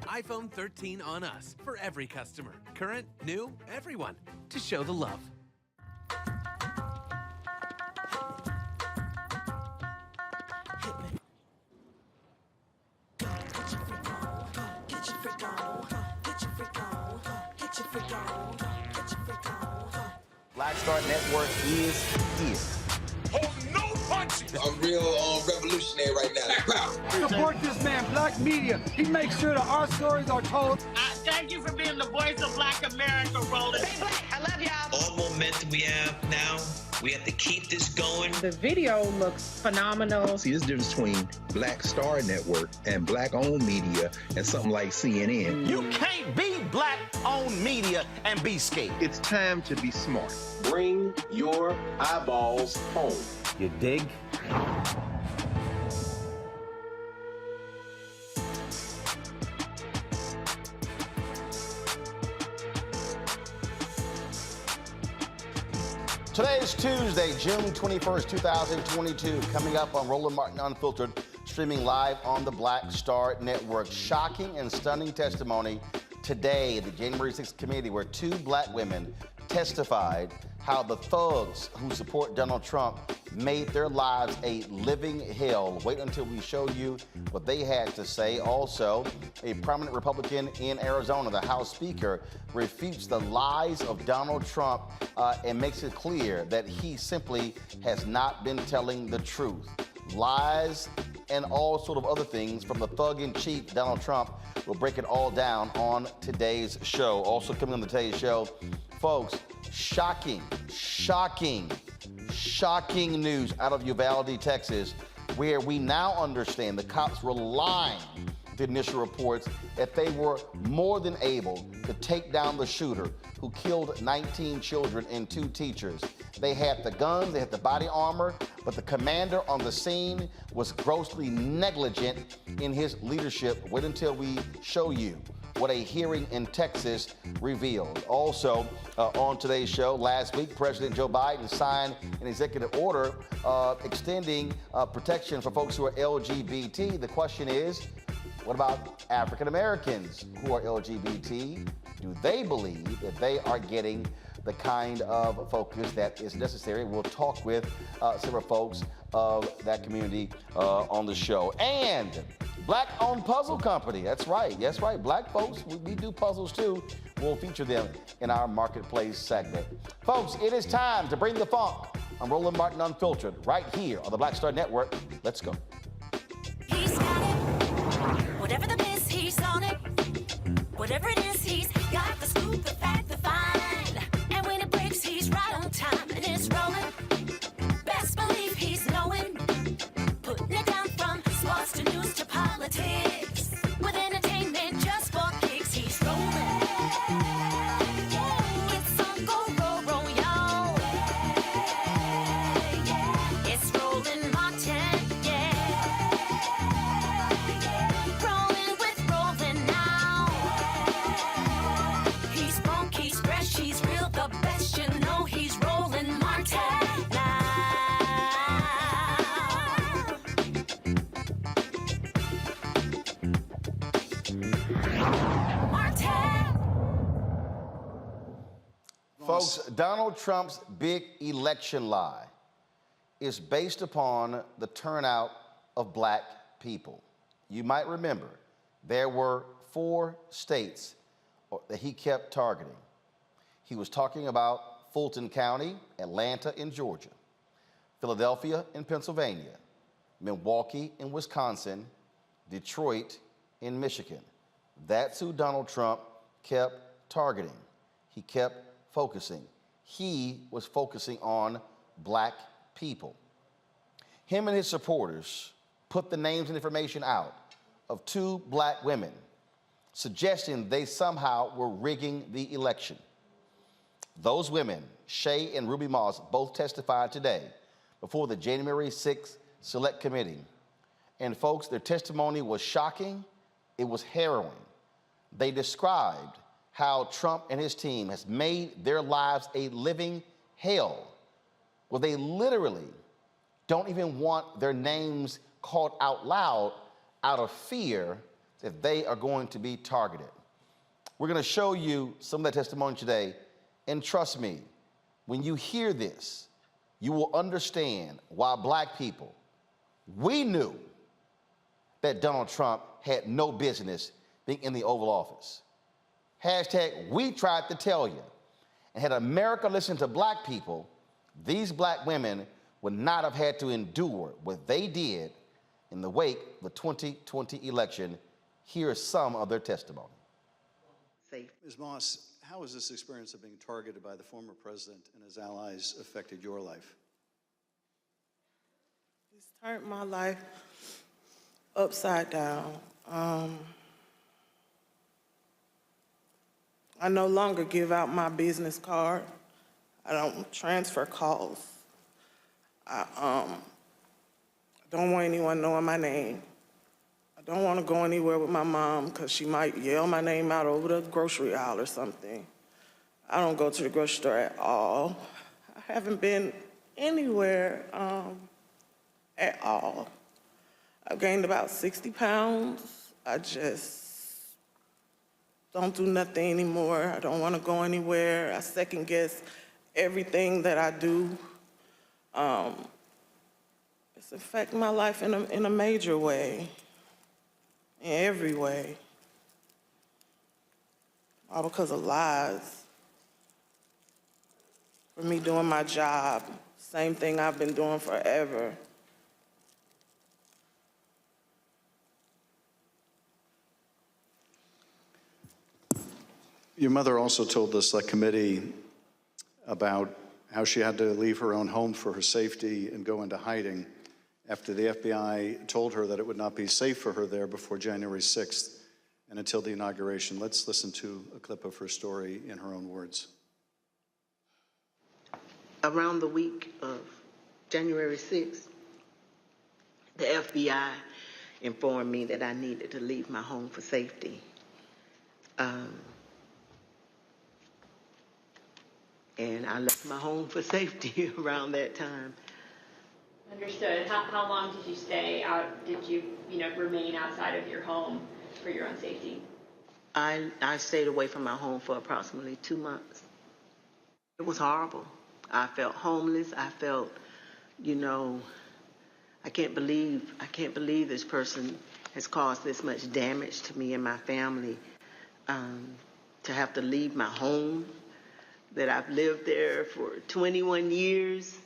iPhone 13 on us for every customer. Current, new, everyone. To show the love. Black Star Network is here. Hold no punches! I'm real revolutionary right now. Support this man, Black Media. He makes sure that our stories are told. Thank you for being the voice of Black America, Roland. Stay black. I love y'all. All momentum we have now, we have to keep this going. The video looks phenomenal. See, there's a difference between Black Star Network and Black-owned media and something like CNN. You can't be Black-owned media and be scared. It's time to be smart. Bring your eyeballs home. You dig? Today is Tuesday, June 21st, 2022. Coming up on Roland Martin Unfiltered, streaming live on the Black Star Network. Shocking and stunning testimony today at the January 6th committee where two black women testified how the thugs who support Donald Trump made their lives a living hell. Wait until we show you what they had to say. Also, a prominent Republican in Arizona, the House Speaker, refutes the lies of Donald Trump and makes it clear that he simply has not been telling the truth. Lies and all sort of other things from the thug-in-chief, Donald Trump. We'll break it all down on today's show. Also coming on today's show, folks, shocking news out of Uvalde, Texas, where we now understand the cops were lying with the initial reports that they were more than able to take down the shooter who killed 19 children and 2 teachers. They had the guns, they had the body armor, but the commander on the scene was grossly negligent in his leadership. Wait until we show you what a hearing in Texas revealed. Also, on today's show, last week, President Joe Biden signed an executive order extending protection for folks who are LGBT. The question is, what about African Americans who are LGBT? Do they believe that they are getting the kind of focus that is necessary? We'll talk with several folks of that community on the show. And Black-owned puzzle company. That's right. Black folks, we do puzzles too. We'll feature them in our Marketplace segment. Folks, it is time to bring the funk on Roland Martin Unfiltered right here on the Black Star Network. Let's go. He's got it. Whatever the miss, he's on it. Whatever it is, he's got the scoop, the fact, the find. And when it breaks, he's right on time and it's rolling. Best believe he's knowing. Putting it down from sports to news to politics. With entertainment just for kicks, he's rolling. It's on go, roll, y'all. It's Roland Martin, rolling with Roland now. He's funk, he's fresh, he's real, the best, you know he's Roland Martin now. Folks, Donald Trump's big election lie is based upon the turnout of black people. You might remember there were 4 states that he kept targeting. He was talking about Fulton County, Atlanta in Georgia, Philadelphia in Pennsylvania, Milwaukee in Wisconsin, Detroit in Michigan. That's who Donald Trump kept targeting. He kept focusing. He was focusing on black people. Him and his supporters put the names and information out of 2 black women, suggesting they somehow were rigging the election. Those women, Shay and Ruby Moss, both testified today before the January 6th Select Committee. And folks, their testimony was shocking. It was harrowing. They described how Trump and his team has made their lives a living hell, where they literally don't even want their names called out loud out of fear that they are going to be targeted. We're going to show you some of that testimony today, and trust me, when you hear this, you will understand why black people, we knew that Donald Trump had no business being in the Oval Office. Hashtag, we tried to tell you. And had America listened to black people, these black women would not have had to endure what they did in the wake of the 2020 election. Here is some of their testimony. Ms. Moss, how has this experience of being targeted by the former president and his allies affected your life? It's turned my life upside down. I no longer give out my business card. I don't transfer calls. I don't want anyone knowing my name. I don't want to go anywhere with my mom because she might yell my name out over the grocery aisle or something. I don't go to the grocery store at all. I haven't been anywhere at all. I've gained about 60 pounds. I just don't do nothing anymore. I don't want to go anywhere. I second guess everything that I do. It's affecting my life in a major way, in every way. All because of lies. For me doing my job, same thing I've been doing forever. Your mother also told the Select Committee about how she had to leave her own home for her safety and go into hiding after the FBI told her that it would not be safe for her there before January 6th and until the inauguration. Let's listen to a clip of her story in her own words. Around the week of January 6th, the FBI informed me that I needed to leave my home for safety. And I left my home for safety around that time. Understood. How long did you stay out? Did you, remain outside of your home for your own safety? I stayed away from my home for approximately 2 months. It was horrible. I felt homeless. I felt, I can't believe this person has caused this much damage to me and my family. To have to leave my home, that I've lived there for 21 years.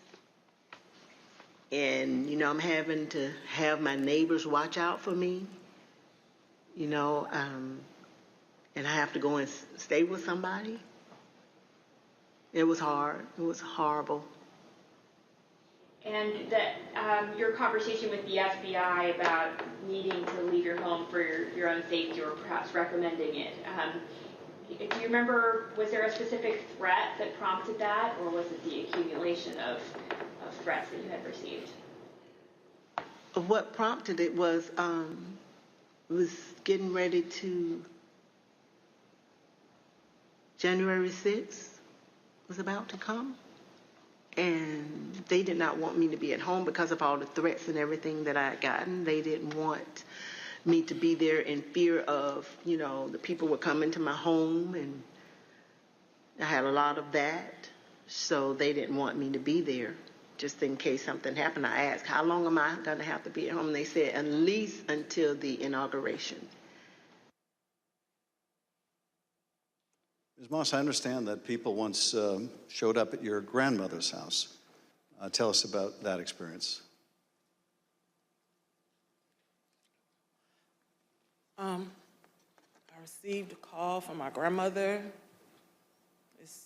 And, I'm having to have my neighbors watch out for me, and I have to go and stay with somebody. It was hard. It was horrible. And that your conversation with the FBI about needing to leave your home for your own safety, or perhaps recommending it, do you remember, was there a specific threat that prompted that, or was it the accumulation of threats that you had received? What prompted it was getting ready to, January 6th was about to come, and they did not want me to be at home because of all the threats and everything that I had gotten. They didn't want me to be there in fear of, the people were coming to my home, and I had a lot of that, so they didn't want me to be there. Just in case something happened, I asked, how long am I going to have to be at home? And they said, at least until the inauguration. Ms. Moss, I understand that people once showed up at your grandmother's house. Tell us about that experience. I received a call from my grandmother. This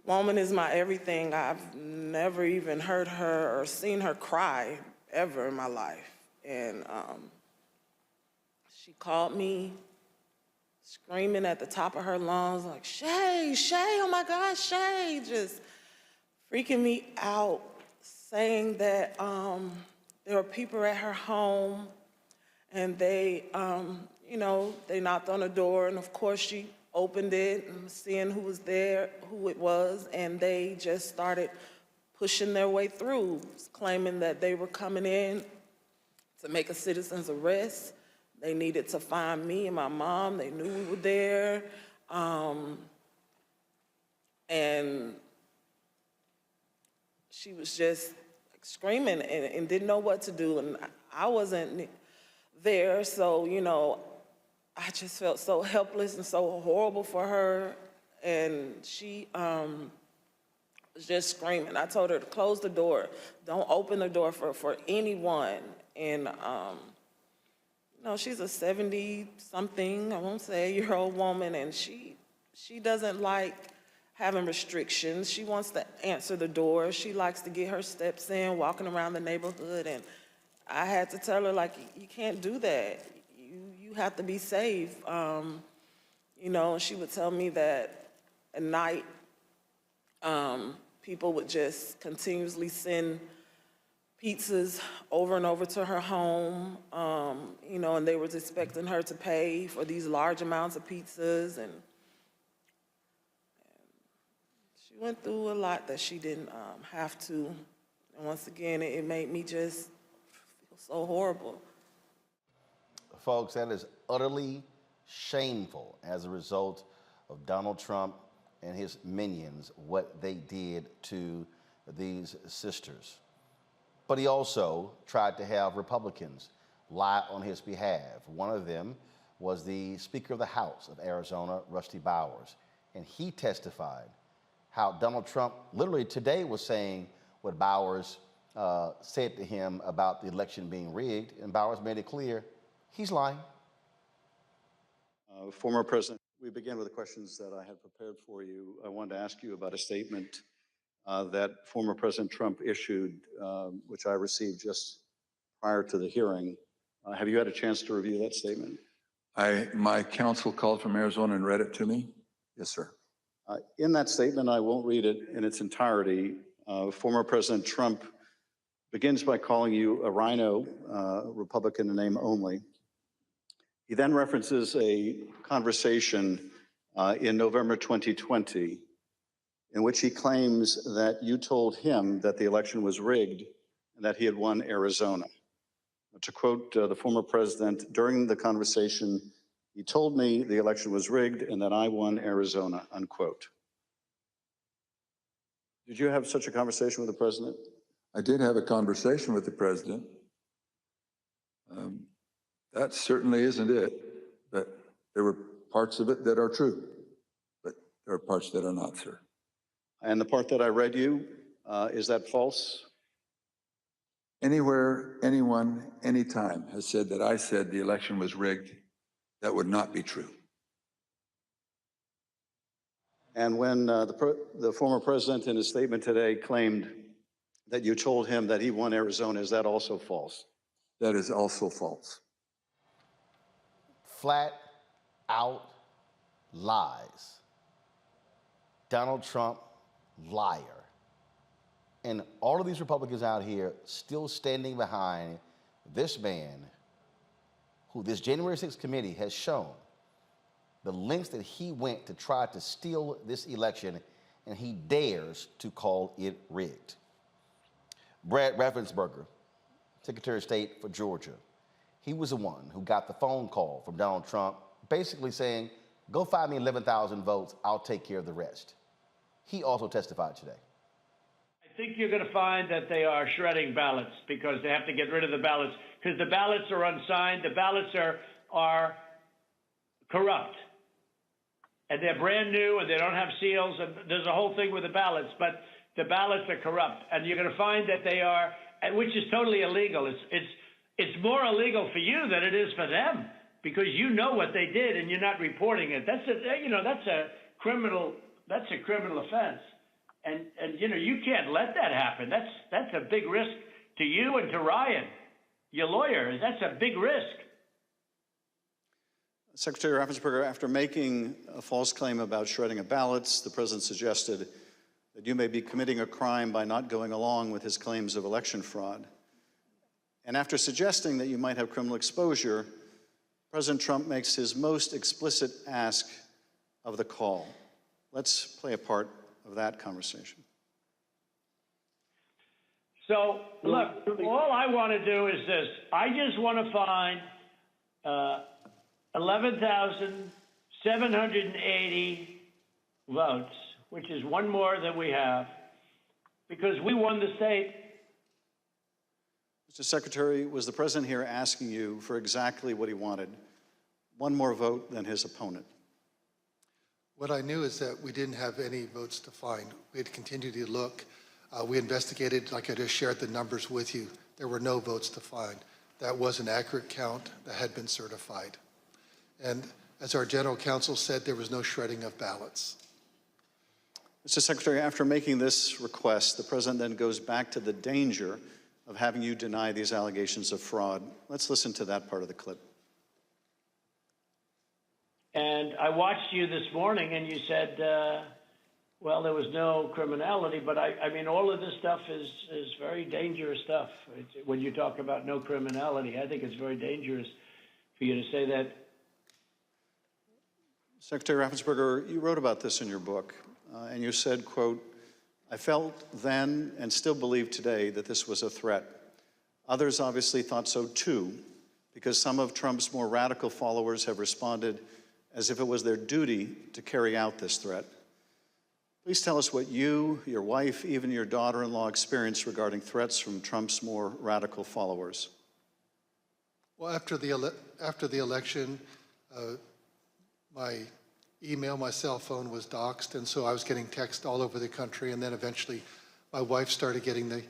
woman is my everything. I've never even heard her or seen her cry ever in my life. And she called me screaming at the top of her lungs, like, Shay, oh my God, Shay, just freaking me out, saying that there were people at her home, and they, you know, they knocked on the door, and of course she opened it and seeing who was there, who it was, and they just started pushing their way through, claiming that they were coming in to make a citizen's arrest. They needed to find me and my mom. They knew we were there. And she was just like, screaming and didn't know what to do. And I wasn't there, so, you know, I just felt so helpless and so horrible for her. And she was just screaming. I told her to close the door. Don't open the door for anyone. And, you know, she's a 70-something, I won't say, year-old woman, and she doesn't like having restrictions. She wants to answer the door. She likes to get her steps in, walking around the neighborhood, and I had to tell her, like, you can't do that. You have to be safe. You know, and she would tell me that at night, people would just continuously send pizzas over and over to her home, you know, and they were expecting her to pay for these large amounts of pizzas, and she went through a lot that she didn't have to. And once again, it made me just feel so horrible. Folks, that is utterly shameful as a result of Donald Trump and his minions, what they did to these sisters. But he also tried to have Republicans lie on his behalf. One of them was the Speaker of the House of Arizona, Rusty Bowers, and he testified how Donald Trump literally today was saying what Bowers said to him about the election being rigged, and Bowers made it clear he's lying. Former President, we begin with the questions that I had prepared for you. I wanted to ask you about a statement that former President Trump issued, which I received just prior to the hearing. Have you had a chance to review that statement? My counsel called from Arizona and read it to me. Yes, sir. In that statement, I won't read it in its entirety. Former President Trump begins by calling you a rhino, Republican in name only. He then references a conversation in November 2020 in which he claims that you told him that the election was rigged and that he had won Arizona. To quote the former president, during the conversation, he told me the election was rigged and that I won Arizona, unquote. Did you have such a conversation with the president? I did have a conversation with the president. That certainly isn't it, but there were parts of it that are true, but there are parts that are not, sir. And the part that I read you, is that false? Anywhere, anyone, anytime has said that I said the election was rigged, that would not be true. And when the former president in his statement today claimed that you told him that he won Arizona, is that also false? That is also false. Flat out lies. Donald Trump, liar. And all of these Republicans out here still standing behind this man who this January 6th committee has shown the lengths that he went to try to steal this election, and he dares to call it rigged. Brad Raffensperger, Secretary of State for Georgia, he was the one who got the phone call from Donald Trump basically saying, go find me 11,000 votes, I'll take care of the rest. He also testified today. I think you're going to find that they are shredding ballots because they have to get rid of the ballots because the ballots are unsigned. The ballots are corrupt. And they're brand new and they don't have seals. And there's a whole thing with the ballots, but the ballots are corrupt. And you're going to find that they are, which is totally illegal. It's more illegal for you than it is for them because you know what they did and you're not reporting it. That's a criminal offense. And you can't let that happen. That's a big risk to you and to Ryan, your lawyer. That's a big risk. Secretary Raffensperger, after making a false claim about shredding of ballots, the president suggested that you may be committing a crime by not going along with his claims of election fraud. And after suggesting that you might have criminal exposure, President Trump makes his most explicit ask of the call. Let's play a part of that conversation. So, look, all I want to do is this. I just want to find 11,780 votes, which is one more than we have, because we won the state. Mr. Secretary, was the president here asking you for exactly what he wanted? One more vote than his opponent. What I knew is that we didn't have any votes to find. We had continued to look. We investigated, like I just shared the numbers with you. There were no votes to find. That was an accurate count that had been certified. And as our general counsel said, there was no shredding of ballots. Mr. Secretary, after making this request, the president then goes back to the danger of having you deny these allegations of fraud. Let's listen to that part of the clip. And I watched you this morning, and you said, well, there was no criminality, but I mean, all of this stuff is very dangerous stuff. When you talk about no criminality, I think it's very dangerous for you to say that. Secretary Raffensperger, you wrote about this in your book, and you said, quote, "I felt then and still believe today that this was a threat. Others obviously thought so too, because some of Trump's more radical followers have responded as if it was their duty to carry out this threat. Please tell us what you, your wife, even your daughter-in-law experienced regarding threats from Trump's more radical followers." Well, after the election, my email, my cell phone was doxxed, and so I was getting texts all over the country, and then eventually my wife started getting the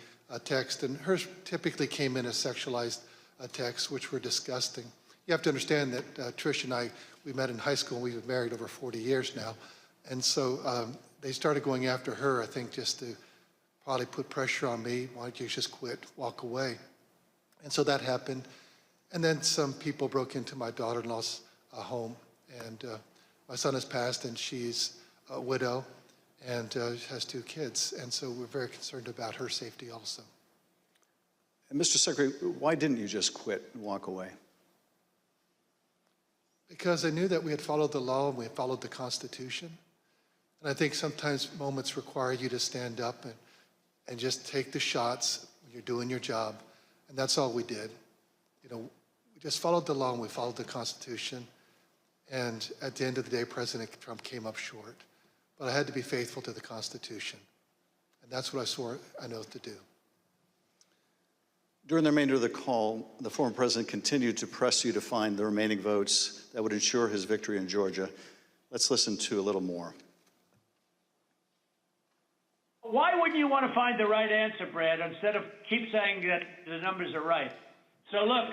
text, and hers typically came in as sexualized texts, which were disgusting. You have to understand that Trish and I, we met in high school, and we've been married over 40 years now, and so they started going after her, I think, just to probably put pressure on me. Why don't you just quit, walk away? And so that happened. And then some people broke into my daughter-in-law's home. And my son has passed, and she's a widow and has 2 kids. And so we're very concerned about her safety also. And Mr. Secretary, why didn't you just quit and walk away? Because I knew that we had followed the law and we had followed the Constitution. And I think sometimes moments require you to stand up and just take the shots when you're doing your job. And that's all we did. You know, we just followed the law and we followed the Constitution. And at the end of the day, President Trump came up short. But I had to be faithful to the Constitution. And that's what I swore an oath to do. During the remainder of the call, the former president continued to press you to find the remaining votes that would ensure his victory in Georgia. Let's listen to a little more. Why wouldn't you want to find the right answer, Brad, instead of keep saying that the numbers are right? So look,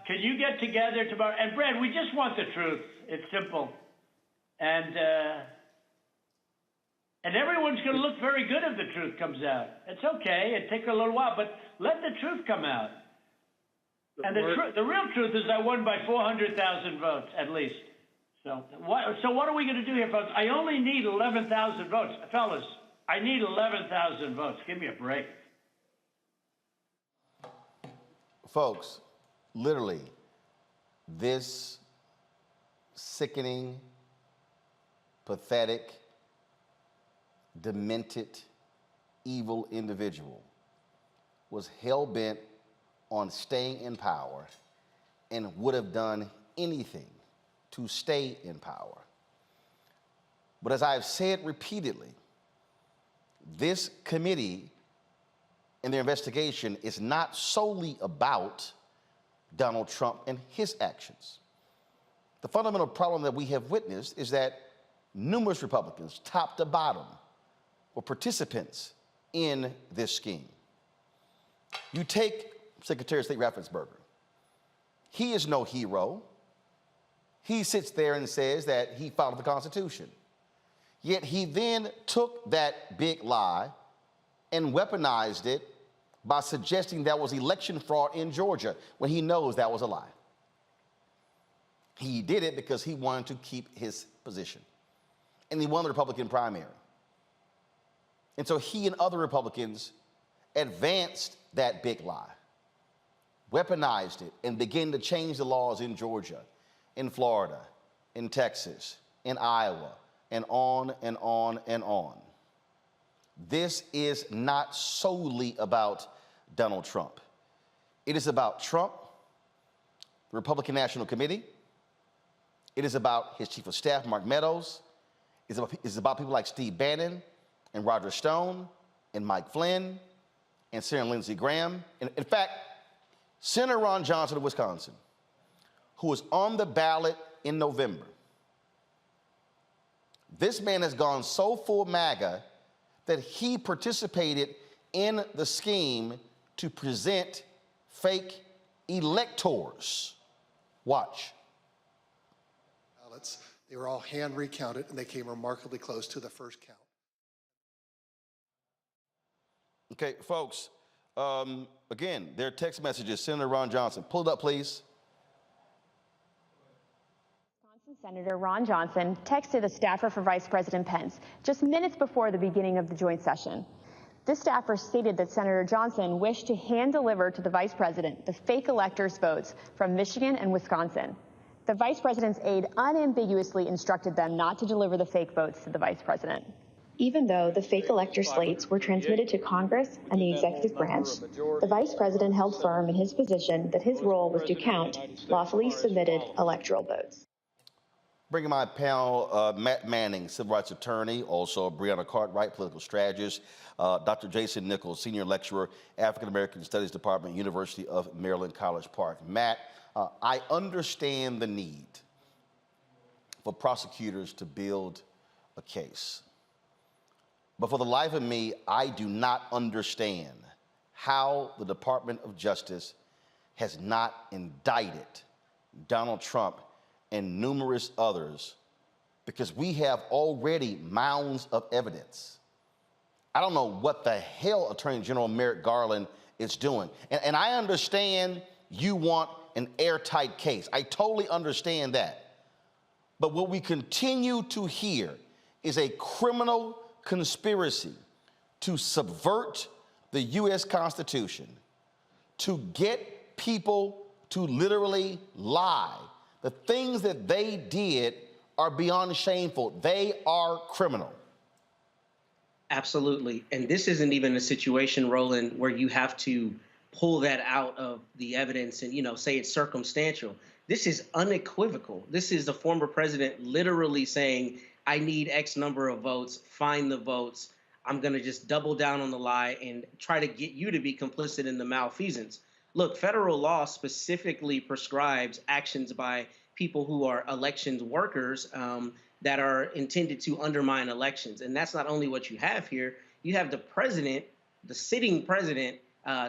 can you get together tomorrow? And Brad, we just want the truth. It's simple. And everyone's going to look very good if the truth comes out. It's okay. It takes a little while, but let the truth come out. And the real truth is I won by 400,000 votes, at least. So what are we going to do here, folks? I only need 11,000 votes. Fellas, I need 11,000 votes. Give me a break. Folks, literally, this sickening, pathetic, demented, evil individual was hell-bent on staying in power and would have done anything to stay in power. But as I have said repeatedly, this committee and their investigation is not solely about Donald Trump and his actions. The fundamental problem that we have witnessed is that numerous Republicans, top to bottom, were participants in this scheme. You take Secretary of State Raffensperger. He is no hero. He sits there and says that he followed the Constitution. Yet he then took that big lie and weaponized it by suggesting that was election fraud in Georgia when he knows that was a lie. He did it because he wanted to keep his position. And he won the Republican primary. And so he and other Republicans advanced that big lie. weaponized it, and began to change the laws in Georgia, in Florida, in Texas, in Iowa, and on and on and on. This is not solely about Donald Trump. It is about Trump, the Republican National Committee. It is about his chief of staff, Mark Meadows. It's about people like Steve Bannon and Roger Stone and Mike Flynn and Senator Lindsey Graham. And in fact, Senator Ron Johnson of Wisconsin, who was on the ballot in November. This man has gone so full MAGA that he participated in the scheme to present fake electors. Watch. Ballots, they were all hand recounted, and they came remarkably close to the first count. Okay, folks, again, their text messages, Senator Ron Johnson. Pull it up, please. Senator Ron Johnson texted a staffer for Vice President Pence just minutes before the beginning of the joint session. This staffer stated that Senator Johnson wished to hand-deliver to the Vice President the fake electors' votes from Michigan and Wisconsin. The Vice President's aide unambiguously instructed them not to deliver the fake votes to the Vice President. Even though the fake elector slates were transmitted to Congress and the executive branch, the Vice President held firm in his position that his role was to count lawfully submitted electoral votes. Bringing my panel, Matt Manning, civil rights attorney, also Breonna Cartwright, political strategist, Dr. Jason Nichols, senior lecturer, African American Studies Department, University of Maryland, College Park. Matt, I understand the need for prosecutors to build a case. But for the life of me, I do not understand how the Department of Justice has not indicted Donald Trump and numerous others, because we have already mounds of evidence. I don't know what the hell Attorney General Merrick Garland is doing. And I understand you want an airtight case. I totally understand that. But what we continue to hear is a criminal conspiracy to subvert the U.S. Constitution, to get people to literally lie. The things that they did are beyond shameful. They are criminal. Absolutely. And this isn't even a situation, Roland, where you have to pull that out of the evidence and, say it's circumstantial. This is unequivocal. This is the former president literally saying, I need X number of votes, find the votes. I'm going to just double down on the lie and try to get you to be complicit in the malfeasance. Look, federal law specifically prescribes actions by people who are elections workers that are intended to undermine elections. And that's not only what you have here. You have the president, the sitting president,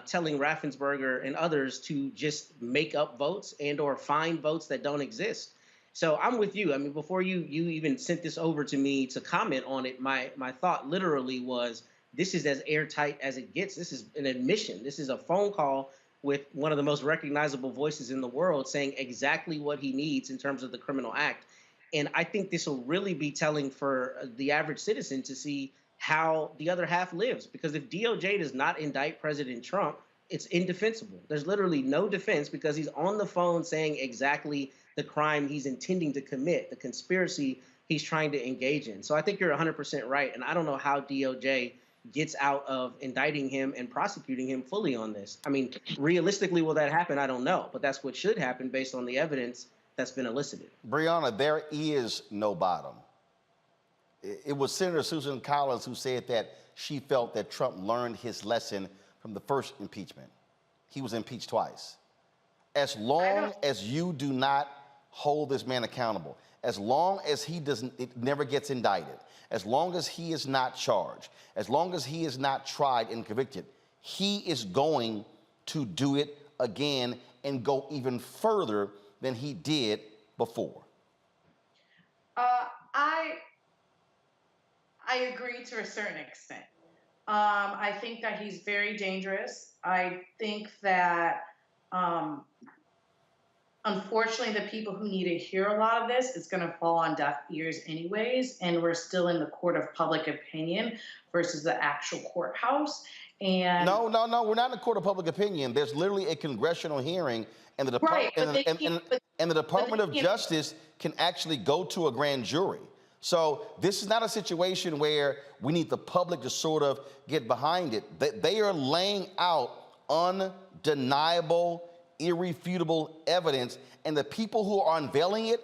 telling Raffensperger and others to just make up votes and or find votes that don't exist. So I'm with you. I mean, before you even sent this over to me to comment on it, my thought literally was, this is as airtight as it gets. This is an admission. This is a phone call with one of the most recognizable voices in the world saying exactly what he needs in terms of the criminal act. And I think this will really be telling for the average citizen to see how the other half lives. Because if DOJ does not indict President Trump, it's indefensible. There's literally no defense because he's on the phone saying exactly the crime he's intending to commit, the conspiracy he's trying to engage in. So I think you're 100% right. And I don't know how DOJ gets out of indicting him and prosecuting him fully on this. I mean, realistically, will that happen? I don't know. But that's what should happen based on the evidence that's been elicited. Breonna, there is no bottom. It was Senator Susan Collins who said that she felt that Trump learned his lesson from the first impeachment. He was impeached twice. As long as you do not hold this man accountable, as long as it never gets indicted, as long as he is not charged, as long as he is not tried and convicted, he is going to do it again and go even further than he did before. I agree to a certain extent. I think that he's very dangerous. I think that, unfortunately, the people who need to hear a lot of this, it's going to fall on deaf ears anyways, and we're still in the court of public opinion versus the actual courthouse. And No, we're not in a court of public opinion. There's literally a congressional hearing, and the Department and the Department of Justice can actually go to a grand jury. So this is not a situation where we need the public to sort of get behind it. They are laying out undeniable, irrefutable evidence, and the people who are unveiling it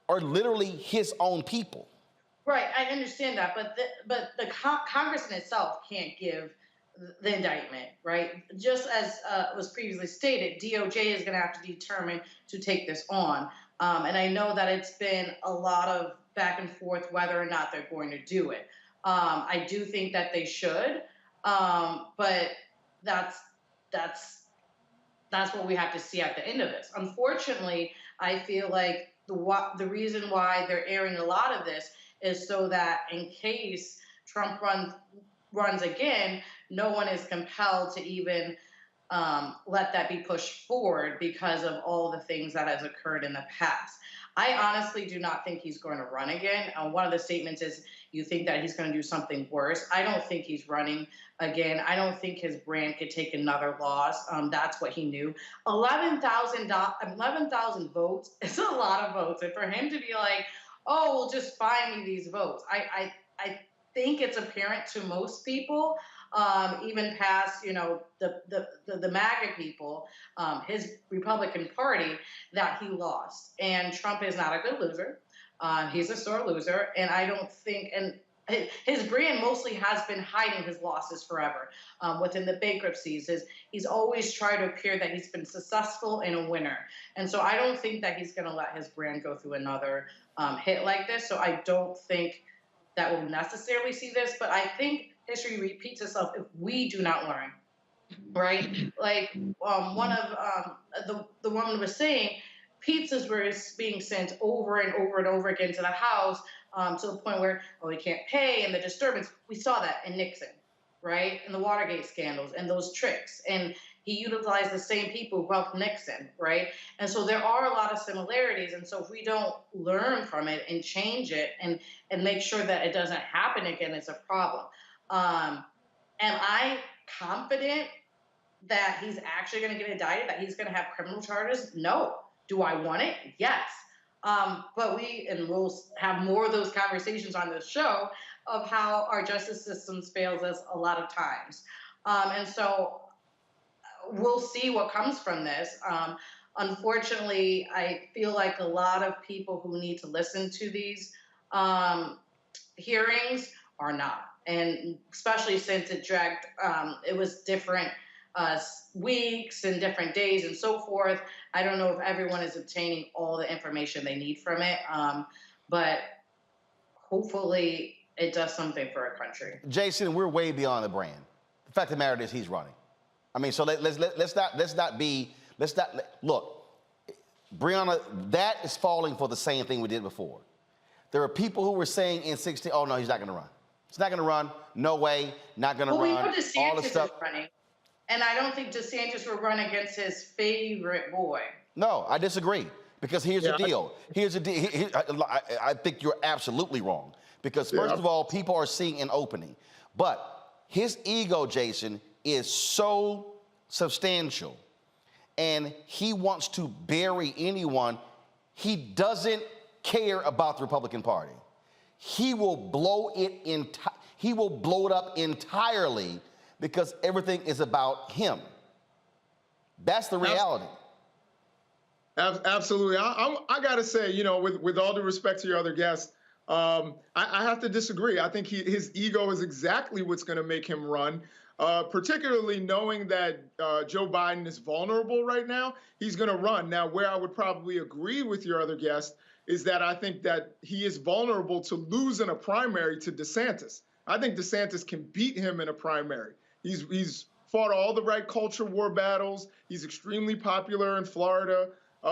are literally his own people. Right, I understand that, but the Congress in itself can't give the indictment, right? Just as was previously stated, DOJ is going to have to determine to take this on. And I know that it's been a lot of back and forth whether or not they're going to do it. I do think that they should, but that's what we have to see at the end of this. Unfortunately, I feel like the reason why they're airing a lot of this is so that in case Trump runs again, no one is compelled to even let that be pushed forward because of all the things that has occurred in the past. I honestly do not think he's going to run again. One of the statements is you think that he's going to do something worse. I don't think he's running again. I don't think his brand could take another loss. That's what he knew. 11,000 votes is a lot of votes. And for him to be like, oh, well, just find me these votes. I think it's apparent to most people, even past, the MAGA people, his Republican Party, that he lost. And Trump is not a good loser. He's a sore loser. And I don't think, and his brand mostly has been hiding his losses forever. Within the bankruptcies, he's always tried to appear that he's been successful and a winner. And so I don't think that he's going to let his brand go through another hit like this. So I don't think that we'll necessarily see this, but I think history repeats itself if we do not learn, right? Like one of the woman was saying, pizzas were being sent over and over and over again to the house to the point where, we can't pay, and the disturbance. We saw that in Nixon, right? And the Watergate scandals and those tricks. And he utilized the same people who helped Nixon, right? And so there are a lot of similarities. And so if we don't learn from it and change it and make sure that it doesn't happen again, it's a problem. Am I confident that he's actually going to get indicted, that he's going to have criminal charges? No. Do I want it? Yes. But we'll have more of those conversations on this show of how our justice system fails us a lot of times. And so we'll see what comes from this. Unfortunately, I feel like a lot of people who need to listen to these hearings are not. And especially since it dragged, it was different weeks and different days and so forth. I don't know if everyone is obtaining all the information they need from it, but hopefully it does something for our country. Jason, we're way beyond the brand. The fact of the matter is he's running. I mean, so let's not look, Breonna, that is falling for the same thing we did before. There are people who were saying in 16, oh no, he's not going to run. He's not going to run. No way. Not going to run. We know DeSantis is running. And I don't think DeSantis will run against his favorite boy. No, I disagree. Because here's the deal. I think you're absolutely wrong. Because first of all, people are seeing an opening. But his ego, Jason, is so substantial. And he wants to bury anyone. He doesn't care about the Republican Party. He will blow it up entirely because everything is about him. That's the reality. Absolutely. I got to say, with all due respect to your other guests, I have to disagree. I think his ego is exactly what's going to make him run, particularly knowing that Joe Biden is vulnerable right now. He's going to run. Now, where I would probably agree with your other guest is that I think that he is vulnerable to lose in a primary to DeSantis. I think DeSantis can beat him in a primary. He's fought all the right culture war battles. He's extremely popular in Florida,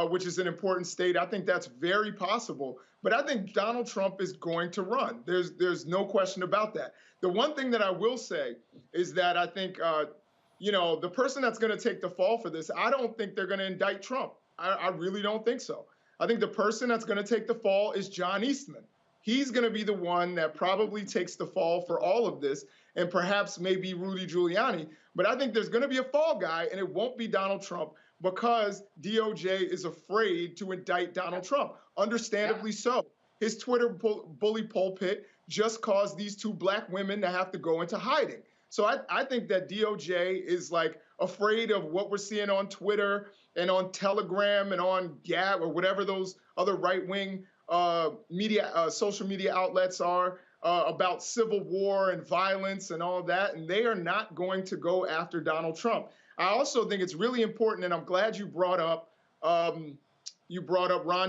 which is an important state. I think that's very possible. But I think Donald Trump is going to run. There's no question about that. The one thing that I will say is that I think, the person that's going to take the fall for this, I don't think they're going to indict Trump. I really don't think so. I think the person that's going to take the fall is John Eastman. he's going to be the one that probably takes the fall for all of this, and perhaps maybe Rudy Giuliani. But I think there's going to be a fall guy, and it won't be Donald Trump, because DOJ is afraid to indict Donald Trump. Understandably so. His Twitter bully pulpit just caused these two black women to have to go into hiding. So I think that DOJ is like afraid of what we're seeing on Twitter and on Telegram and on Gab or whatever those other right-wing social media outlets are about civil war and violence and all that. And they are not going to go after Donald Trump. I also think it's really important, and I'm glad you brought up Ron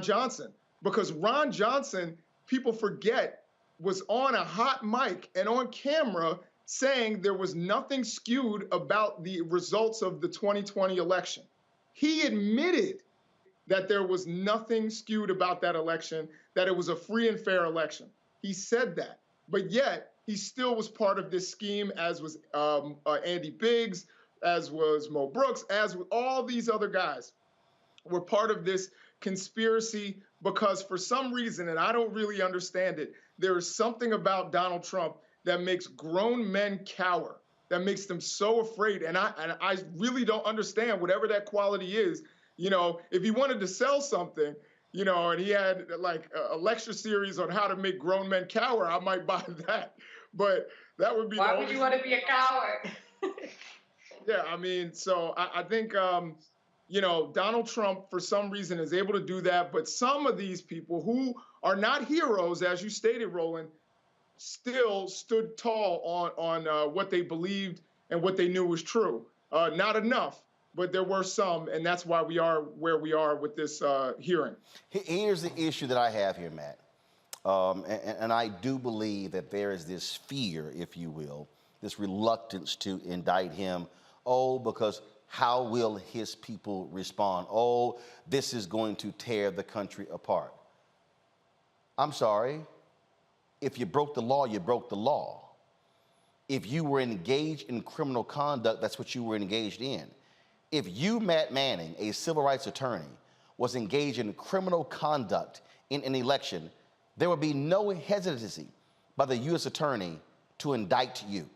Johnson, because Ron Johnson, people forget, was on a hot mic and on camera saying there was nothing skewed about the results of the 2020 election. He admitted that there was nothing skewed about that election, that it was a free and fair election. He said that, but yet he still was part of this scheme, as was Andy Biggs, as was Mo Brooks, as with all these other guys, were part of this conspiracy because for some reason, and I don't really understand it, there is something about Donald Trump that makes grown men cower, that makes them so afraid. And I really don't understand whatever that quality is. You know, if he wanted to sell something, you know, and he had like a lecture series on how to make grown men cower, I might buy that. But that would be— Why would you want to be a coward? Yeah, I mean, so I think, you know, Donald Trump, for some reason, is able to do that. But some of these people who are not heroes, as you stated, Roland, still stood tall on what they believed and what they knew was true. Not enough, but there were some, and that's why we are where we are with this hearing. Here's the issue that I have here, Matt. And I do believe that there is this fear, if you will, this reluctance to indict him. Oh, because how will his people respond? Oh, this is going to tear the country apart. I'm sorry. If you broke the law, you broke the law. If you were engaged in criminal conduct, that's what you were engaged in. If you, Matt Manning, a civil rights attorney, was engaged in criminal conduct in an election, there would be no hesitancy by the U.S. attorney to indict you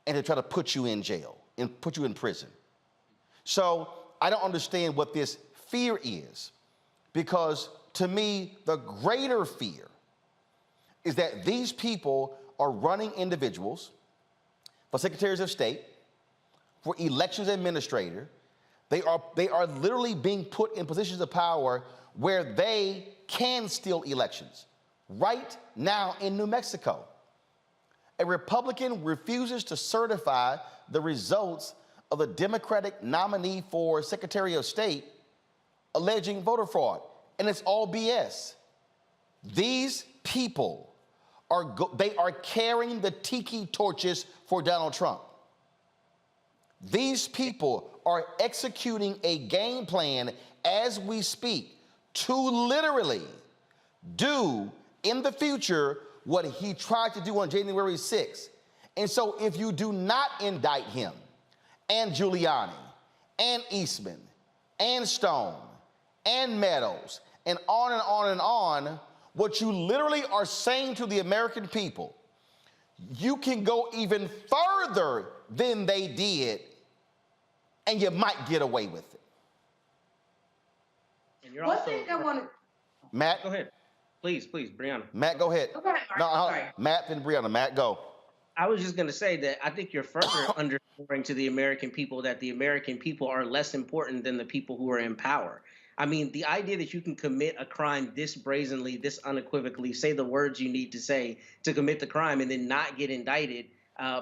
and to try to put you in jail and put you in prison. So I don't understand what this fear is, because to me, the greater fear is that these people are running individuals for secretaries of state, for elections administrator. They are literally being put in positions of power where they can steal elections. Right now in New Mexico, a Republican refuses to certify the results of the Democratic nominee for Secretary of State, alleging voter fraud, and it's all BS. These people they are carrying the tiki torches for Donald Trump. These people are executing a game plan as we speak to literally do in the future what he tried to do on January 6th. And so if you do not indict him and Giuliani and Eastman and Stone and Meadows and on and on and on, what you literally are saying to the American people, you can go even further than they did, and you might get away with it. And you're One also, thing I want to— Matt? Go ahead. Please, Brianna. Matt, go ahead. Okay, sorry. Matt and Brianna. Matt, go. I was just going to say that I think you're further underscoring to the American people that the American people are less important than the people who are in power. I mean, the idea that you can commit a crime this brazenly, this unequivocally, say the words you need to say to commit the crime and then not get indicted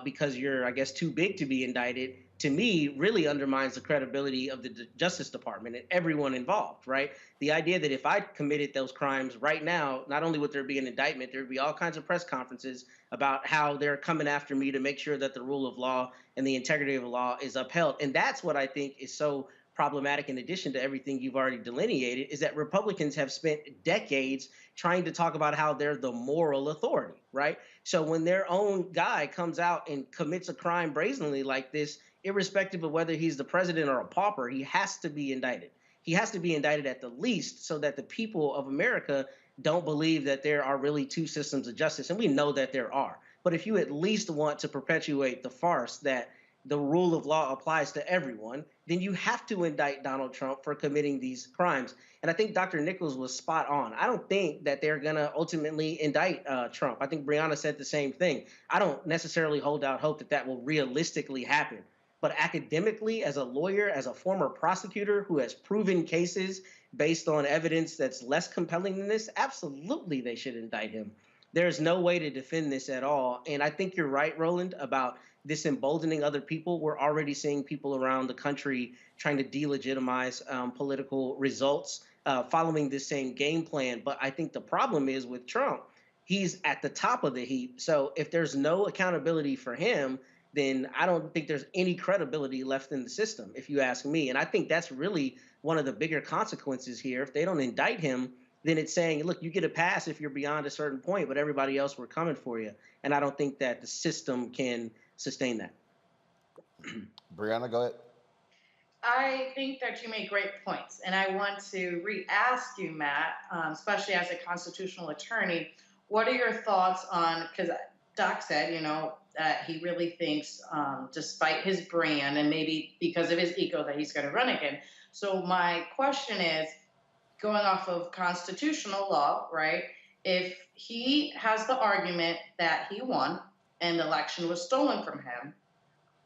because you're, I guess, too big to be indicted, to me, really undermines the credibility of the Justice Department and everyone involved, right? The idea that if I committed those crimes right now, not only would there be an indictment, there would be all kinds of press conferences about how they're coming after me to make sure that the rule of law and the integrity of the law is upheld. And that's what I think is so problematic, in addition to everything you've already delineated, is that Republicans have spent decades trying to talk about how they're the moral authority, right? So when their own guy comes out and commits a crime brazenly like this, irrespective of whether he's the president or a pauper, he has to be indicted. He has to be indicted at the least so that the people of America don't believe that there are really two systems of justice, and we know that there are. But if you at least want to perpetuate the farce that the rule of law applies to everyone, then you have to indict Donald Trump for committing these crimes. And I think Dr. Nichols was spot on. I don't think that they're going to ultimately indict Trump. I think Breonna said the same thing. I don't necessarily hold out hope that that will realistically happen. But academically, as a lawyer, as a former prosecutor who has proven cases based on evidence that's less compelling than this, absolutely they should indict him. There's no way to defend this at all. And I think you're right, Roland, about this emboldening other people. We're already seeing people around the country trying to delegitimize political results following this same game plan. But I think the problem is with Trump, he's at the top of the heap. So if there's no accountability for him, then I don't think there's any credibility left in the system, if you ask me. And I think that's really one of the bigger consequences here. If they don't indict him, then it's saying, look, you get a pass if you're beyond a certain point, but everybody else, we're coming for you. And I don't think that the system can sustain that. Breonna, go ahead. I think that you make great points, and I want to re-ask you, Matt, especially as a constitutional attorney, what are your thoughts on, because Doc said, that he really thinks, despite his brand and maybe because of his ego, that he's going to run again. So my question is, going off of constitutional law, right, if he has the argument that he won and the election was stolen from him,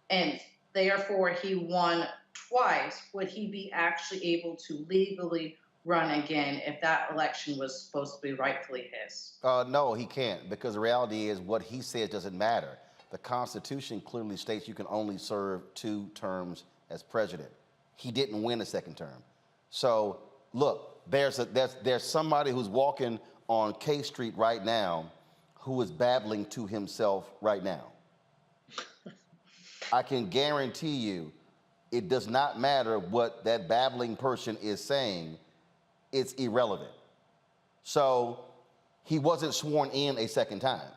and therefore he won twice, would he be actually able to legally run again if that election was supposed to be rightfully his? No, he can't, because the reality is what he says doesn't matter. The Constitution clearly states you can only serve 2 terms as president. He didn't win a second term. So look, there's somebody who's walking on K Street right now who is babbling to himself right now. I can guarantee you it does not matter what that babbling person is saying. It's irrelevant. So he wasn't sworn in a second time.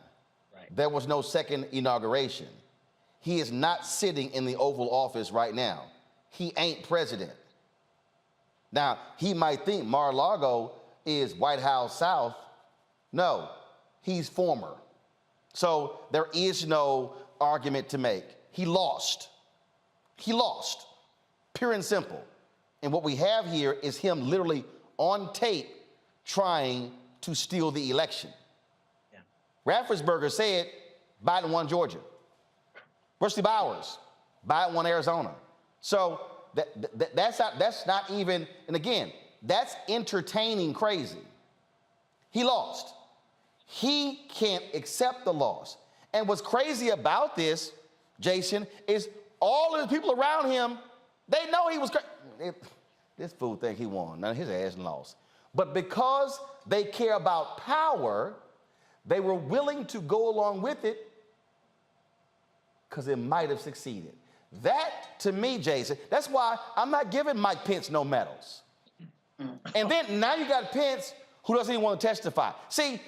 Right. There was no second inauguration. He is not sitting in the Oval Office right now. He ain't president. Now, he might think Mar-a-Lago is White House South. No, he's former. So there is no argument to make. He lost. He lost, pure and simple. And what we have here is him literally on tape trying to steal the election. Yeah. Raffensperger said Biden won Georgia. Wesley Bowers, Biden won Arizona. So that's not even, and again, that's entertaining crazy. He lost. He can't accept the loss. And what's crazy about this, Jason, is all of the people around him, they know he was crazy. This fool think he won. Now his ass lost. But because they care about power, they were willing to go along with it because it might have succeeded. That, to me, Jason, that's why I'm not giving Mike Pence no medals. And then now you got Pence who doesn't even want to testify. See,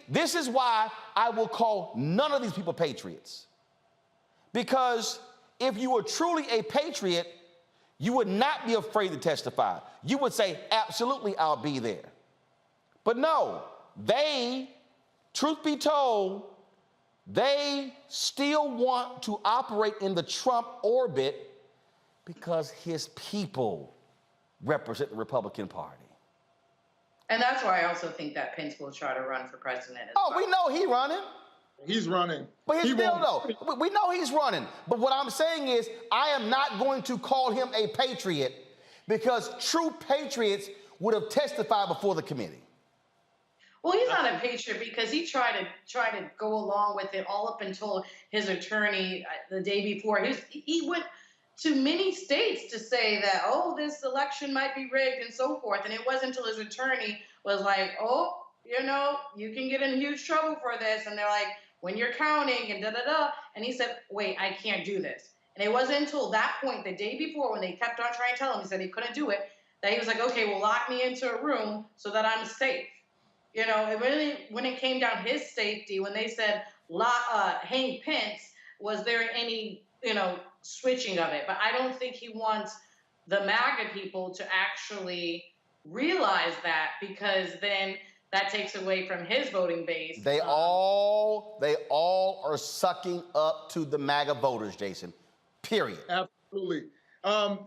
this is why I will call none of these people patriots. Because if you were truly a patriot, you would not be afraid to testify. You would say, absolutely, I'll be there. But no, they, truth be told, they still want to operate in the Trump orbit because his people represent the Republican Party. And that's why I also think that Pence will try to run for president as well. We know he's running. He's running. But here's the deal, though. We know he's running. But what I'm saying is I am not going to call him a patriot because true patriots would have testified before the committee. Well, he's not a patriot because he tried to go along with it all up until his attorney the day before. He went to many states to say that, oh, this election might be rigged and so forth. And it wasn't until his attorney was like, oh, you can get in huge trouble for this. And they're like, when you're counting and da-da-da. And he said, wait, I can't do this. And it wasn't until that point, the day before, when they kept on trying to tell him, he said he couldn't do it, that he was like, okay, well, lock me into a room so that I'm safe. It really, when it came down his safety, when they said hang Pence, was there any, switching of it? But I don't think he wants the MAGA people to actually realize that, because then that takes away from his voting base. They all are sucking up to the MAGA voters, Jason. Period. Absolutely.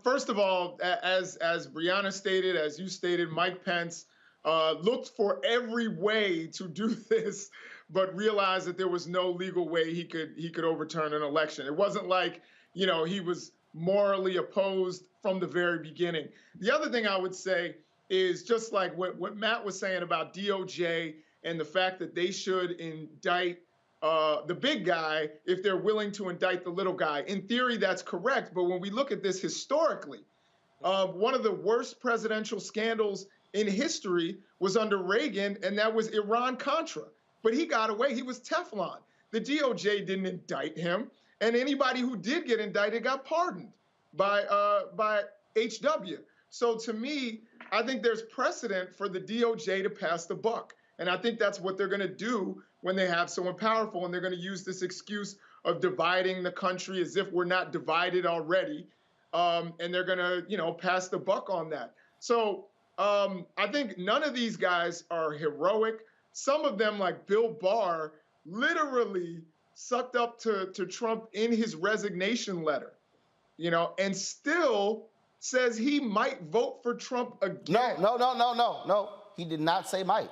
First of all, as Brianna stated, as you stated, Mike Pence looked for every way to do this, but realized that there was no legal way he could overturn an election. It wasn't like, you know, he was morally opposed from the very beginning. The other thing I would say is just like what Matt was saying about DOJ and the fact that they should indict the big guy if they're willing to indict the little guy. In theory, that's correct. But when we look at this historically, one of the worst presidential scandals in history was under Reagan, and that was Iran-Contra. But he got away. He was Teflon. The DOJ didn't indict him, and anybody who did get indicted got pardoned by HW. So to me, I think there's precedent for the DOJ to pass the buck. And I think that's what they're going to do when they have someone powerful, and they're going to use this excuse of dividing the country as if we're not divided already. And they're going to, you know, pass the buck on that. So I think none of these guys are heroic. Some of them, like Bill Barr, literally sucked up to Trump in his resignation letter, you know, and still says he might vote for Trump again. No. He did not say might.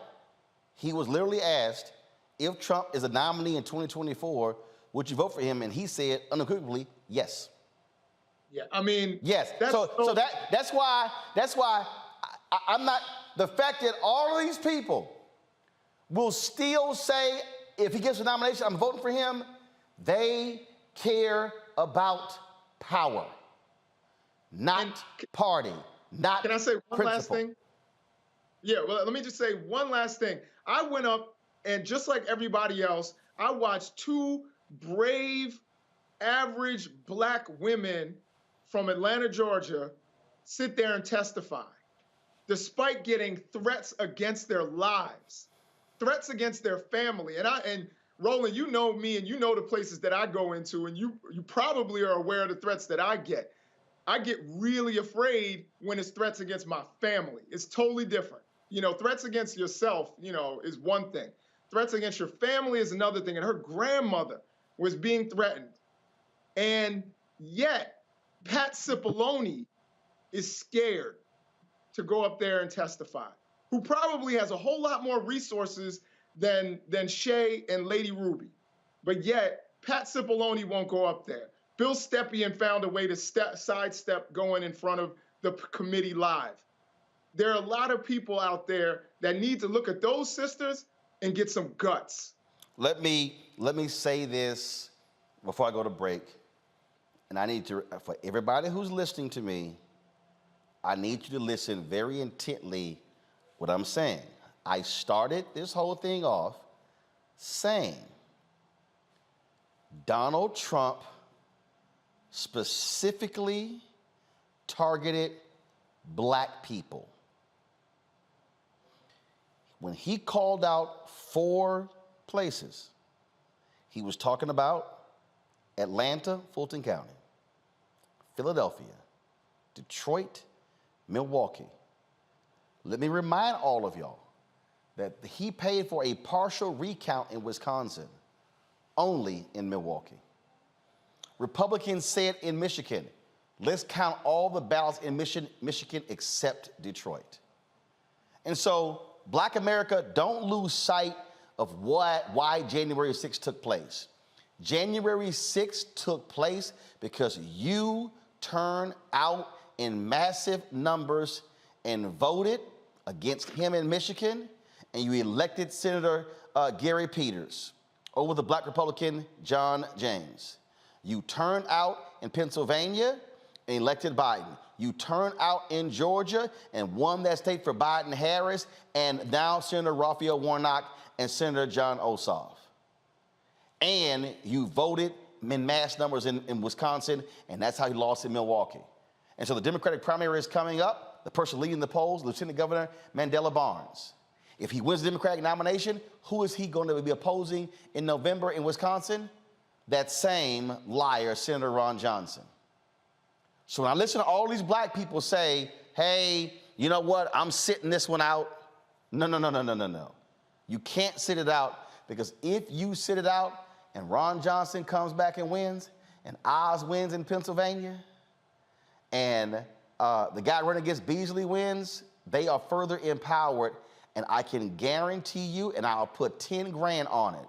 He was literally asked, if Trump is a nominee in 2024, would you vote for him? And he said unequivocally, yes. Yeah, I mean, yes. That's why I'm not, the fact that all of these people will still say, if he gets a nomination, I'm voting for him, they care about power, not party, not Can I say one principle. last thing? Yeah, well, let me just say one last thing. I went up, and just like everybody else, I watched two brave, average black women from Atlanta, Georgia, sit there and testify, despite getting threats against their lives, threats against their family. And Roland, you know me, and you know the places that I go into, and you probably are aware of the threats that I get. I get really afraid when it's threats against my family. It's totally different. You know, threats against yourself, you know, is one thing. Threats against your family is another thing. And her grandmother was being threatened. And yet, Pat Cipollone is scared to go up there and testify, who probably has a whole lot more resources than Shay and Lady Ruby. But yet, Pat Cipollone won't go up there. Bill Stepien found a way to sidestep going in front of the committee live. There are a lot of people out there that need to look at those sisters and get some guts. Let me say this before I go to break. And I need to, for everybody who's listening to me, I need you to listen very intently what I'm saying. I started this whole thing off saying Donald Trump specifically targeted black people. When he called out 4 places, he was talking about Atlanta, Fulton County, Philadelphia, Detroit, Milwaukee. Let me remind all of y'all that he paid for a partial recount in Wisconsin, only in Milwaukee. Republicans said in Michigan, let's count all the ballots in Michigan except Detroit. And so, Black America, don't lose sight of why January 6th took place. January 6th took place because you turned out in massive numbers and voted against him in Michigan, and you elected Senator Gary Peters over the black Republican John James. You turned out in Pennsylvania and elected Biden. You turned out in Georgia and won that state for Biden-Harris, and now Senator Raphael Warnock and Senator John Ossoff. And you voted in mass numbers in Wisconsin, and that's how he lost in Milwaukee. And so the Democratic primary is coming up. The person leading the polls, Lieutenant Governor Mandela Barnes. If he wins the Democratic nomination, who is he going to be opposing in November in Wisconsin? That same liar, Senator Ron Johnson. So when I listen to all these black people say, hey, you know what, I'm sitting this one out. No. You can't sit it out, because if you sit it out and Ron Johnson comes back and wins, and Oz wins in Pennsylvania, and the guy running against Beasley wins, they are further empowered, and I can guarantee you, and I'll put 10 grand on it,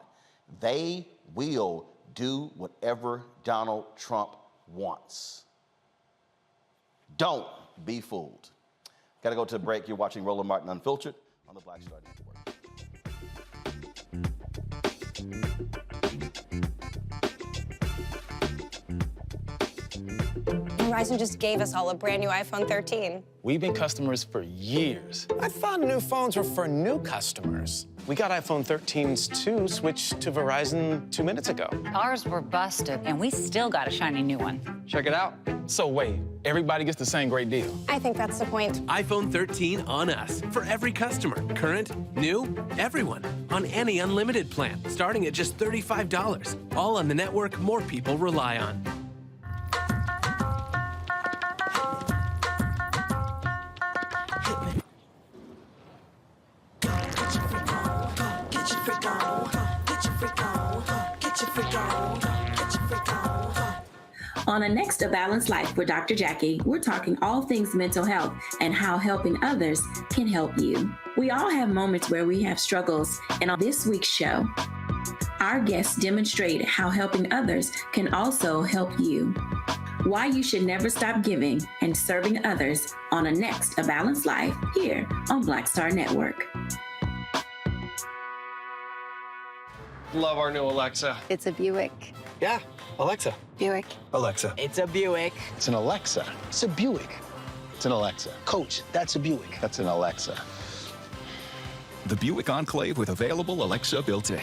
they will do whatever Donald Trump wants. Don't be fooled. Got to go to the break. You're watching Roland Martin Unfiltered on the Black Star Network. Verizon just gave us all a brand new iPhone 13. We've been customers for years. I thought new phones were for new customers. We got iPhone 13s too, switched to Verizon 2 minutes ago. Ours were busted, and we still got a shiny new one. Check it out. So wait, everybody gets the same great deal? I think that's the point. iPhone 13 on us for every customer. Current, new, everyone. On any unlimited plan, starting at just $35. All on the network more people rely on. On the next A Balanced Life with Dr. Jackie, we're talking all things mental health and how helping others can help you. We all have moments where we have struggles, and on this week's show, our guests demonstrate how helping others can also help you. Why you should never stop giving and serving others on the next A Balanced Life here on Black Star Network. Love our new Alexa. It's a Buick. Yeah, Alexa. Buick. Alexa. It's a Buick. It's an Alexa. It's a Buick. It's an Alexa. Coach, that's a Buick. That's an Alexa. The Buick Enclave with available Alexa built in.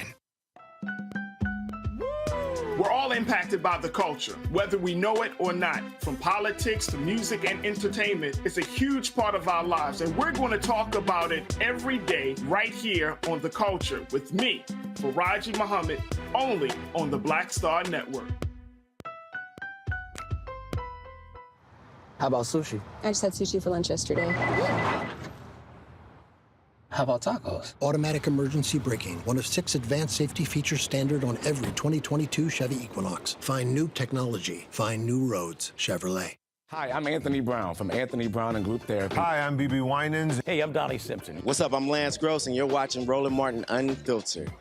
We're all impacted by the culture, whether we know it or not. From politics to music and entertainment, it's a huge part of our lives, and we're going to talk about it every day right here on The Culture with me, Faraji Muhammad, only on the Black Star Network. How about sushi? I just had sushi for lunch yesterday. How about tacos? Automatic emergency braking, one of 6 advanced safety features standard on every 2022 Chevy Equinox. Find new technology. Find new roads. Chevrolet. Hi, I'm Anthony Brown from Anthony Brown and Group Therapy. Hi, I'm BB Winans. Hey, I'm Donnie Simpson. What's up? I'm Lance Gross, and you're watching Roland Martin Unfiltered.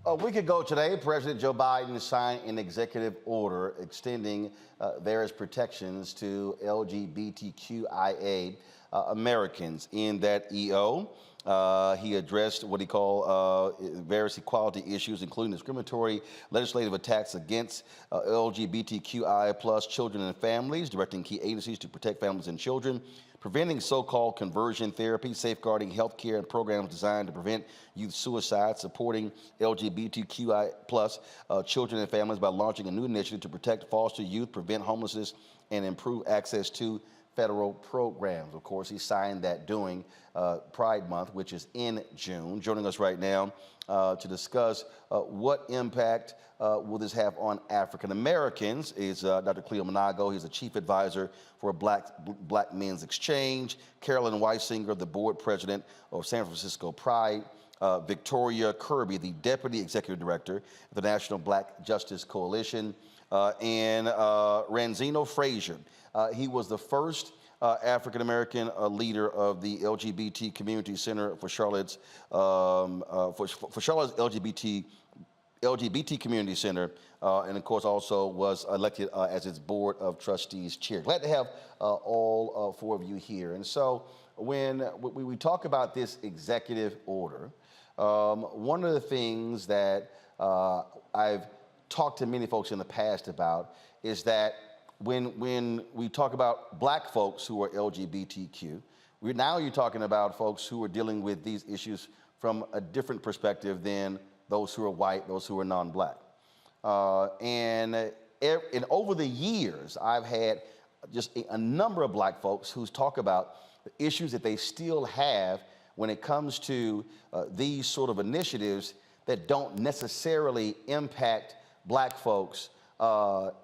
A week ago today, President Joe Biden signed an executive order extending various protections to LGBTQIA Americans. In that EO, he addressed what he called various equality issues, including discriminatory legislative attacks against LGBTQI plus children and families, directing key agencies to protect families and children, preventing so-called conversion therapy, safeguarding health care and programs designed to prevent youth suicide, supporting LGBTQI plus children and families by launching a new initiative to protect foster youth, prevent homelessness, and improve access to federal programs. Of course, he signed that during Pride Month, which is in June. Joining us right now to discuss what impact will this have on African Americans is Dr. Cleo Monago. He's the chief advisor for Black Men's Exchange. Carolyn Weisinger, the board president of San Francisco Pride. Victoria Kirby, the deputy executive director of the National Black Justice Coalition. And Ranzino Frazier. He was the first African-American leader of the LGBT Community Center for Charlotte's Charlotte's LGBT Community Center, and of course also was elected as its Board of Trustees chair. Glad to have all 4 of you here. And so when we talk about this executive order, one of the things that I've talked to many folks in the past about is that when we talk about black folks who are LGBTQ, now you're talking about folks who are dealing with these issues from a different perspective than those who are white, those who are non-black. And over the years, I've had just a number of black folks who talk about the issues that they still have when it comes to these sort of initiatives that don't necessarily impact black folks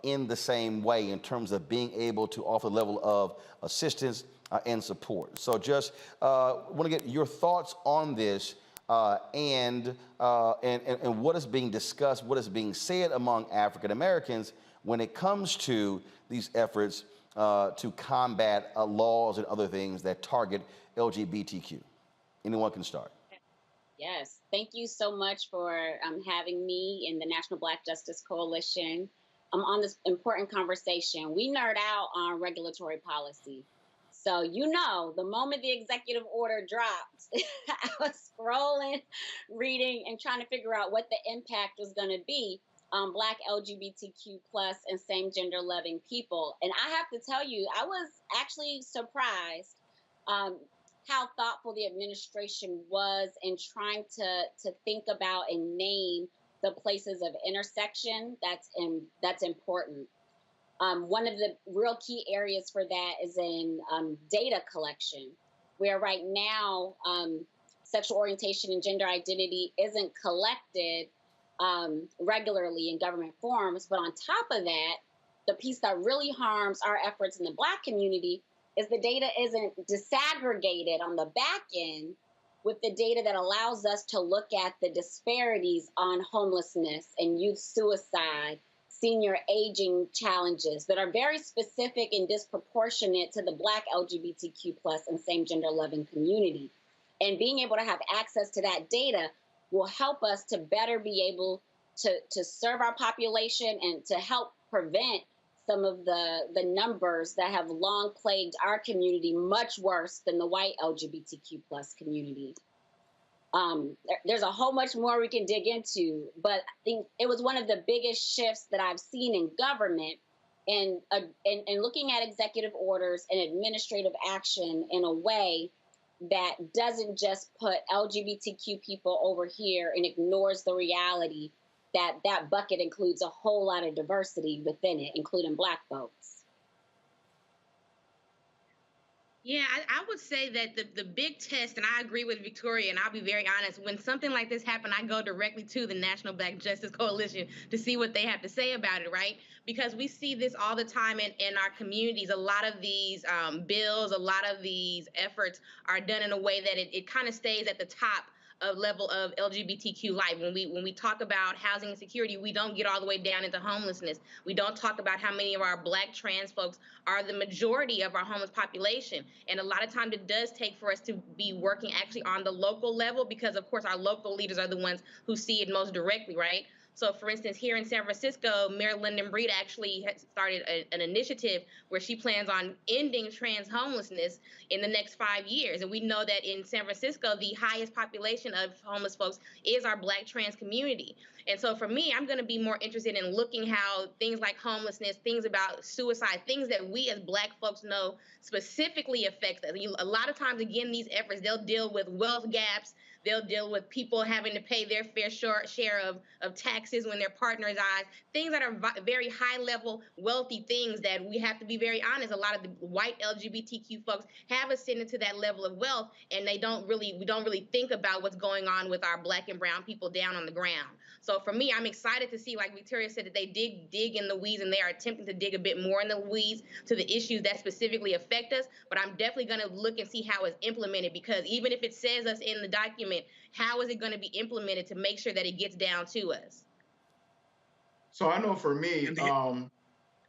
in the same way in terms of being able to offer the level of assistance and support. So just want to get your thoughts on this and what is being discussed, what is being said among African Americans when it comes to these efforts to combat laws and other things that target LGBTQ. Anyone can start. Yes, thank you so much for having me in the National Black Justice Coalition on this important conversation. We nerd out on regulatory policy. So, you know, the moment the executive order dropped, I was scrolling, reading, and trying to figure out what the impact was going to be on Black LGBTQ plus and same gender loving people. And I have to tell you, I was actually surprised how thoughtful the administration was in trying to think about and name the places of intersection that's important. One of the real key areas for that is in data collection, where right now sexual orientation and gender identity isn't collected regularly in government forms. But on top of that, the piece that really harms our efforts in the Black community is the data isn't disaggregated on the back end with the data that allows us to look at the disparities on homelessness and youth suicide, senior aging challenges that are very specific and disproportionate to the Black LGBTQ plus and same gender loving community. And being able to have access to that data will help us to better be able to serve our population and to help prevent some of the numbers that have long plagued our community much worse than the white LGBTQ plus community. There's a whole much more we can dig into, but I think it was one of the biggest shifts that I've seen in government and looking at executive orders and administrative action in a way that doesn't just put LGBTQ people over here and ignores the reality that that bucket includes a whole lot of diversity within it, including Black folks. Yeah, I would say that the big test, and I agree with Victoria, and I'll be very honest, when something like this happened, I go directly to the National Black Justice Coalition to see what they have to say about it, right? Because we see this all the time in our communities. A lot of these bills, a lot of these efforts are done in a way that it kind of stays at the top of level of LGBTQ life. When we talk about housing insecurity, we don't get all the way down into homelessness. We don't talk about how many of our Black trans folks are the majority of our homeless population. And a lot of times it does take for us to be working actually on the local level because, of course, our local leaders are the ones who see it most directly, right? So, for instance, here in San Francisco, Mayor Lyndon Breed actually has started an initiative where she plans on ending trans homelessness in the next 5 years. And we know that in San Francisco, the highest population of homeless folks is our Black trans community. And so for me, I'm going to be more interested in looking how things like homelessness, things about suicide, things that we as Black folks know specifically affect us. A lot of times, again, these efforts, they'll deal with wealth gaps. They'll deal with people having to pay their fair share of taxes when their partner dies. Things that are very high-level, wealthy things that we have to be very honest. A lot of the white LGBTQ folks have ascended to that level of wealth, and we don't really think about what's going on with our Black and brown people down on the ground. So for me, I'm excited to see, like Victoria said, that they dig in the weeds, and they are attempting to dig a bit more in the weeds to the issues that specifically affect us. But I'm definitely going to look and see how it's implemented, because even if it says us in the document, how is it going to be implemented to make sure that it gets down to us? So I know for me,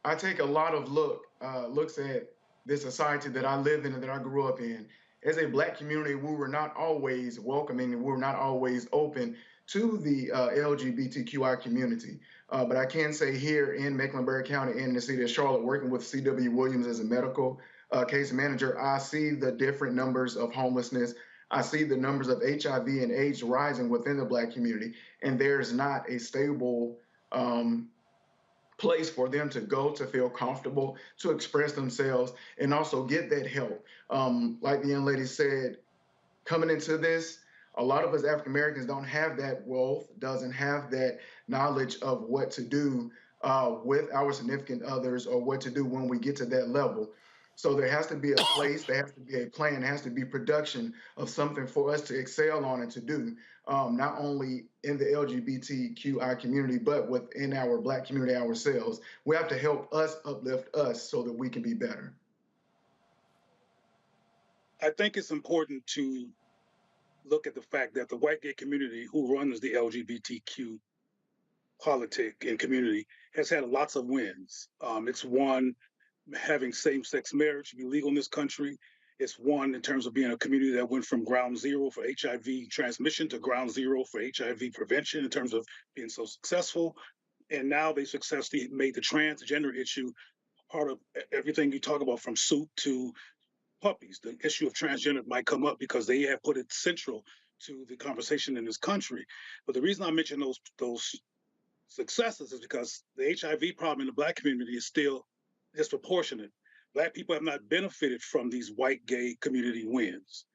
I take a lot of looks at the society that I live in and that I grew up in. As a Black community, we were not always welcoming and we were not always open to the LGBTQI community. But I can say here in Mecklenburg County and the city of Charlotte, working with C.W. Williams as a medical case manager, I see the different numbers of homelessness. I see the numbers of HIV and AIDS rising within the Black community, and there's not a stable place for them to go to feel comfortable, to express themselves, and also get that help. Like the young lady said, coming into this, a lot of us African Americans don't have that wealth, doesn't have that knowledge of what to do with our significant others or what to do when we get to that level. So there has to be a place, there has to be a plan, there has to be production of something for us to excel on and to do. not only in the LGBTQI community, but within our Black community ourselves. We have to help us uplift us so that we can be better. I think it's important to look at the fact that the white gay community who runs the LGBTQ politic and community has had lots of wins. It's won having same-sex marriage be legal in this country. It's one in terms of being a community that went from ground zero for HIV transmission to ground zero for HIV prevention in terms of being so successful. And now they successfully made the transgender issue part of everything you talk about, from soup to puppies. The issue of transgender might come up because they have put it central to the conversation in this country. But the reason I mention those successes is because the HIV problem in the Black community is still disproportionate. Black people have not benefited from these white gay community wins.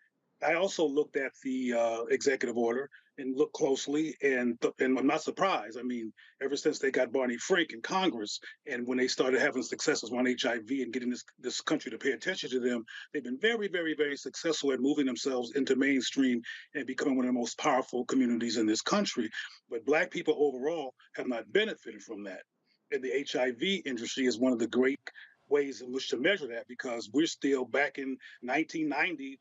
I also looked at the executive order and looked closely, and I'm not surprised. I mean, ever since they got Barney Frank in Congress, and when they started having successes on HIV and getting this country to pay attention to them, they've been very, very, very successful at moving themselves into mainstream and becoming one of the most powerful communities in this country. But Black people overall have not benefited from that. And the HIV industry is one of the great ways in which to measure that, because we're still back in 1990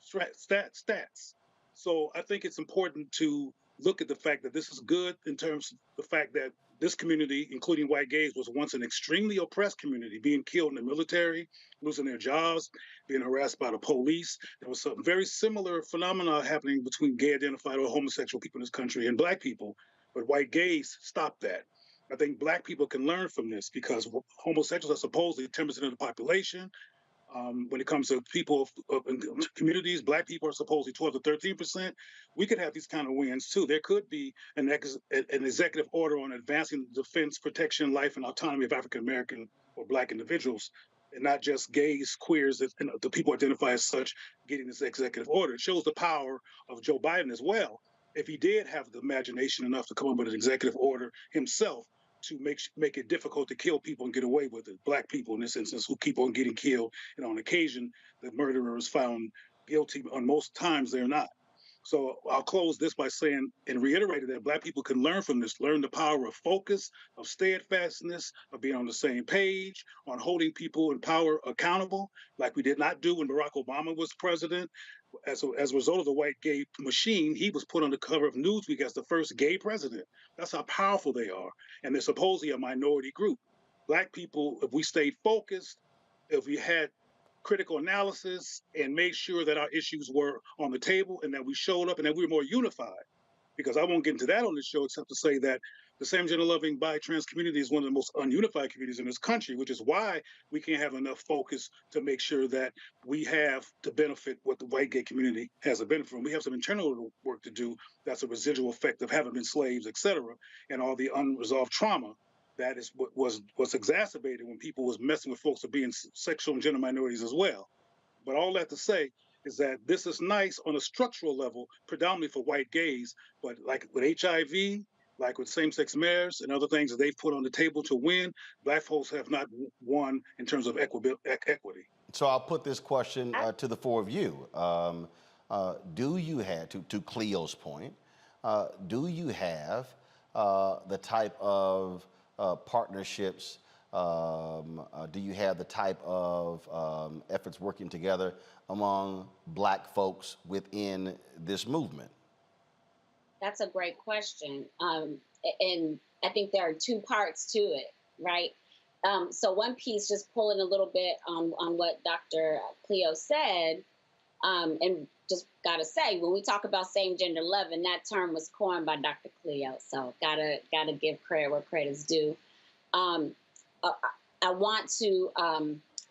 stats. So I think it's important to look at the fact that this is good in terms of the fact that this community, including white gays, was once an extremely oppressed community, being killed in the military, losing their jobs, being harassed by the police. There was some very similar phenomena happening between gay identified or homosexual people in this country and Black people, but white gays stopped that. I think Black people can learn from this, because homosexuals are supposedly 10% of the population. When it comes to people in communities, Black people are supposedly 12 to 13%. We could have these kind of wins too. There could be an executive order on advancing the defense, protection, life, and autonomy of African American or Black individuals, and not just gays, queers, and the people identify as such getting this executive order. It shows the power of Joe Biden as well. If he did have the imagination enough to come up with an executive order himself to make it difficult to kill people and get away with it. Black people, in this instance, who keep on getting killed, and on occasion, the murderer is found guilty. On most times, they're not. So I'll close this by saying and reiterating that Black people can learn from this, learn the power of focus, of steadfastness, of being on the same page, on holding people in power accountable, like we did not do when Barack Obama was president. As a result of the white gay machine, he was put on the cover of Newsweek as the first gay president. That's how powerful they are. And they're supposedly a minority group. Black people, if we stayed focused, if we had critical analysis and made sure that our issues were on the table and that we showed up and that we were more unified, because I won't get into that on this show except to say that the same gender-loving bi-trans community is one of the most ununified communities in this country, which is why we can't have enough focus to make sure that we have to benefit what the white gay community has a benefit from. We have some internal work to do. That's a residual effect of having been slaves, et cetera, and all the unresolved trauma that is what was exacerbated when people was messing with folks of being sexual and gender minorities as well. But all that to say is that this is nice on a structural level, predominantly for white gays, but like with HIV, like with same-sex marriage and other things that they've put on the table to win, Black folks have not won in terms of equity. So I'll put this question to the four of you. Do you have, to Cleo's point, do you have the type of partnerships, do you have the type of efforts working together among Black folks within this movement? That's a great question. And I think there are two parts to it, right? So one piece, just pulling a little bit on what Dr. Cleo said, and just gotta say, when we talk about same gender love, and that term was coined by Dr. Cleo, so gotta give credit where credit's due. I want to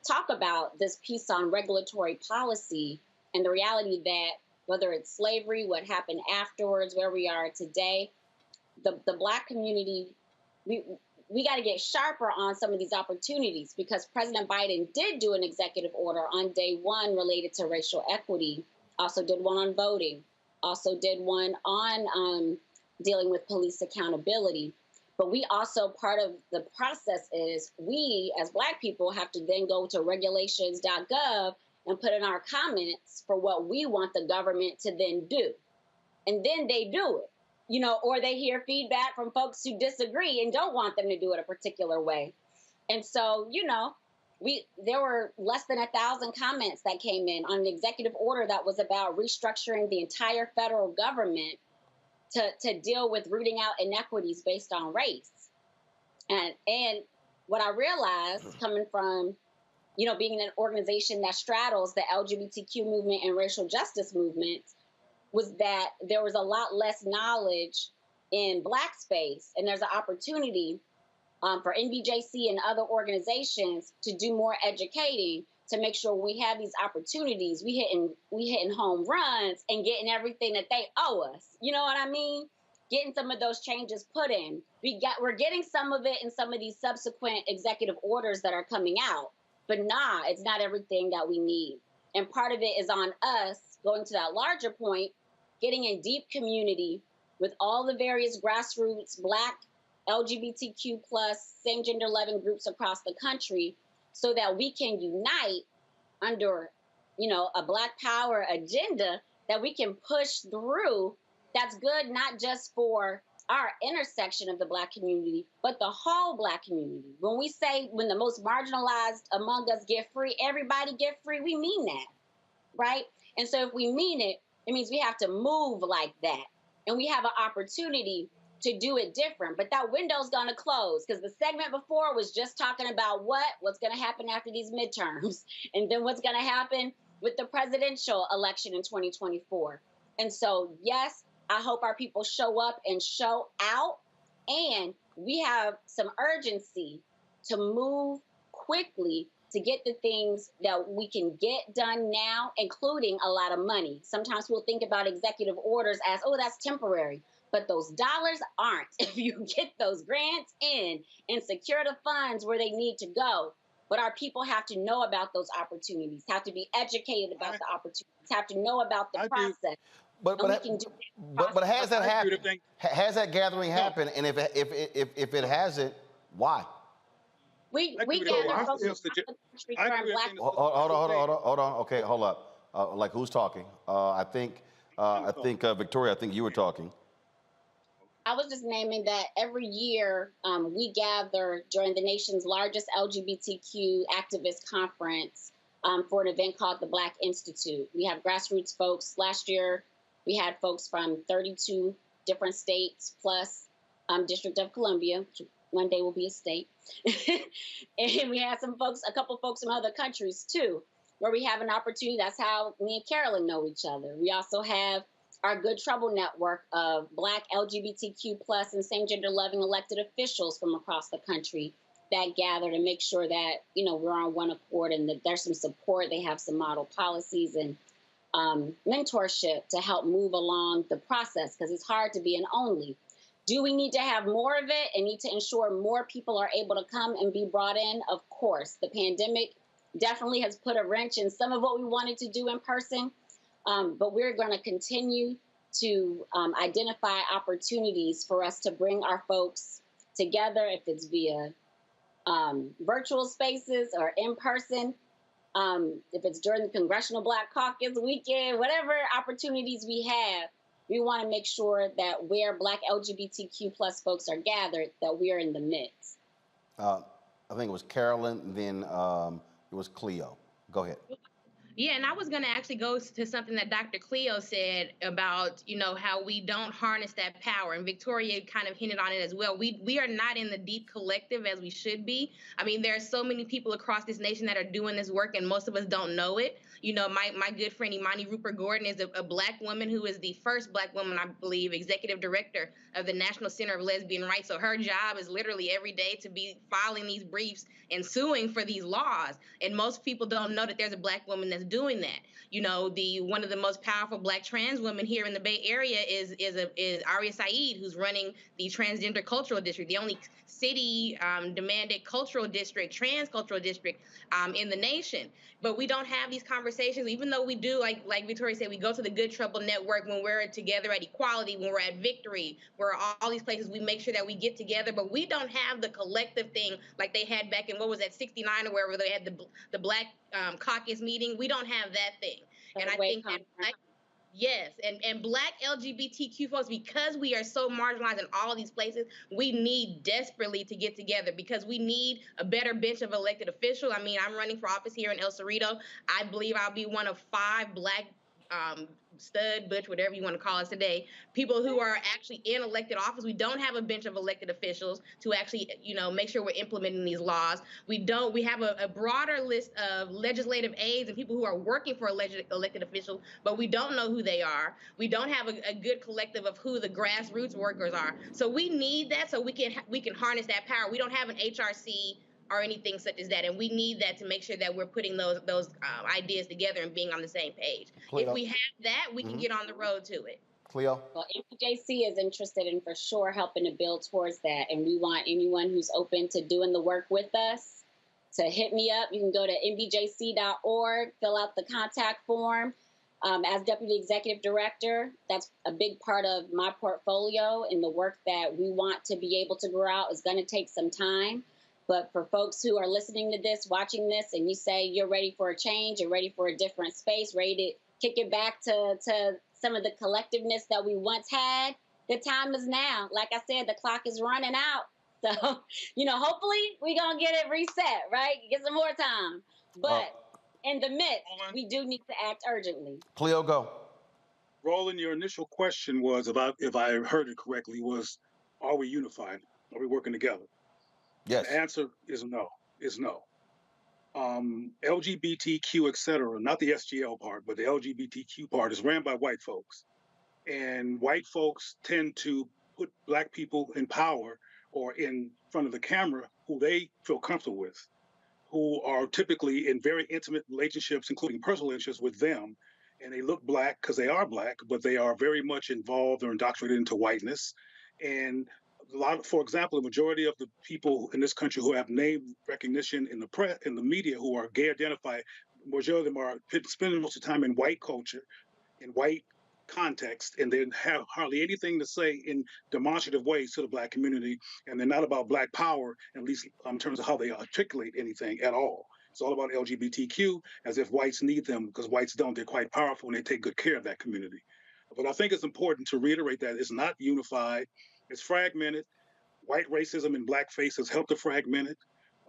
talk about this piece on regulatory policy and the reality that whether it's slavery, what happened afterwards, where we are today, the Black community, we got to get sharper on some of these opportunities, because President Biden did do an executive order on day one related to racial equity, also did one on voting, also did one on dealing with police accountability. But we also, part of the process is we as Black people have to then go to regulations.gov and put in our comments for what we want the government to then do. and then they do it, or they hear feedback from folks who disagree and don't want them to do it a particular way. And so, there were less than 1,000 comments that came in on an executive order that was about restructuring the entire federal government to deal with rooting out inequities based on race. And what I realized coming from, being in an organization that straddles the LGBTQ movement and racial justice movement was that there was a lot less knowledge in Black space. And there's an opportunity for NBJC and other organizations to do more educating to make sure we have these opportunities. We hitting home runs and getting everything that they owe us. You know what I mean? Getting some of those changes put in. We're getting some of it in some of these subsequent executive orders that are coming out. But it's not everything that we need. And part of it is on us, going to that larger point, getting in deep community with all the various grassroots Black, LGBTQ+, same gender loving groups across the country so that we can unite under, a Black power agenda that we can push through that's good not just for our intersection of the Black community, but the whole Black community. When we say when the most marginalized among us get free, everybody get free, we mean that, right? And so if we mean it, it means we have to move like that. And we have an opportunity to do it different. But that window's going to close because the segment before was just talking about what's going to happen after these midterms and then what's going to happen with the presidential election in 2024. And so, yes, I hope our people show up and show out. And we have some urgency to move quickly to get the things that we can get done now, including a lot of money. Sometimes we'll think about executive orders as, that's temporary. But those dollars aren't. If you get those grants in and secure the funds where they need to go. But our people have to know about those opportunities, have to be educated about the opportunities, have to know about the process. But has that happened? Has that gathering happened? And if it hasn't, why? We gather folks across the country from Black. Hold on. Okay, hold up. Like who's talking? I think Victoria. I think you were talking. I was just naming that every year we gather during the nation's largest LGBTQ activist conference for an event called the Black Institute. We have grassroots folks. Last year, we had folks from 32 different states plus District of Columbia, which one day will be a state. And we had a couple folks from other countries too, where we have an opportunity. That's how me and Carolyn know each other. We also have our Good Trouble network of Black LGBTQ+ and same gender loving elected officials from across the country that gather to make sure that, we're on one accord and that there's some support. They have some model policies and mentorship to help move along the process because it's hard to be an only. Do we need to have more of it and need to ensure more people are able to come and be brought in? Of course. The pandemic definitely has put a wrench in some of what we wanted to do in person. But we're going to continue to identify opportunities for us to bring our folks together, if it's via virtual spaces or in person, if it's during the Congressional Black Caucus weekend, whatever opportunities we have, we want to make sure that where Black LGBTQ+ folks are gathered, that we are in the midst. I think it was Carolyn, then it was Cleo. Go ahead. Yeah, and I was going to actually go to something that Dr. Cleo said about, how we don't harness that power. And Victoria kind of hinted on it as well. We are not in the deep collective as we should be. I mean, there are so many people across this nation that are doing this work, and most of us don't know it. My good friend Imani Rupert Gordon is a Black woman who is the first Black woman, I believe, executive director of the National Center of Lesbian Rights. So her job is literally every day to be filing these briefs and suing for these laws. And most people don't know that there's a Black woman that's doing that. One of the most powerful Black trans women here in the Bay Area is Aria Saeed, who's running the Transgender Cultural District, the only city demanded cultural district, trans cultural district in the nation. But we don't have these conversations, even though we do, like Victoria said, we go to the Good Trouble Network when we're together at Equality, when we're at Victory, we're all these places, we make sure that we get together, but we don't have the collective thing like they had back in, what was that, 69 or wherever they had the Black caucus meeting. We don't have that thing. And I think that Yes, and Black LGBTQ folks, because we are so marginalized in all these places, we need desperately to get together because we need a better bench of elected officials. I mean, I'm running for office here in El Cerrito. I believe I'll be one of 5 Black stud, butch, whatever you want to call us today, people who are actually in elected office. We don't have a bench of elected officials to actually, make sure we're implementing these laws. We have a broader list of legislative aides and people who are working for elected officials, but we don't know who they are. We don't have a good collective of who the grassroots workers are. So we need that so we can harness that power. We don't have an HRC or anything such as that, and we need that to make sure that we're putting those ideas together and being on the same page. Cleo. If we have that, we can get on the road to it. Cleo? Well, MPJC is interested in for sure helping to build towards that, and we want anyone who's open to doing the work with us to hit me up. You can go to mbjc.org, fill out the contact form. As Deputy Executive Director, that's a big part of my portfolio, and the work that we want to be able to grow out is going to take some time. But for folks who are listening to this, watching this, and you say you're ready for a change, you're ready for a different space, ready to kick it back to some of the collectiveness that we once had, the time is now. Like I said, the clock is running out. So, hopefully we're going to get it reset, right? Get some more time. But in the midst, we do need to act urgently. Cleo, go. Roland, your initial question was about, if I heard it correctly, was, are we unified? Are we working together? Yes. The answer is no. LGBTQ, et cetera, not the SGL part, but the LGBTQ part is ran by white folks. And white folks tend to put Black people in power or in front of the camera who they feel comfortable with, who are typically in very intimate relationships, including personal interests with them. And they look Black because they are Black, but they are very much involved or indoctrinated into whiteness. And for example, the majority of the people in this country who have name recognition in the press, in the media, who are gay identified, majority of them are spending most of the time in white culture, in white context, and they have hardly anything to say in demonstrative ways to the Black community, and they're not about Black power, at least in terms of how they articulate anything at all. It's all about LGBTQ, as if whites need them, because whites don't. They're quite powerful, and they take good care of that community. But I think it's important to reiterate that it's not unified. It's fragmented. White racism and blackface has helped to fragment it.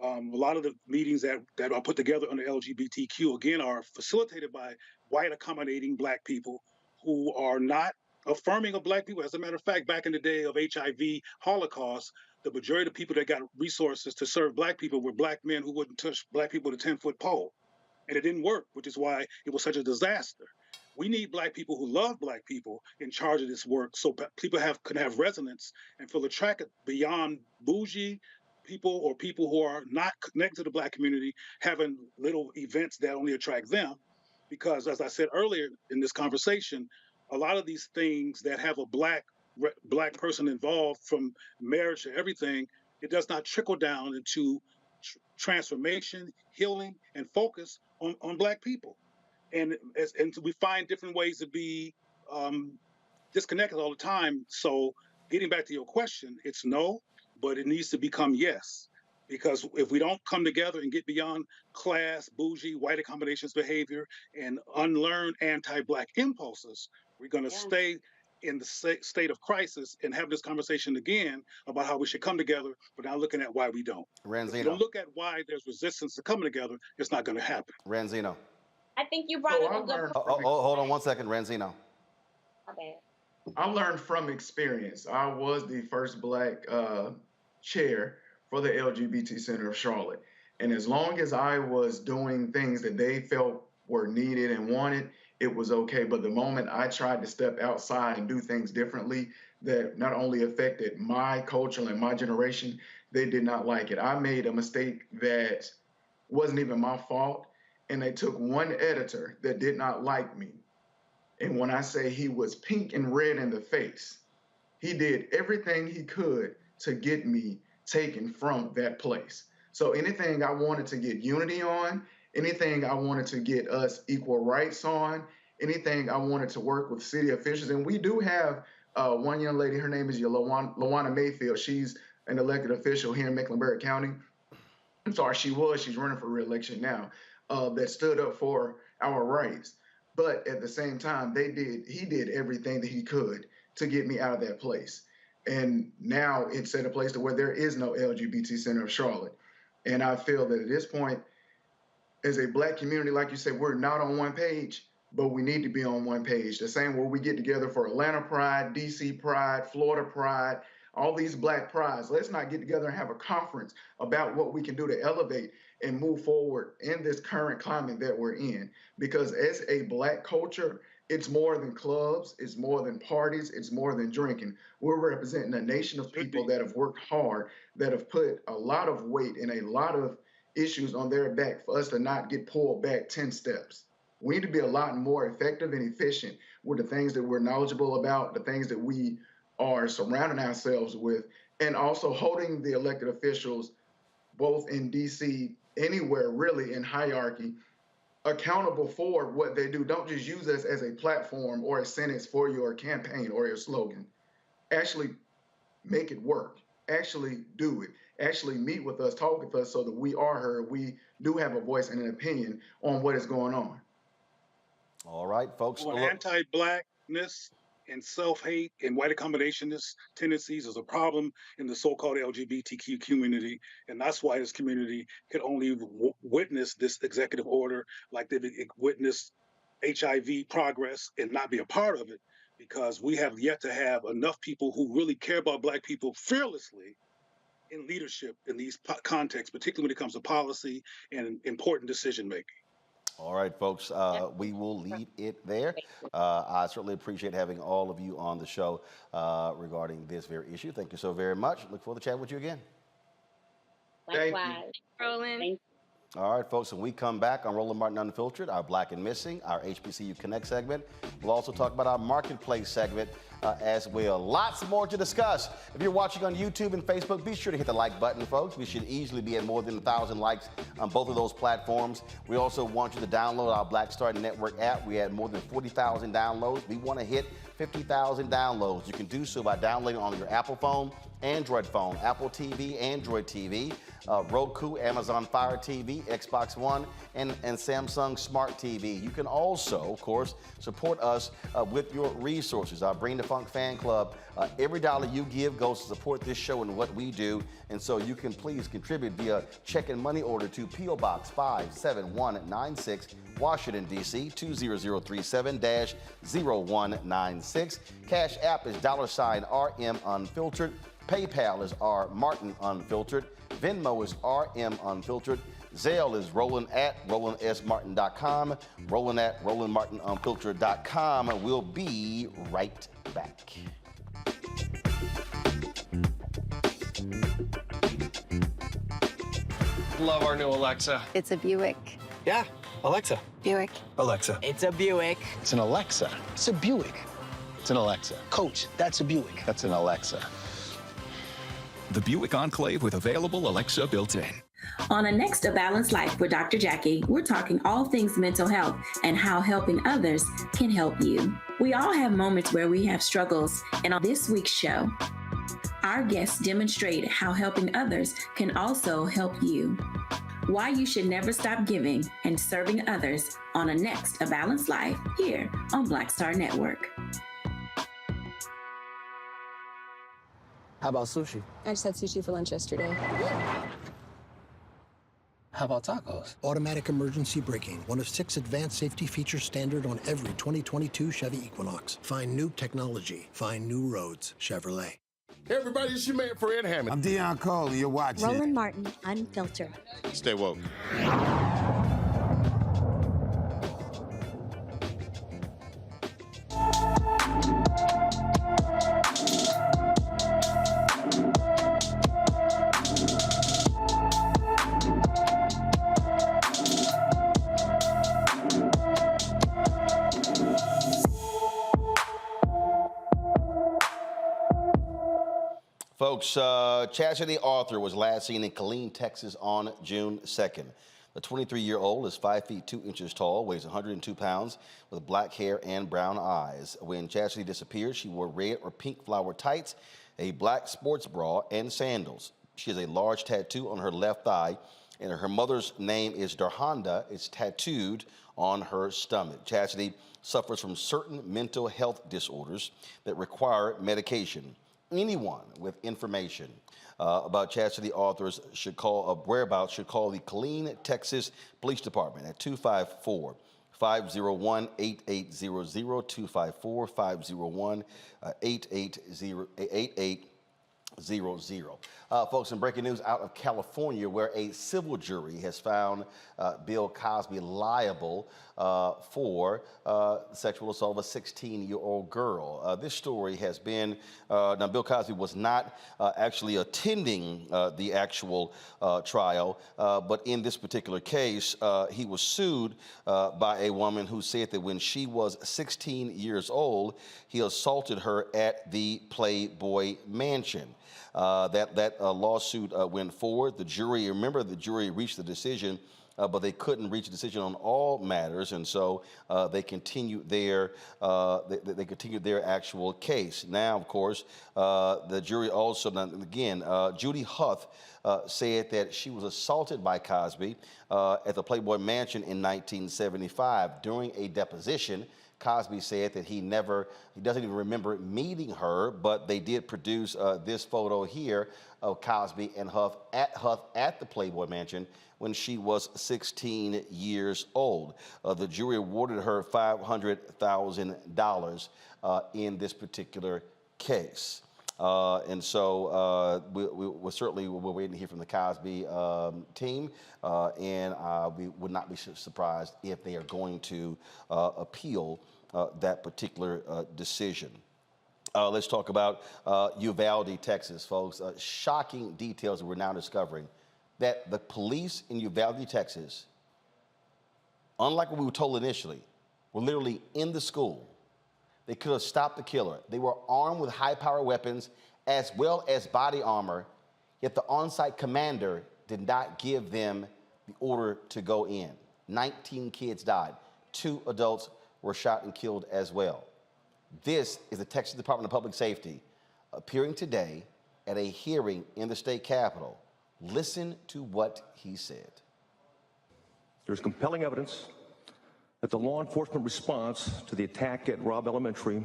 A lot of the meetings that are put together under LGBTQ, again, are facilitated by white accommodating Black people who are not affirming of Black people. As a matter of fact, back in the day of HIV Holocaust, the majority of people that got resources to serve Black people were Black men who wouldn't touch Black people with a 10-foot pole. And it didn't work, which is why it was such a disaster. We need Black people who love Black people in charge of this work, so people can have resonance and feel attracted beyond bougie people or people who are not connected to the Black community, having little events that only attract them. Because as I said earlier in this conversation, a lot of these things that have a Black person involved, from marriage to everything, it does not trickle down into transformation, healing, and focus on Black people. And we find different ways to be disconnected all the time. So getting back to your question, it's no, but it needs to become yes. Because if we don't come together and get beyond class, bougie, white accommodations behavior, and unlearn anti-Black impulses, we're going to stay in the state of crisis and have this conversation again about how we should come together, but now looking at why we don't. Ranzino. If you don't look at why there's resistance to coming together, it's not going to happen. Ranzino. I think you brought up a good point. Hold on one second, Ranzino. Okay. I learned from experience. I was the first Black chair for the LGBT Center of Charlotte. And as long as I was doing things that they felt were needed and wanted, it was okay. But the moment I tried to step outside and do things differently that not only affected my culture and my generation, they did not like it. I made a mistake that wasn't even my fault. And they took one editor that did not like me. And when I say he was pink and red in the face, he did everything he could to get me taken from that place. So anything I wanted to get unity on, anything I wanted to get us equal rights on, anything I wanted to work with city officials. And we do have one young lady, her name is Lawana Mayfield. She's an elected official here in Mecklenburg County. I'm sorry, she's running for re-election now, that stood up for our rights. But at the same time, he did everything that he could to get me out of that place. And now it's at a place to where there is no LGBT Center of Charlotte. And I feel that at this point, as a Black community, like you said, we're not on one page, but we need to be on one page. The same way we get together for Atlanta Pride, DC Pride, Florida Pride, all these Black prides. Let's not get together and have a conference about what we can do to elevate and move forward in this current climate that we're in. Because as a Black culture, it's more than clubs, it's more than parties, it's more than drinking. We're representing a nation of people that have worked hard, that have put a lot of weight and a lot of issues on their back for us to not get pulled back 10 steps. We need to be a lot more effective and efficient with the things that we're knowledgeable about, the things that we are surrounding ourselves with, and also holding the elected officials, both in DC, anywhere really in hierarchy, accountable for what they do. Don't just use us as a platform or a sentence for your campaign or your slogan. Actually make it work. Actually do it. Actually meet with us, talk with us so that we are heard. We do have a voice and an opinion on what is going on. All right, folks. Well, anti-Blackness and self-hate and white accommodationist tendencies is a problem in the so-called LGBTQ community. And that's why this community could only witness this executive order like they've witnessed HIV progress and not be a part of it, because we have yet to have enough people who really care about Black people fearlessly in leadership in these contexts, particularly when it comes to policy and important decision-making. All right, folks, we will leave it there. I certainly appreciate having all of you on the show regarding this very issue. Thank you so very much. Look forward to chatting with you again. Likewise. Roland. All right, folks, when we come back on Roland Martin Unfiltered, our Black and Missing, our HBCU Connect segment, we'll also talk about our Marketplace segment as well. Lots more to discuss. If you're watching on YouTube and Facebook, be sure to hit the like button, folks. We should easily be at more than 1,000 likes on both of those platforms. We also want you to download our Black Star Network app. We had more than 40,000 downloads. We want to hit 50,000 downloads. You can do so by downloading on your Apple phone, Android phone, Apple TV, Android TV, Roku, Amazon Fire TV, Xbox One, and Samsung Smart TV. You can also, of course, support us with your resources. Our Bring the Funk fan club, every dollar you give goes to support this show and what we do. And so you can please contribute via check and money order to P.O. Box 57196, Washington, D.C. 20037-0196. Cash App is $RM Unfiltered. PayPal is R Martin Unfiltered. Venmo is RM Unfiltered. Zelle is Roland at RolandSMartin.com. Roland at RolandMartinUnfiltered.com. We'll be right back. Love our new Alexa. It's a Buick. Yeah, Alexa. Buick. Alexa. It's a Buick. It's an Alexa. It's a Buick. It's an Alexa. Coach, that's a Buick. That's an Alexa. The Buick Enclave with available Alexa built-in. On a Next A Balanced Life with Dr. Jackie, we're talking all things mental health and how helping others can help you. We all have moments where we have struggles, and on this week's show, our guests demonstrate how helping others can also help you. Why you should never stop giving and serving others on a Next A Balanced Life here on Black Star Network. How about sushi? I just had sushi for lunch yesterday. How about tacos? Automatic emergency braking, one of 6 advanced safety features standard on every 2022 Chevy Equinox. Find new technology. Find new roads. Chevrolet. Hey everybody, it's your man Fred Hammond. I'm Deion Cole, and you're watching Roland Martin Unfiltered. Stay woke. Folks, Chastity Arthur was last seen in Killeen, Texas on June 2nd. The 23-year-old is 5 feet 2 inches tall, weighs 102 pounds, with black hair and brown eyes. When Chastity disappeared, she wore red or pink flower tights, a black sports bra, and sandals. She has a large tattoo on her left thigh and her mother's name is Darhonda. It's tattooed on her stomach. Chastity suffers from certain mental health disorders that require medication. Anyone with information about Chastity authors whereabouts should call the Killeen, Texas Police Department at 254-501-8800, 254-501-8800. Folks, in breaking news out of California, where a civil jury has found Bill Cosby liable for sexual assault of a 16-year-old girl. This story has been, now Bill Cosby was not actually attending the actual trial, but in this particular case, he was sued by a woman who said that when she was 16 years old, he assaulted her at the Playboy Mansion. That lawsuit went forward. The jury reached the decision, but they couldn't reach a decision on all matters, and so they continued their actual case. Now, of course, the jury also, again, Judy Huth said that she was assaulted by Cosby at the Playboy Mansion in 1975 during a deposition. Cosby said that he doesn't even remember meeting her, but they did produce this photo here of Cosby and Huth at the Playboy Mansion when she was 16 years old. The jury awarded her $500,000 in this particular case. And so we're waiting to hear from the Cosby team, and we would not be surprised if they are going to appeal that particular decision. Let's talk about Uvalde, Texas, folks. Shocking details that we're now discovering that the police in Uvalde, Texas, unlike what we were told initially, were literally in the school. They could have stopped the killer. They were armed with high-power weapons as well as body armor, yet the on-site commander did not give them the order to go in. 19 kids died. 2 adults were shot and killed as well. This is the Texas Department of Public Safety appearing today at a hearing in the state capitol. Listen to what he said. There's compelling evidence that the law enforcement response to the attack at Robb Elementary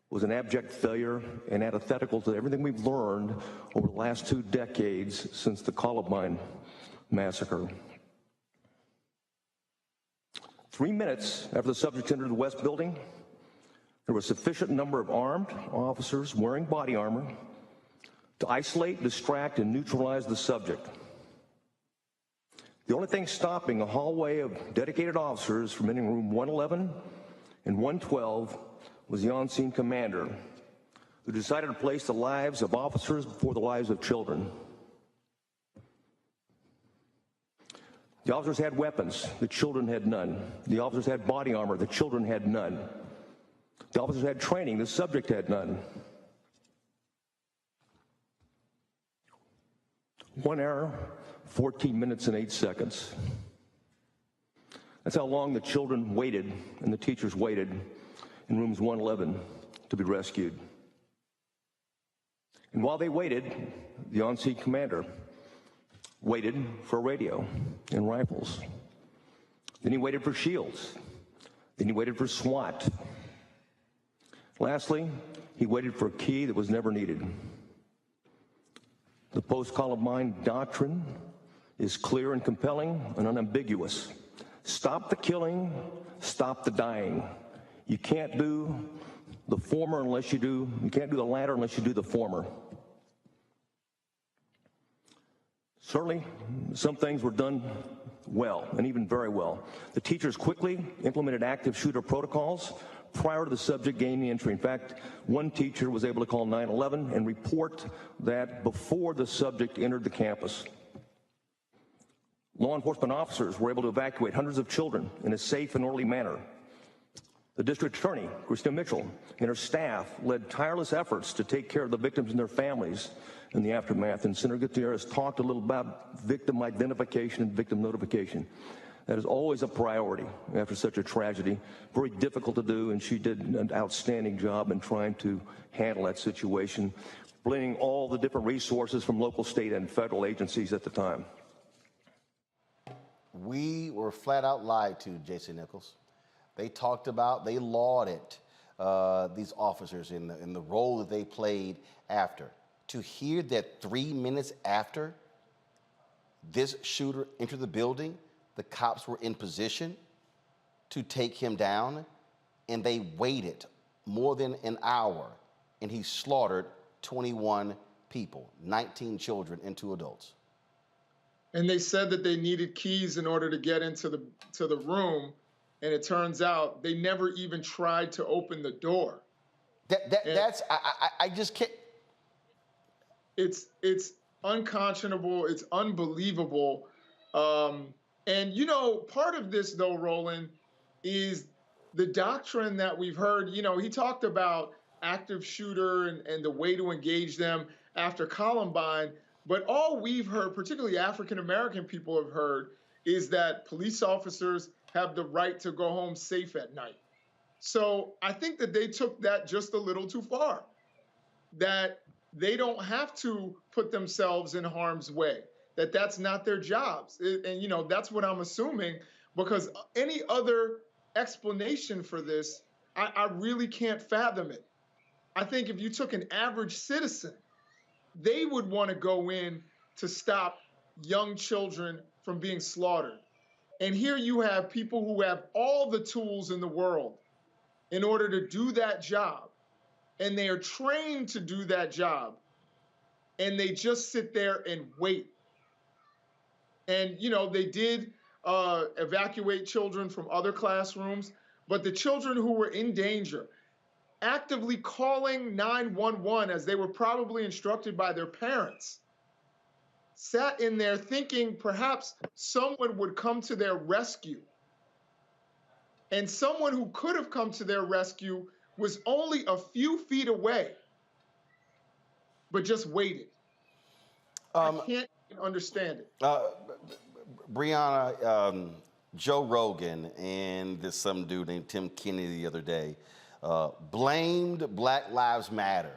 was an abject failure and antithetical to everything we've learned over the last 2 decades since the Columbine Massacre. 3 minutes after the subject entered the West Building, there was a sufficient number of armed officers wearing body armor to isolate, distract, and neutralize the subject. The only thing stopping a hallway of dedicated officers from entering room 111 and 112 was the on-scene commander, who decided to place the lives of officers before the lives of children. The officers had weapons, the children had none. The officers had body armor, the children had none. The officers had training, the subject had none. 1 hour, 14 minutes, and 8 seconds. That's how long the children waited and the teachers waited in rooms 111 to be rescued. And while they waited, the on-scene commander waited for a radio and rifles. Then he waited for shields. Then he waited for SWAT. Lastly, he waited for a key that was never needed. The post-Columbine doctrine is clear and compelling and unambiguous. Stop the killing, stop the dying. You can't do the former unless you can't do the latter unless you do the former. Certainly, some things were done well, and even very well. The teachers quickly implemented active shooter protocols prior to the subject gaining entry. In fact, one teacher was able to call 911 and report that before the subject entered the campus. Law enforcement officers were able to evacuate hundreds of children in a safe and orderly manner. The district attorney, Christina Mitchell, and her staff led tireless efforts to take care of the victims and their families in the aftermath. And Senator Gutierrez talked a little about victim identification and victim notification. That is always a priority after such a tragedy. Very difficult to do, and she did an outstanding job in trying to handle that situation, blending all the different resources from local, state, and federal agencies at the time. We were flat out lied to, Jason Nichols. They lauded these officers in the role that they played after. To hear that 3 minutes after this shooter entered the building, the cops were in position to take him down, and they waited more than an hour, and he slaughtered 21 people, 19 children and 2 adults. And they said that they needed keys in order to get into the room, and it turns out they never even tried to open the door. I just can't. It's unconscionable. It's unbelievable. And you know, part of this though, Roland, is the doctrine that we've heard. You know, he talked about active shooter and the way to engage them after Columbine. But all we've heard, particularly African-American people have heard, is that police officers have the right to go home safe at night. So I think that they took that just a little too far, that they don't have to put themselves in harm's way, that that's not their jobs. And, you know, that's what I'm assuming, because any other explanation for this, I really can't fathom it. I think if you took an average citizen, they would want to go in to stop young children from being slaughtered. And here you have people who have all the tools in the world in order to do that job. And they are trained to do that job. And they just sit there and wait. And, you know, they did evacuate children from other classrooms, but the children who were in danger, actively calling 911 as they were probably instructed by their parents, sat in there thinking perhaps someone would come to their rescue. And someone who could have come to their rescue was only a few feet away, but just waited. I can't understand it. Brianna, Joe Rogan and this some dude named Tim Kennedy the other day blamed Black Lives Matter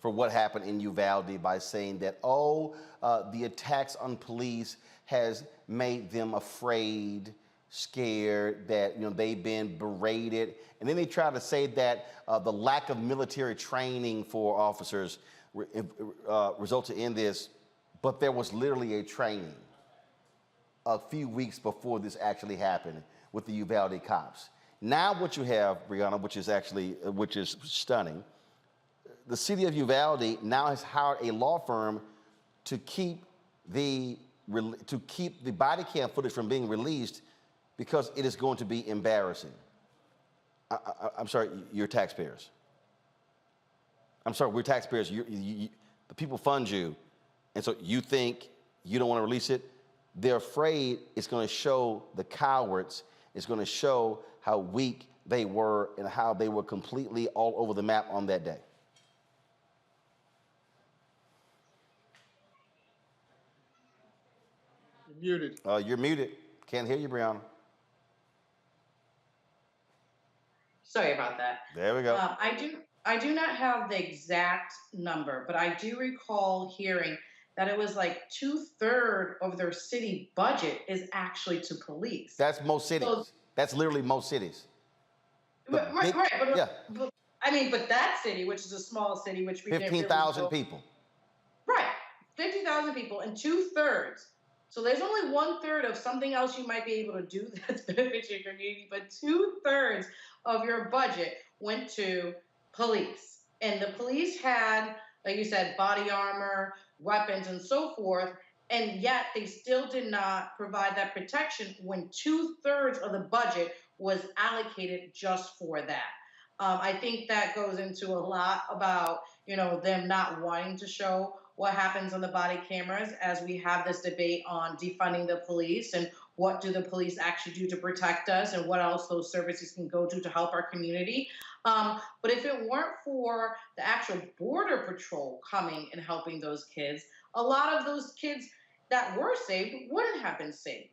for what happened in Uvalde by saying that, the attacks on police has made them afraid, scared, that they've been berated. And then they try to say that the lack of military training for officers resulted in this, but there was literally a training a few weeks before this actually happened with the Uvalde cops. Now what you have, Brianna, which is stunning, the city of Uvalde now has hired a law firm to keep the body cam footage from being released because it is going to be embarrassing. I'm sorry, you're taxpayers. I'm sorry, we're taxpayers. The people fund you, and so you think you don't want to release it? They're afraid it's going to show the cowards, it's going to show how weak they were and how they were completely all over the map on that day. You're muted. You're muted. Can't hear you, Brianna. Sorry about that. There we go. I do not have the exact number, but I do recall hearing that it was like 2/3 of their city budget is actually to police. That's most cities. So, that's literally most cities. Right. But that city, which is a small city, which we 15,000 people. Right, 50,000 people, and 2/3. So there's only 1/3 of something else you might be able to do that's benefit your community, but 2/3 of your budget went to police. And the police had, like you said, body armor, weapons, and so forth, and yet they still did not provide that protection when 2/3 of the budget was allocated just for that. I think that goes into a lot about, them not wanting to show what happens on the body cameras as we have this debate on defunding the police and what do the police actually do to protect us and what else those services can go to help our community. But if it weren't for the actual Border Patrol coming and helping those kids, a lot of those kids that were saved wouldn't have been saved.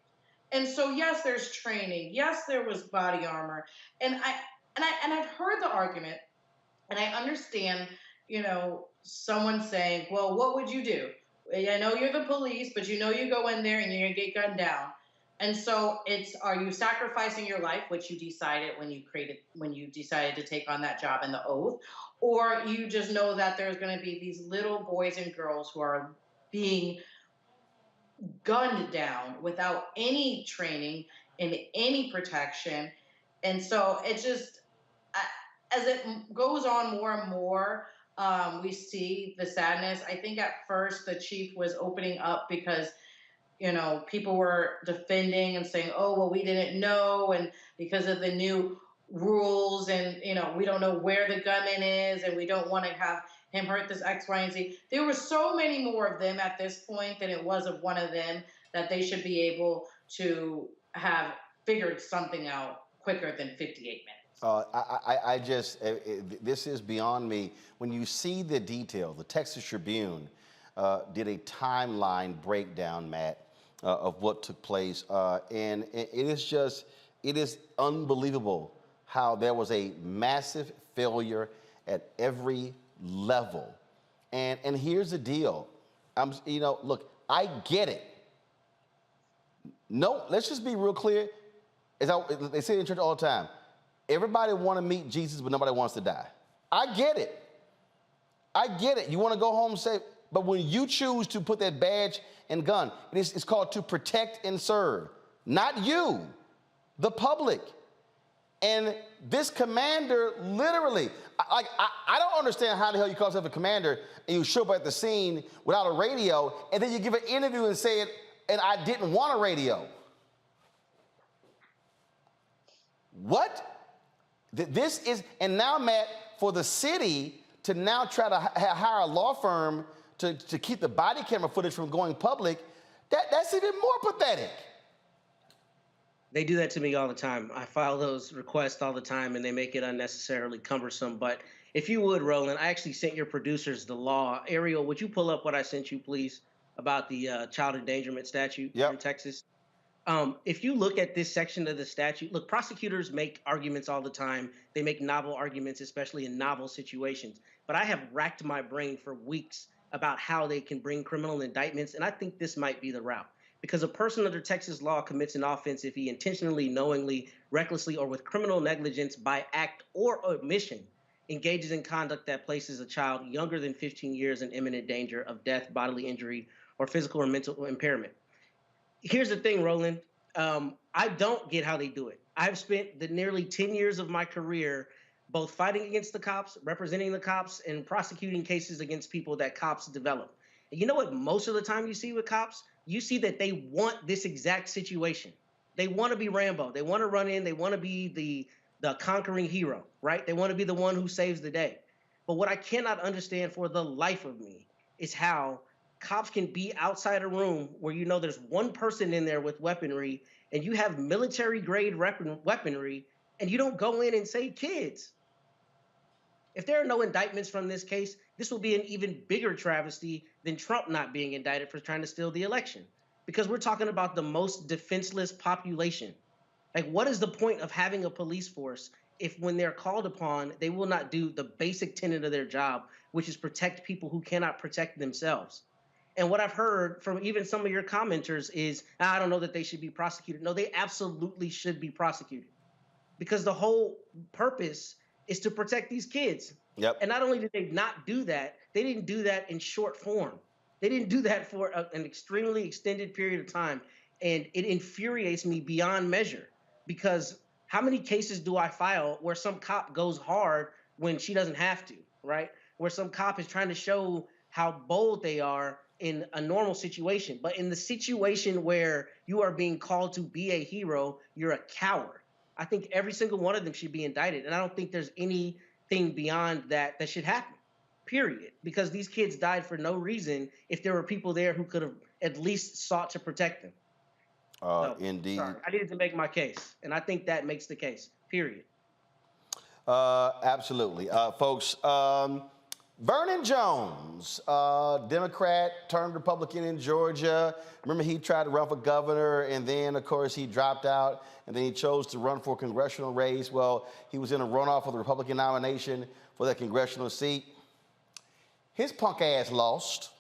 And so, yes, there's training. Yes, there was body armor. And I've heard the argument, and I understand, someone saying, well, what would you do? I know you're the police, but you go in there and you're going to get gunned down. And so are you sacrificing your life, which you decided when you decided to take on that job and the oath, or you just know that there's going to be these little boys and girls who are being gunned down without any training and any protection. And so it just, as it goes on more and more, we see the sadness. I think at first the chief was opening up because, you know, people were defending and saying, oh, well, we didn't know. And because of the new rules and, you know, we don't know where the gunman is and we don't want to have him hurt this X, Y, and Z. There were so many more of them at this point than it was of one of them that they should be able to have figured something out quicker than 58 minutes. This is beyond me. When you see the detail, the Texas Tribune did a timeline breakdown, Matt, of what took place. And it is unbelievable how there was a massive failure at every level. And here's the deal. Look, I get it. No, let's just be real clear. They say in church all the time, everybody want to meet Jesus, but nobody wants to die. I get it. I get it. You want to go home safe, but when you choose to put that badge and gun, it's called to protect and serve. Not you, the public. And this commander, literally, I don't understand how the hell you call yourself a commander and you show up at the scene without a radio, and then you give an interview and say it, and I didn't want a radio. What? This is, and now, Matt, for the city to now try to hire a law firm to keep the body camera footage from going public, that's even more pathetic. They do that to me all the time. I file those requests all the time, and they make it unnecessarily cumbersome. But if you would, Roland, I actually sent your producers the law. Ariel, would you pull up what I sent you, please, about the child endangerment statute in Texas? If you look at this section of the statute, look, prosecutors make arguments all the time. They make novel arguments, especially in novel situations. But I have racked my brain for weeks about how they can bring criminal indictments, and I think this might be the route. Because a person under Texas law commits an offense if he intentionally, knowingly, recklessly, or with criminal negligence by act or omission engages in conduct that places a child younger than 15 years in imminent danger of death, bodily injury, or physical or mental impairment. Here's the thing, Roland. I don't get how they do it. I've spent the nearly 10 years of my career both fighting against the cops, representing the cops, and prosecuting cases against people that cops develop. And you know what most of the time you see with cops? You see that they want this exact situation. They want to be Rambo. They want to run in. They want to be the conquering hero, right? They want to be the one who saves the day. But what I cannot understand for the life of me is how cops can be outside a room where you know there's one person in there with weaponry and you have military-grade weaponry and you don't go in and save kids. If there are no indictments from this case, this will be an even bigger travesty than Trump not being indicted for trying to steal the election. Because we're talking about the most defenseless population. Like, what is the point of having a police force if when they're called upon, they will not do the basic tenet of their job, which is protect people who cannot protect themselves? And what I've heard from even some of your commenters is, I don't know that they should be prosecuted. No, they absolutely should be prosecuted. Because the whole purpose is to protect these kids. Yep. And not only did they not do that, they didn't do that in short form. They didn't do that for an extremely extended period of time. And it infuriates me beyond measure, because how many cases do I file where some cop goes hard when she doesn't have to, right? Where some cop is trying to show how bold they are in a normal situation. But in the situation where you are being called to be a hero, you're a coward. I think every single one of them should be indicted. And I don't think there's anything beyond that that should happen, period. Because these kids died for no reason if there were people there who could have at least sought to protect them. Indeed. Sorry, I needed to make my case. And I think that makes the case, period. Absolutely. Folks, Vernon Jones, Democrat turned Republican in Georgia. Remember, he tried to run for governor, and then, of course, he dropped out, and then he chose to run for a congressional race. Well, he was in a runoff for the Republican nomination for that congressional seat. His punk ass lost.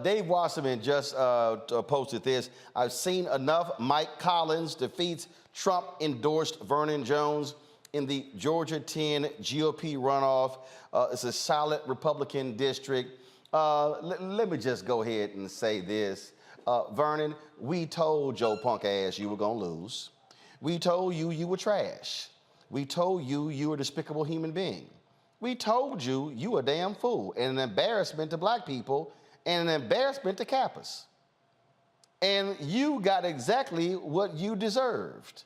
Dave Wasserman just posted this. I've seen enough. Mike Collins defeats Trump-endorsed Vernon Jones in the Georgia 10 GOP runoff. It's a solid Republican district. Let me just go ahead and say this. Vernon, we told your punk ass you were going to lose. We told you you were trash. We told you you were a despicable human being. We told you you a damn fool and an embarrassment to black people and an embarrassment to Kappas. And you got exactly what you deserved.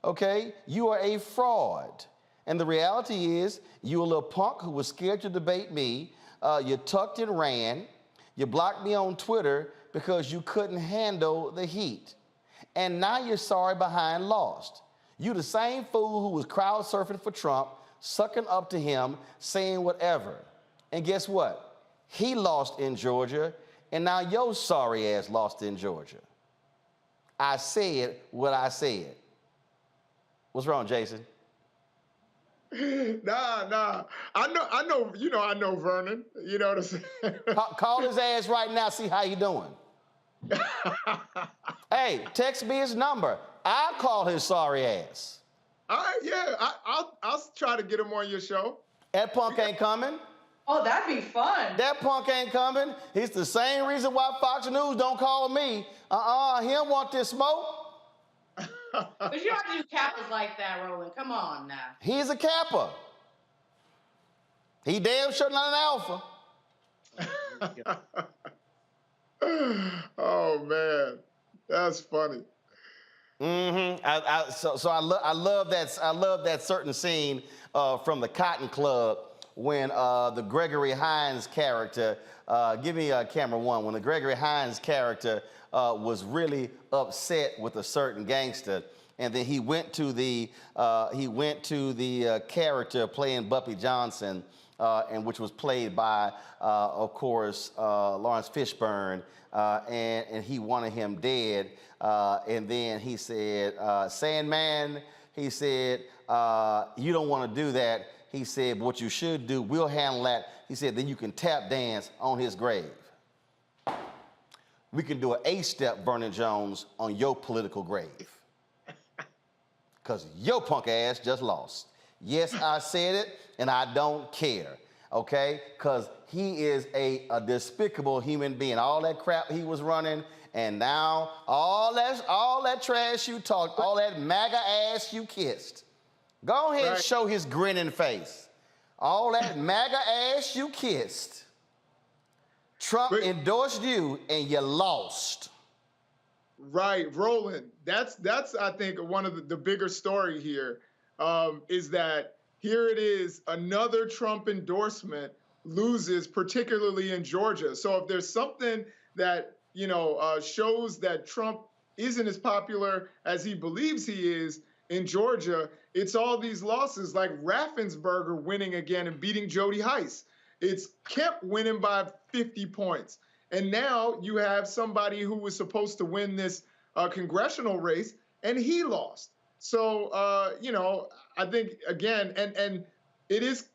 Okay? You are a fraud. And the reality is, you a little punk who was scared to debate me. You tucked and ran. You blocked me on Twitter because you couldn't handle the heat. And now you're sorry behind lost. You the same fool who was crowd surfing for Trump, sucking up to him, saying whatever. And guess what? He lost in Georgia, and now your sorry ass lost in Georgia. I said what I said. What's wrong, Jason? Nah. I know Vernon. You know what I'm saying? Call his ass right now, see how he doing. Hey, text me his number. I'll call his sorry ass. I'll try to get him on your show. That punk ain't coming. Oh, that'd be fun. That punk ain't coming. It's the same reason why Fox News don't call me. He don't want this smoke. But you don't do Kappas like that, Roland. Come on now. He's a Kappa. He damn sure not an alpha. Oh man, that's funny. Mm-hmm. I love that certain scene from the Cotton Club when the Gregory Hines character, give me camera one, when the Gregory Hines character was really upset with a certain gangster, and then he went to the character playing Bumpy Johnson, and which was played by, of course, Lawrence Fishburne, and he wanted him dead. And then he said, Sandman, he said, you don't want to do that. He said, what you should do, we'll handle that. He said, then you can tap dance on his grave. We can do an A-step, Vernon Jones, on your political grave. Because your punk ass just lost. Yes, I said it, and I don't care, okay? Because he is a despicable human being. All that crap he was running, and now all that trash you talked, all that MAGA ass you kissed. Go ahead and show his grinning face. All that MAGA ass you kissed. Trump endorsed you, and you lost. Right, Roland. That's I think one of the bigger story here is that here it is, another Trump endorsement loses, particularly in Georgia. So if there's something that shows that Trump isn't as popular as he believes he is in Georgia, it's all these losses like Raffensperger winning again and beating Jody Heiss. It's Kemp winning by 50 points. And now you have somebody who was supposed to win this congressional race, and he lost. So, I think, again, and it is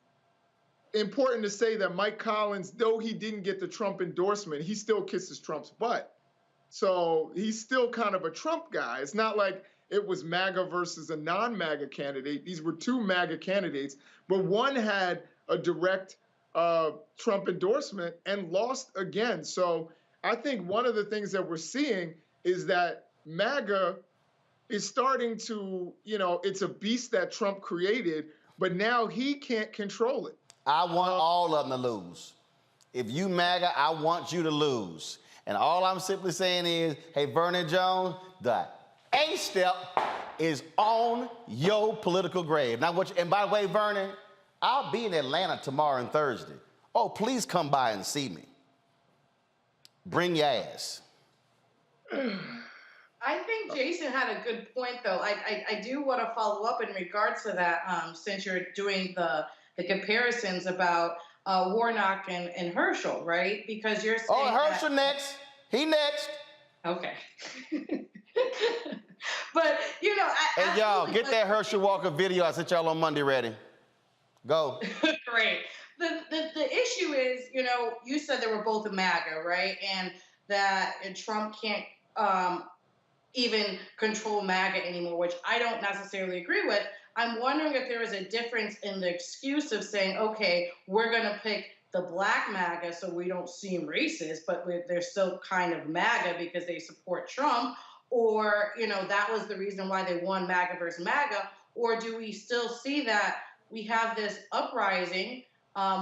important to say that Mike Collins, though he didn't get the Trump endorsement, he still kisses Trump's butt. So he's still kind of a Trump guy. It's not like it was MAGA versus a non-MAGA candidate. These were two MAGA candidates, but one had a direct Trump endorsement and lost again. So I think one of the things that we're seeing is that MAGA is starting to, it's a beast that Trump created, but now he can't control it. I want all of them to lose. If you MAGA, I want you to lose. And all I'm simply saying is, hey, Vernon Jones, the A-step is on your political grave. Now, and by the way, Vernon, I'll be in Atlanta tomorrow and Thursday. Oh, please come by and see me. Bring your ass. I think Jason had a good point, though. I do want to follow up in regards to that, since you're doing the comparisons about Warnock and Herschel, right? Because you're saying Herschel next. He next. Okay. But, hey, y'all, get that Herschel Walker video I sent y'all on Monday ready. Go. Great. the issue is, you said they were both a MAGA, right? And that Trump can't even control MAGA anymore, which I don't necessarily agree with. I'm wondering if there is a difference in the excuse of saying, okay, we're going to pick the black MAGA so we don't seem racist, but they're still kind of MAGA because they support Trump, or, that was the reason why they won MAGA versus MAGA, or do we still see that we have this uprising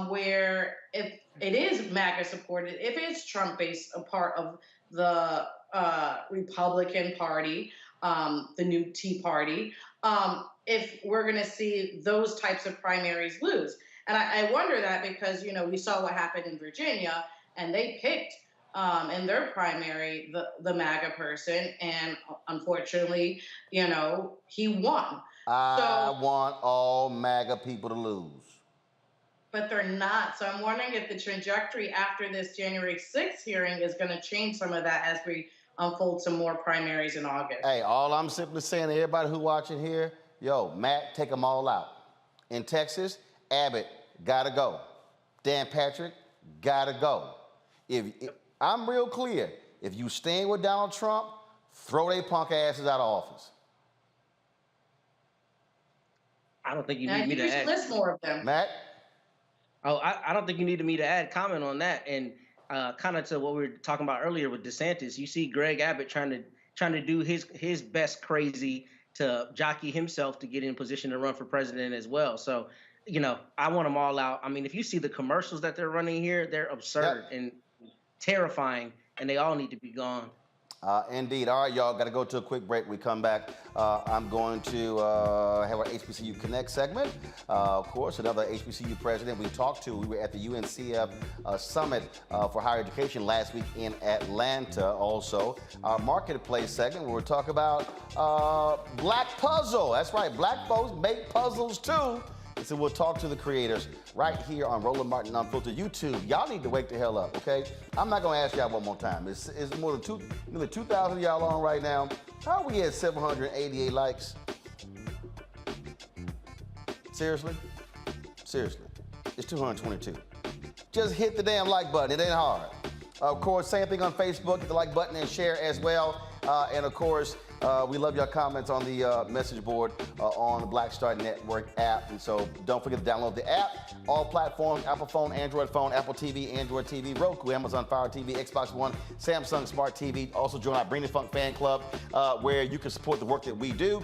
where if it is MAGA supported, if it's Trump-based, a part of the Republican Party, the new Tea Party, if we're going to see those types of primaries lose. And I wonder that because, we saw what happened in Virginia, and they picked in their primary the MAGA person, and unfortunately, he won. I want all MAGA people to lose. But they're not. So I'm wondering if the trajectory after this January 6th hearing is going to change some of that as we unfold some more primaries in August. Hey, all I'm simply saying to everybody who's watching here, Matt, take them all out. In Texas, Abbott, gotta go. Dan Patrick, gotta go. If I'm real clear, if you stand with Donald Trump, throw they punk asses out of office. I don't think you need me to add. List more of them. Matt? Oh, I don't think you need me to add comment on that. And kind of to what we were talking about earlier with DeSantis, you see Greg Abbott trying to do his best crazy to jockey himself to get in position to run for president as well. So, I want them all out. I mean, if you see the commercials that they're running here, they're absurd and terrifying, and they all need to be gone. Indeed. All right, y'all, got to go to a quick break. We come back. I'm going to have our HBCU Connect segment. Of course, another HBCU president we talked to. We were at the UNCF Summit for Higher Education last week in Atlanta. Also, our Marketplace segment where we're talking about Black Puzzle. That's right, Black folks make puzzles too. So we'll talk to the creators right here on Roland Martin Unfiltered YouTube. Y'all need to wake the hell up, okay? I'm not gonna ask y'all one more time. It's more than nearly 2,000 y'all on right now. How are we at 788 likes? Seriously? Seriously. It's 222. Just hit the damn like button. It ain't hard. Of course, same thing on Facebook. Hit the like button and share as well. And of course, we love your comments on the message board on the Black Star Network app. And so don't forget to download the app. All platforms, Apple phone, Android phone, Apple TV, Android TV, Roku, Amazon Fire TV, Xbox One, Samsung Smart TV. Also join our Bring the Funk fan club where you can support the work that we do.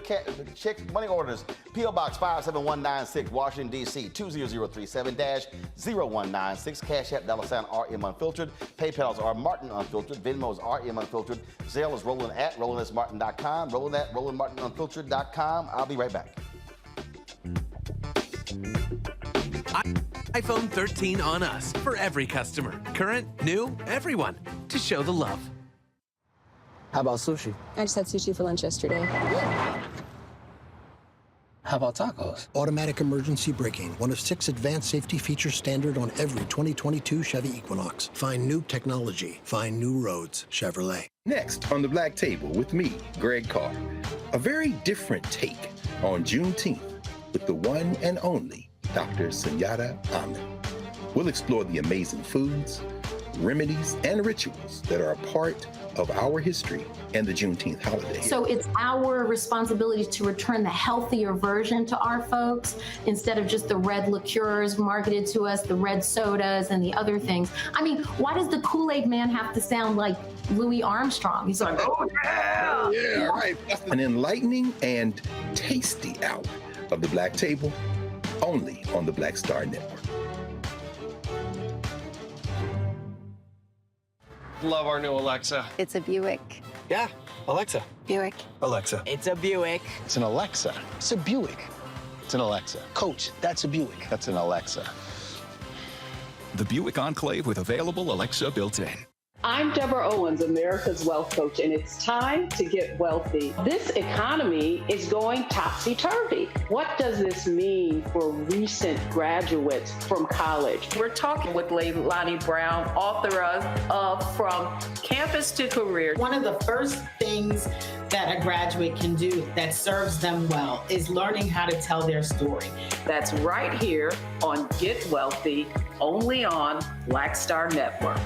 Check money orders. P.O. Box 57196, Washington, D.C. 20037-0196. Cash App, $RM Unfiltered. PayPal's R Martin Unfiltered. Venmo's RM Unfiltered. Zelle is Roland at RolandSMartin.com. Roland at RolandMartinUnfiltered.com. I'll be right back. iPhone 13 on us for every customer. Current, new, everyone. To show the love. How about sushi? I just had sushi for lunch yesterday. How about tacos? Automatic emergency braking, one of 6 advanced safety features standard on every 2022 Chevy Equinox. Find new technology. Find new roads. Chevrolet. Next on the Black Table with me, Greg Carr. A very different take on Juneteenth with the one and only Dr. Sunyata Ahmed. We'll explore the amazing foods, remedies, and rituals that are a part of our history and the Juneteenth holiday. So it's our responsibility to return the healthier version to our folks instead of just the red liqueurs marketed to us, the red sodas and the other things. I mean, why does the Kool-Aid man have to sound like Louis Armstrong? He's like, oh yeah! Oh, yeah, right. An enlightening and tasty hour of the Black Table, only on the Black Star Network. Love our new Alexa. It's a Buick. Yeah, Alexa. Buick. Alexa. It's a Buick. It's an Alexa. It's a Buick. It's an Alexa. Coach, that's a Buick. That's an Alexa. The Buick Enclave with available Alexa built-in. I'm Deborah Owens, America's Wealth Coach, and it's time to get wealthy. This economy is going topsy-turvy. What does this mean for recent graduates from college? We're talking with Leilani Brown, author of From Campus to Career. One of the first things that a graduate can do that serves them well is learning how to tell their story. That's right here on Get Wealthy, only on Black Star Network.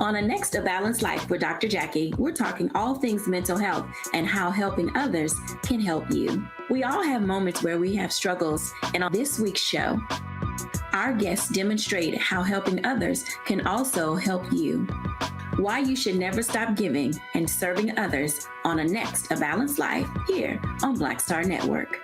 On the next A Balanced Life with Dr. Jackie, we're talking all things mental health and how helping others can help you. We all have moments where we have struggles, and on this week's show, our guests demonstrate how helping others can also help you. Why you should never stop giving and serving others on a next A Balanced Life here on Black Star Network.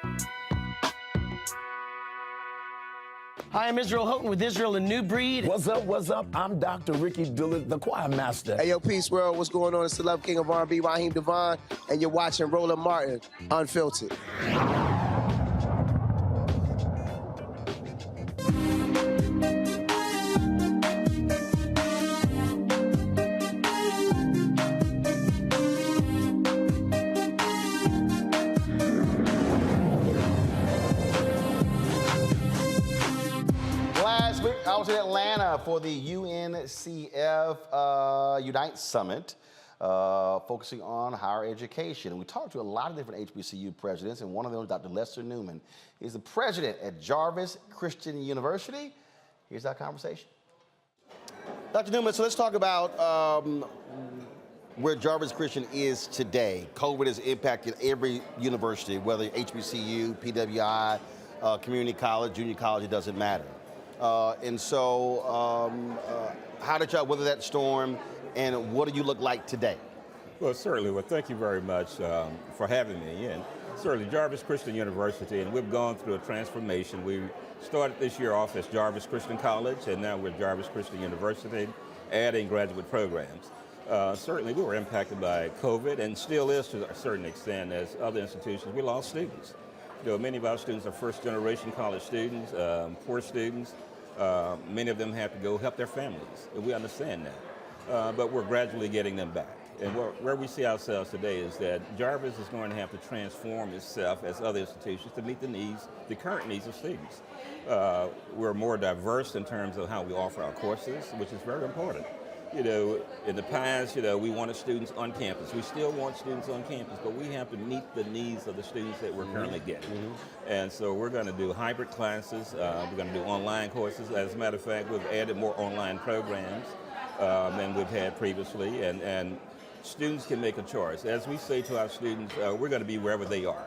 Hi, I'm Israel Houghton with Israel and New Breed. What's up, what's up? I'm Dr. Ricky Dillard, the choir master. Hey, yo, Peace World, what's going on? It's the Love King of R&B, Raheem Devon, and you're watching Roland Martin, Unfiltered. I was in Atlanta for the UNCF Unite Summit, focusing on higher education. We talked to a lot of different HBCU presidents, and one of them is Dr. Lester Newman. He's the president at Jarvis Christian University. Here's our conversation. Dr. Newman, so let's talk about where Jarvis Christian is today. COVID has impacted every university, whether HBCU, PWI, community college, junior college, it doesn't matter. How did y'all weather that storm, and what do you look like today? Well, certainly. Well, thank you very much for having me. And certainly, Jarvis Christian University, and we've gone through a transformation. We started this year off as Jarvis Christian College, and now we're Jarvis Christian University, adding graduate programs. Certainly, we were impacted by COVID, and still is to a certain extent as other institutions. We lost students. You know, many of our students are first-generation college students, poor students. Many of them have to go help their families, and we understand that. But we're gradually getting them back. And where we see ourselves today is that Jarvis is going to have to transform itself as other institutions to meet the needs, the current needs of students. We're more diverse in terms of how we offer our courses, which is very important. You know, in the past, we wanted students on campus. We still want students on campus, but we have to meet the needs of the students that we're currently getting. And so we're going to do hybrid classes. We're going to do online courses. As a matter of fact, we've added more online programs than we've had previously, and students can make a choice. As we say to our students, we're going to be wherever they are.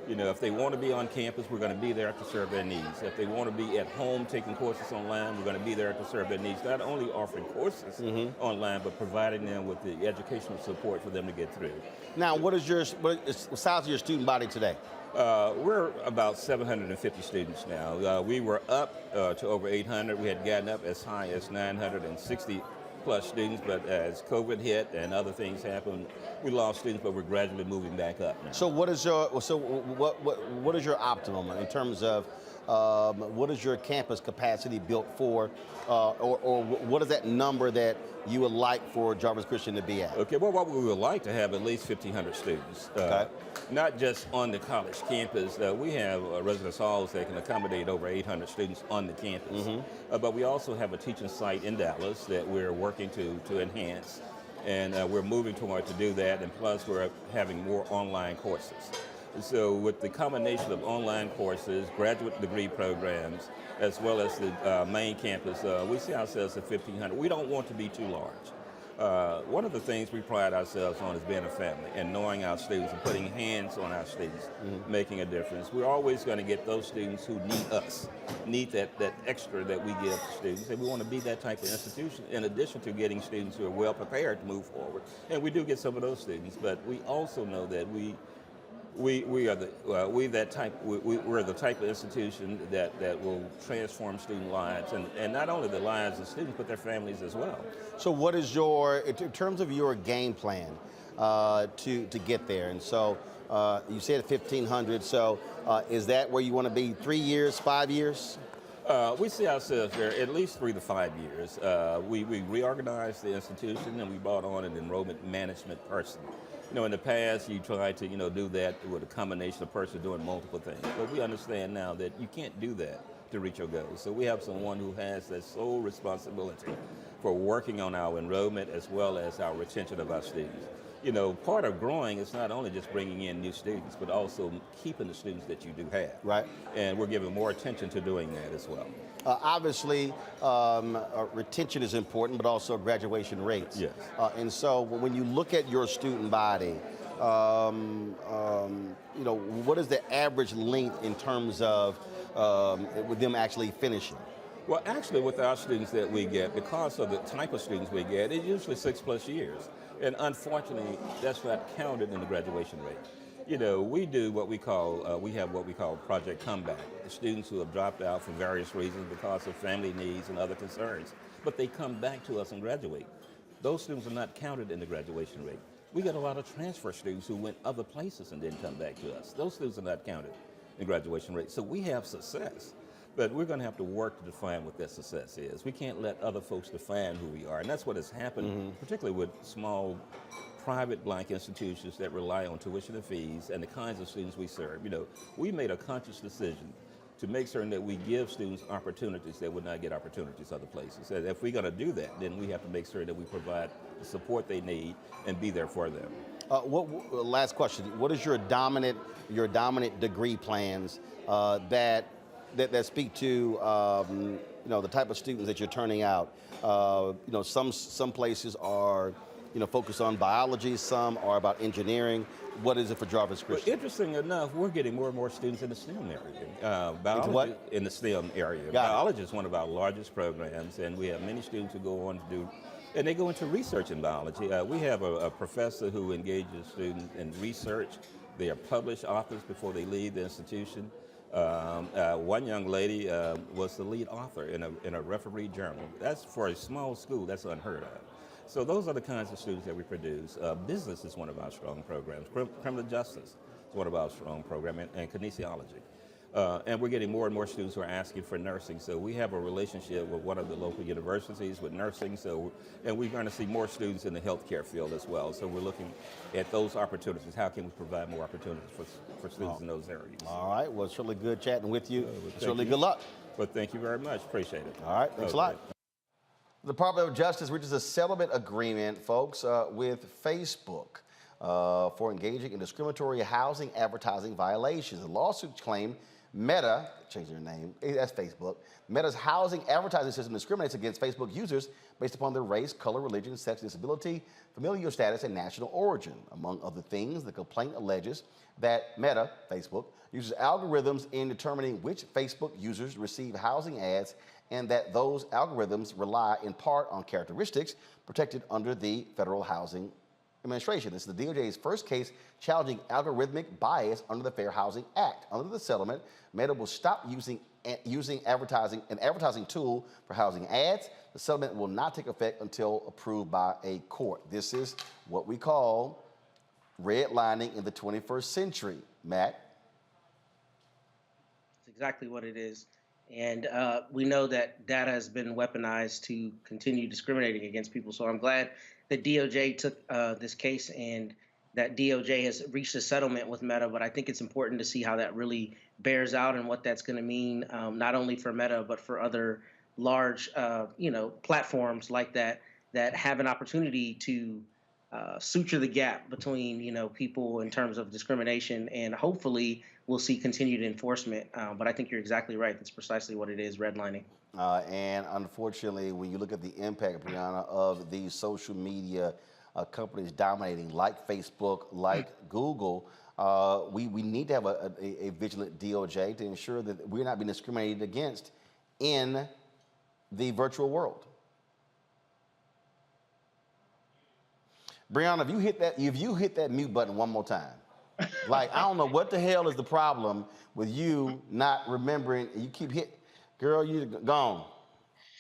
You know, if they want to be on campus, we're going to be there to serve their needs. If they want to be at home taking courses online, we're going to be there to serve their needs. Not only offering courses online, but providing them with the educational support for them to get through. Now, what is the size of your student body today? We're about 750 students now. We were up to over 800. We had gotten up as high as 960 plus students, but as COVID hit and other things happened, we lost students, but we're gradually moving back up now. So what is your what is your optimum in terms of what is your campus capacity built for, or what is that number that you would like for Jarvis Christian to be at? Okay, well, what we would like to have at least 1,500 students. Okay. Not just on the college campus. We have residence halls that can accommodate over 800 students on the campus. But we also have a teaching site in Dallas that we're working to enhance. And we're moving toward to do that. And plus, we're having more online courses. So with the combination of online courses, graduate degree programs, as well as the main campus, we see ourselves at 1,500. We don't want to be too large. One of the things we pride ourselves on is being a family and knowing our students and putting hands on our students, making a difference. We're always going to get those students who need us, need that extra that we give to students, and we want to be that type of institution in addition to getting students who are well prepared to move forward. And we do get some of those students, but we also know that we We're the type of institution that will transform student lives, and not only the lives of students, but their families as well. So what is in terms of your game plan to get there? And so you said 1,500, so is that where you want to be 3 years, 5 years? We see ourselves there at least 3 to 5 years. We reorganized the institution and we brought on an enrollment management person. In the past, you tried to, do that with a combination of persons doing multiple things. But we understand now that you can't do that to reach your goals. So we have someone who has that sole responsibility for working on our enrollment as well as our retention of our students. Part of growing is not only just bringing in new students, but also keeping the students that you do have. Right. And we're giving more attention to doing that as well. Obviously, retention is important, but also graduation rates. Yes. And so when you look at your student body, what is the average length in terms of with them actually finishing? Well, actually, with our students that we get, because of the type of students we get, it's usually 6+ years. And unfortunately, that's not counted in the graduation rate. We do what we call, we have what we call Project Comeback. The students who have dropped out for various reasons because of family needs and other concerns, but they come back to us and graduate. Those students are not counted in the graduation rate. We get a lot of transfer students who went other places and didn't come back to us. Those students are not counted in graduation rate. So we have success. But we're going to have to work to define what that success is. We can't let other folks define who we are. And that's what has happened, particularly with small private Black institutions that rely on tuition and fees and the kinds of students we serve. We made a conscious decision to make certain that we give students opportunities that would not get opportunities other places. And if we're going to do that, then we have to make sure that we provide the support they need and be there for them. Last question. What is your dominant degree plans that speak to the type of students that you're turning out? Some places are focused on biology, some are about engineering. What is it for Jarvis Christian? Well, interesting enough, we're getting more and more students in the STEM area. Biology in the STEM area. Biology is one of our largest programs, and we have many students who go on to do, and they go into research in biology. We have a professor who engages students in research. They are published authors before they leave the institution. One young lady was the lead author in a refereed journal. That's for a small school, that's unheard of. So those are the kinds of students that we produce. Business is one of our strong programs. Criminal justice is one of our strong programs, and kinesiology. And we're getting more and more students who are asking for nursing. So we have a relationship with one of the local universities with nursing. And we're going to see more students in the healthcare field as well. So we're looking at those opportunities. How can we provide more opportunities for students in those areas? All right. Well, it's really good chatting with you. Certainly good luck. Well, thank you very much. Appreciate it. All right. Thanks a lot. The Department of Justice reaches a settlement agreement, folks, with Facebook for engaging in discriminatory housing advertising violations. The lawsuit claimed Meta, changed their name, that's Facebook, Meta's housing advertising system discriminates against Facebook users based upon their race, color, religion, sex, disability, familial status, and national origin. Among other things, the complaint alleges that Meta, Facebook, uses algorithms in determining which Facebook users receive housing ads, and that those algorithms rely in part on characteristics protected under the Federal Housing Administration. This is the DOJ's first case challenging algorithmic bias under the Fair Housing Act. Under the settlement, Meta will stop using an advertising tool for housing ads. The settlement will not take effect until approved by a court. This is what we call redlining in the 21st century. Matt? That's exactly what it is. And we know that data has been weaponized to continue discriminating against people. So I'm glad that DOJ took this case and that DOJ has reached a settlement with Meta. But I think it's important to see how that really bears out and what that's going to mean, not only for Meta, but for other large, platforms like that have an opportunity to suture the gap between, people in terms of discrimination, and hopefully we'll see continued enforcement. But I think you're exactly right. That's precisely what it is, redlining. And unfortunately, when you look at the impact, Brianna, of these social media companies dominating, like Facebook, like Google, we need to have a vigilant DOJ to ensure that we're not being discriminated against in the virtual world. Brianna, if you hit that mute button one more time. Like, I don't know what the hell is the problem with you not remembering. You keep hitting. Girl, you gone.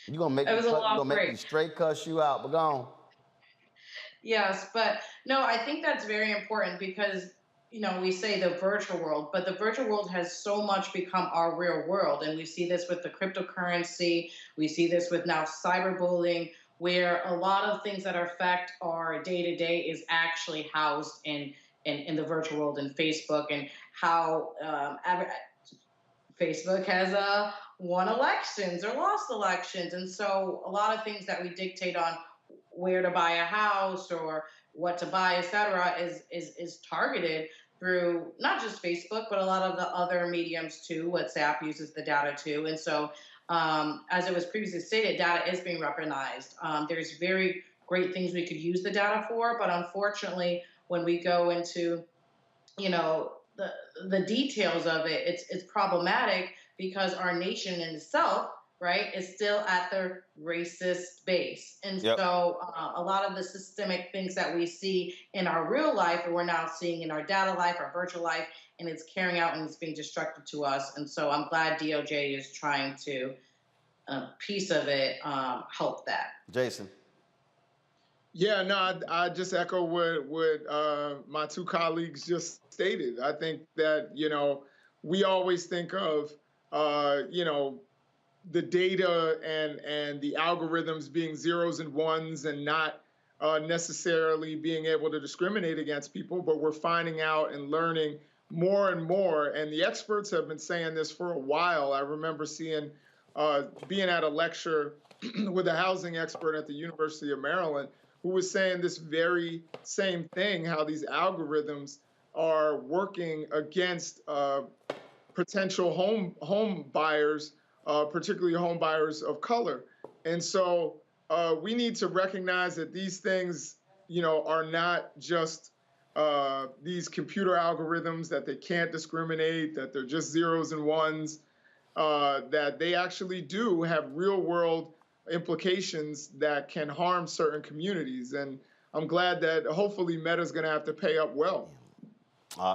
You gonna make me straight cuss you out, but gone. Yes, but no, I think that's very important because, we say the virtual world, but the virtual world has so much become our real world. And we see this with the cryptocurrency. We see this with now cyberbullying, where a lot of things that affect our day to day is actually housed in the virtual world in Facebook, and how Facebook has won elections or lost elections. And so a lot of things that we dictate on where to buy a house or what to buy, et cetera, is targeted through not just Facebook, but a lot of the other mediums too. WhatsApp uses the data too. And so, as it was previously stated, data is being weaponized. There's very great things we could use the data for, but unfortunately, when we go into, the details of it, it's problematic because our nation in itself, right, is still at the racist base. And so a lot of the systemic things that we see in our real life, we're now seeing in our data life, our virtual life, and it's carrying out and it's being destructive to us. And so I'm glad DOJ is trying to, piece of it, help that. Jason. Yeah, no, I just echo what my two colleagues just stated. I think that, we always think of, the data and the algorithms being zeros and ones and not necessarily being able to discriminate against people, but we're finding out and learning more and more. And the experts have been saying this for a while. I remember being at a lecture with a housing expert at the University of Maryland who was saying this very same thing, how these algorithms are working against potential home buyers, particularly home buyers of color. And so we need to recognize that these things, are not just these computer algorithms, that they can't discriminate, that they're just zeros and ones, that they actually do have real world implications that can harm certain communities. And I'm glad that hopefully Meta's going to have to pay up well.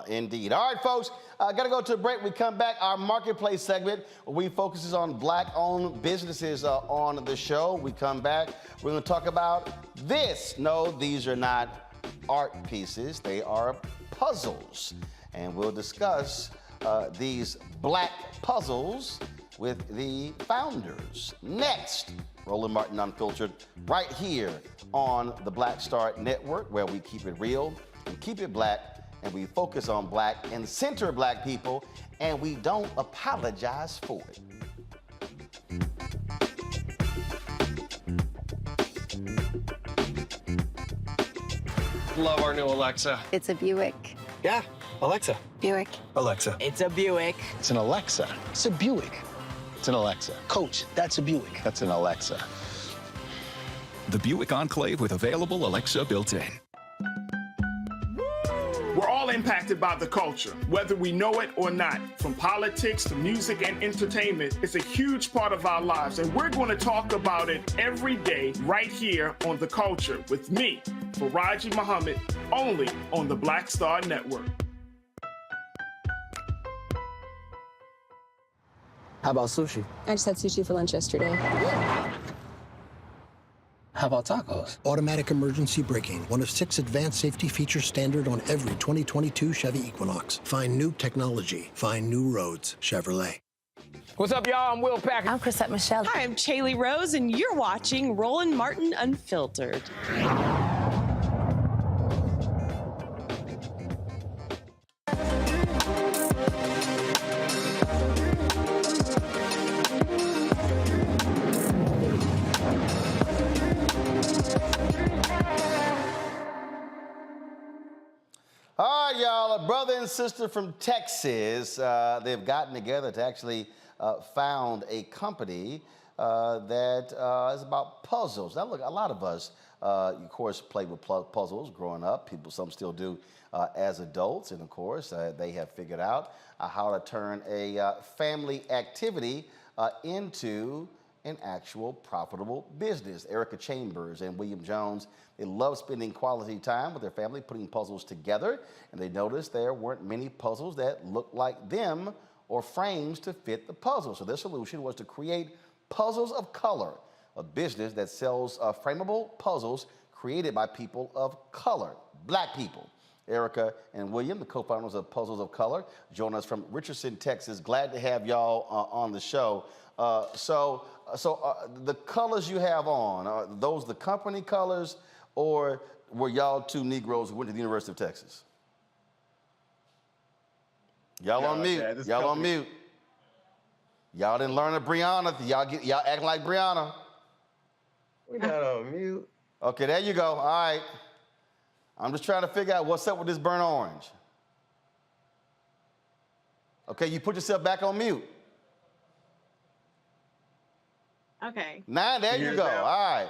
Indeed. All right, folks, got to go to a break. We come back, our marketplace segment, we focuses on Black-owned businesses on the show. We come back, we're going to talk about this. No, these are not art pieces. They are puzzles. And we'll discuss these Black puzzles with the founders. Next, Roland Martin Unfiltered, right here on the Black Star Network, where we keep it real and keep it Black, and we focus on Black and center Black people, and we don't apologize for it. Love our new Alexa. It's a Buick. Yeah, Alexa. Buick. Alexa. It's a Buick. It's an Alexa. It's a Buick. It's an Alexa. Coach, that's a Buick. That's an Alexa. The Buick Enclave with available Alexa built-in. We're all impacted by the culture, whether we know it or not. From politics to music and entertainment, it's a huge part of our lives, and we're going to talk about it every day right here on The Culture with me, Faraji Muhammad, only on the Black Star Network. How about sushi? I just had sushi for lunch yesterday. How about tacos? Automatic emergency braking, one of 6 advanced safety features standard on every 2022 Chevy Equinox. Find new technology. Find new roads. Chevrolet. What's up, y'all? I'm Will Packer. I'm Chrisette Michelle. Hi, I'm Chaley Rose, and you're watching Roland Martin Unfiltered. All right, y'all, a brother and sister from Texas, they've gotten together to actually found a company that is about puzzles. Now, look, a lot of us, of course, played with puzzles growing up. Some still do as adults. And, of course, they have figured out how to turn a family activity into an actual profitable business. Erica Chambers and William Jones, they love spending quality time with their family putting puzzles together, and they noticed there weren't many puzzles that looked like them or frames to fit the puzzle. So their solution was to create Puzzles of Color, a business that sells frameable puzzles created by people of color, Black people. Erica and William, the co-founders of Puzzles of Color, join us from Richardson, Texas. Glad to have y'all on the show. So the colors you have on, are those the company colors, or were y'all two Negroes who went to the University of Texas? Y'all on mute. Y'all on mute. Y'all didn't learn of Brianna. Y'all acting like Brianna. We're not on mute. Okay, there you go. All right. I'm just trying to figure out what's up with this burnt orange. Okay, you put yourself back on mute. Okay. Now, there you go. All right.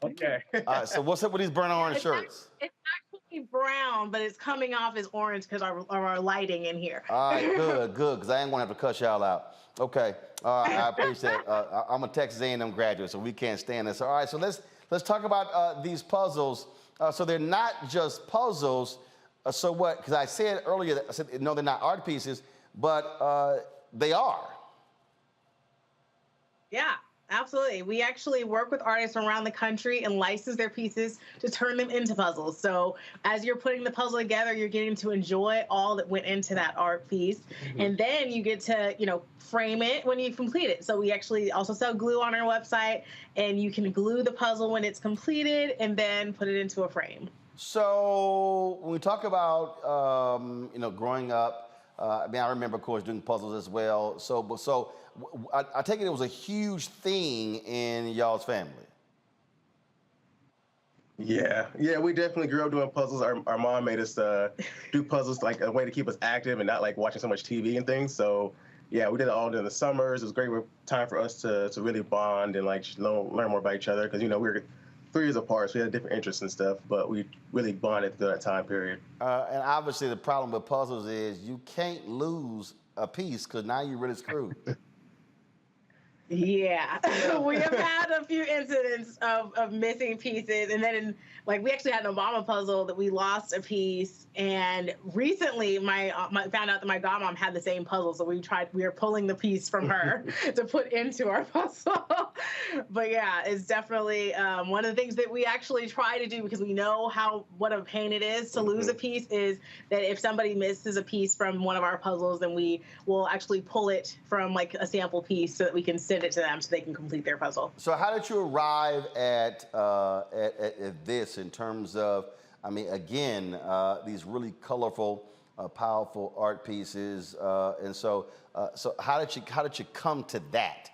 Okay. All right, so what's up with these burnt orange shirts? It's actually brown, but it's coming off as orange because of our lighting in here. All right, good, because I ain't gonna have to cuss y'all out. Okay, I appreciate it. I'm a Texas A&M graduate, so we can't stand this. All right, so let's talk about these puzzles. So they're not just puzzles. So what? Because I said earlier, I said no, they're not art pieces, but they are. Yeah, absolutely. We actually work with artists around the country and license their pieces to turn them into puzzles. So as you're putting the puzzle together, you're getting to enjoy all that went into that art piece. Mm-hmm. And then you get to, frame it when you complete it. So we actually also sell glue on our website, and you can glue the puzzle when it's completed and then put it into a frame. So when we talk about, growing up, I remember, of course, doing puzzles as well. So I take it was a huge thing in y'all's family. Yeah, we definitely grew up doing puzzles. Our mom made us do puzzles like a way to keep us active and not like watching so much TV and things. So yeah, we did it all during the summers. It was a great time for us to really bond and like learn more about each other because we were 3 years apart, so we had different interests and stuff, but we really bonded through that time period. And obviously the problem with puzzles is you can't lose a piece because now you're really screwed. Yeah, we have had a few incidents of missing pieces, and then we actually had an Obama puzzle that we lost a piece, and recently my found out that my godmom had the same puzzle, so we were pulling the piece from her to put into our puzzle. But yeah, it's definitely one of the things that we actually try to do because we know what a pain it is to lose a piece is that if somebody misses a piece from one of our puzzles, then we will actually pull it from a sample piece so that we can send it to them so they can complete their puzzle. So how did you arrive at this in terms of, these really colorful, powerful art pieces, and so how did you come to that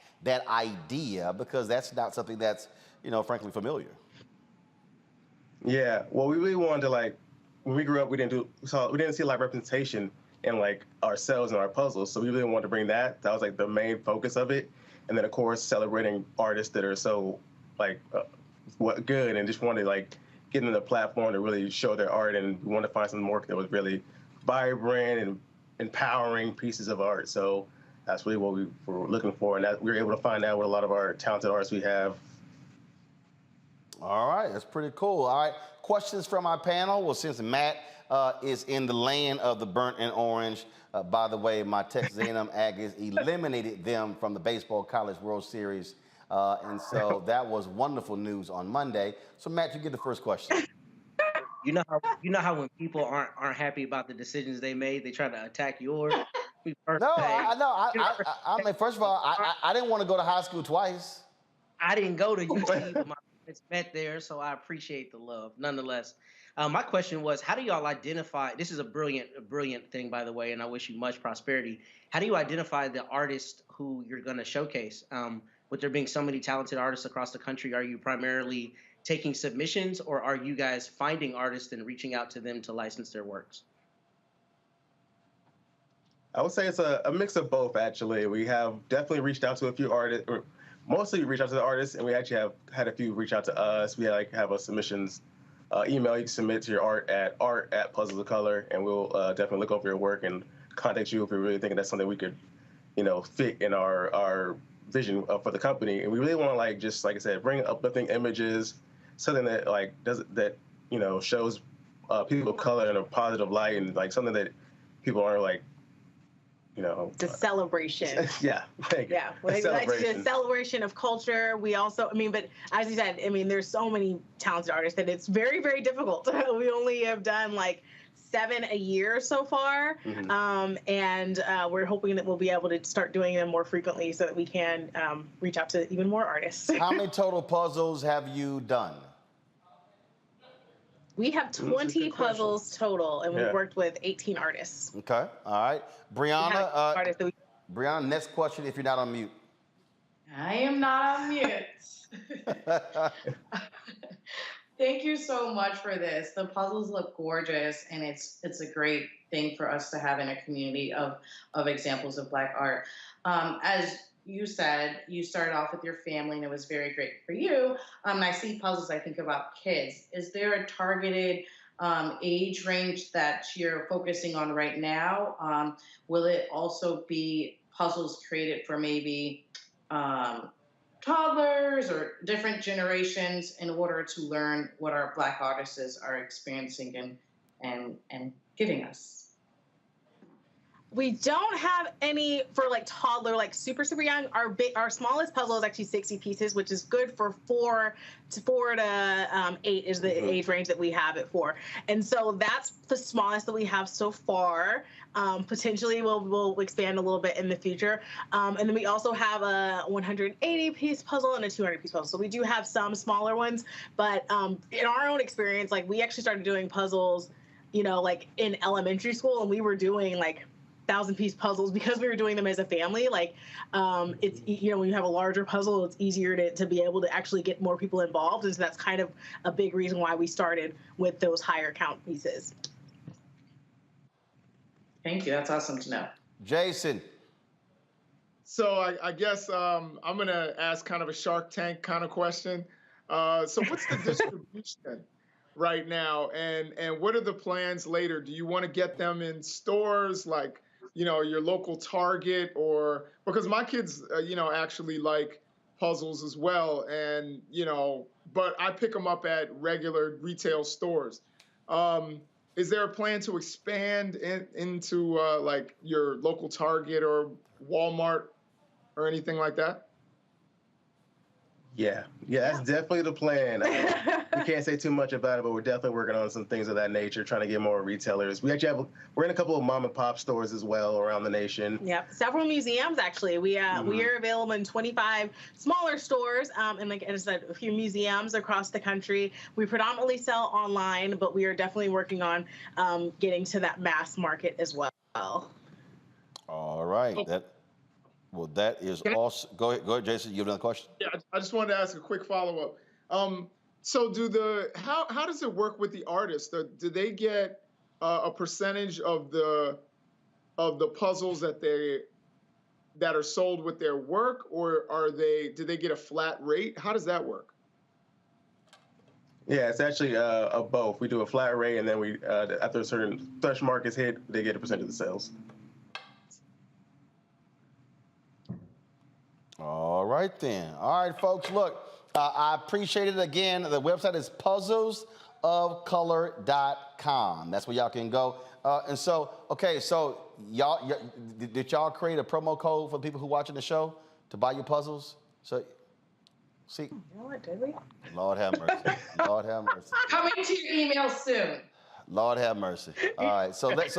idea? Because that's not something that's frankly familiar. Yeah, well, we really wanted to when we grew up, we didn't see a lot of representation in ourselves and our puzzles, so we really wanted to bring that. That was the main focus of it. And then, of course, celebrating artists that are so, good and just wanted to, get them the platform to really show their art. And we wanted to find something more that was really vibrant and empowering pieces of art. So that's really what we were looking for. And that we were able to find out with a lot of our talented artists we have. All right, that's pretty cool. All right, questions from our panel. Well, since Matt is in the land of the burnt and orange, by the way, my Texas A&M Aggies eliminated them from the Baseball College World Series, and so that was wonderful news on Monday. So, Matt, you get the first question. You know how when people aren't happy about the decisions they made, they try to attack yours. No, I know. First of all, I didn't want to go to high school twice. I didn't go to UT, but my parents met there, so I appreciate the love. Nonetheless, my question was, how do y'all identify? This is a brilliant thing, by the way, and I wish you much prosperity. How do you identify the artist who you're going to showcase? With there being so many talented artists across the country, are you primarily taking submissions, or are you guys finding artists and reaching out to them to license their works? I would say it's a mix of both, actually. We have definitely reached out to a few artists, or mostly reached out to the artists, and we actually have had a few reach out to us. We have a submissions email you can submit to your art@Puzzles of Color, and we'll definitely look over your work and contact you if we're really thinking that's something we could, fit in our vision for the company, and we really want to like just like I said, bring uplifting images, something that like shows people of color in a positive light, and like something that people aren't like, the celebration. Yeah. Yeah. It's a celebration of culture. We also, but as you said, there's so many talented artists that it's very, very difficult. We only have done like 7 a year so far. And we're hoping that we'll be able to start doing them more frequently so that we can reach out to even more artists. How many total puzzles have you done? We have 20 puzzles total, and we've worked with 18 artists. Okay, all right. Brianna, Brianna, next question if you're not on mute. I am not on mute. Thank you so much for this. The puzzles look gorgeous, and it's a great thing for us to have in a community of examples of Black art. As you said, you started off with your family, and it was very great for you. I see puzzles, I think about kids. Is there a targeted age range that you're focusing on right now? Will it also be puzzles created for maybe toddlers or different generations in order to learn what our Black artists are experiencing and giving us? We don't have any for like toddler, like super young. Our smallest puzzle is actually 60 pieces, which is good for 4 to 8 is the age range that we have it for. And so that's the smallest that we have so far. Potentially we'll expand a little bit in the future. And then we also have a 180 piece puzzle and a 200 piece puzzle. So we do have some smaller ones, but in our own experience, like we actually started doing puzzles, like in elementary school, and we were doing like 1,000-piece puzzles because we were doing them as a family. Like it's, when you have a larger puzzle, it's easier to be able to actually get more people involved. And so that's kind of a big reason why we started with those higher count pieces. Thank you. That's awesome to know. Jason. So I guess I'm going to ask kind of a Shark Tank kind of question. So what's the distribution right now? And what are the plans later? Do you want to get them in stores like, your local Target, or because my kids, actually like puzzles as well. And, but I pick them up at regular retail stores. Is there a plan to expand into like your local Target or Walmart or anything like that? Yeah, that's definitely the plan. We can't say too much about it, but we're definitely working on some things of that nature, trying to get more retailers. We're in a couple of mom and pop stores as well around the nation. Yep, several museums actually. We are available in 25 smaller stores, and like I said, a few museums across the country. We predominantly sell online, but we are definitely working on getting to that mass market as well. All right. That is awesome. Go ahead, Jason. You have another question? Yeah, I just wanted to ask a quick follow-up. So how does it work with the artists? Do they get a percentage of the puzzles that are sold with their work, or do they get a flat rate? How does that work? Yeah, it's actually both. We do a flat rate, and then we after a certain threshold mark is hit, they get a percentage of the sales. All right, then. All right, folks, look, I appreciate it again. The website is puzzlesofcolor.com. That's where y'all can go. So y'all, did y'all create a promo code for people who are watching the show to buy your puzzles? So, see? What, did we? Lord have mercy. Lord have mercy. Coming to your email soon. Lord have mercy. All right, so let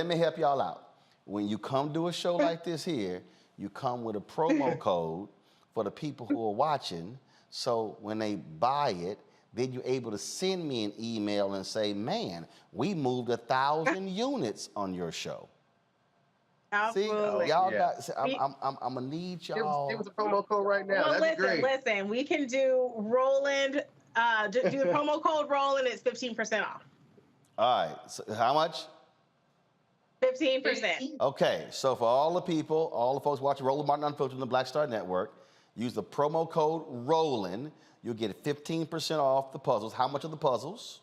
me help y'all out. When you come to a show like this here, you come with a promo code for the people who are watching. So when they buy it, then you're able to send me an email and say, man, we moved 1,000 units on your show. Absolutely. See, y'all got, I'm going to need y'all. Give us a promo code right now. Well, That'd be great. listen, we can do Roland, do the promo code Roland, it's 15% off. All right, so how much? 15%. Okay, so for all the people, all the folks watching Roland Martin Unfiltered on the Black Star Network, use the promo code ROLAND. You'll get 15% off the puzzles. How much are the puzzles?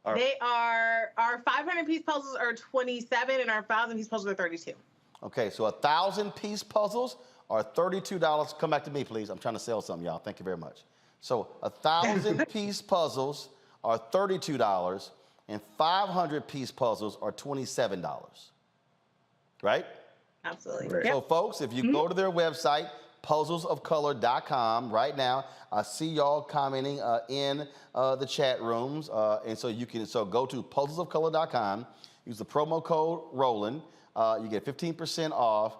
They are, our 500-piece puzzles are 27, and our 1,000-piece puzzles are 32. Okay, so 1,000-piece puzzles are $32. Come back to me, please. I'm trying to sell something, y'all. Thank you very much. So 1,000-piece puzzles are $32, and 500-piece puzzles are $27. Right? Absolutely. So, Yep. folks, if you go to their website, puzzlesofcolor.com, right now, I see y'all commenting in the chat rooms, and so you can go to puzzlesofcolor.com, use the promo code ROLAND, you get 15% off,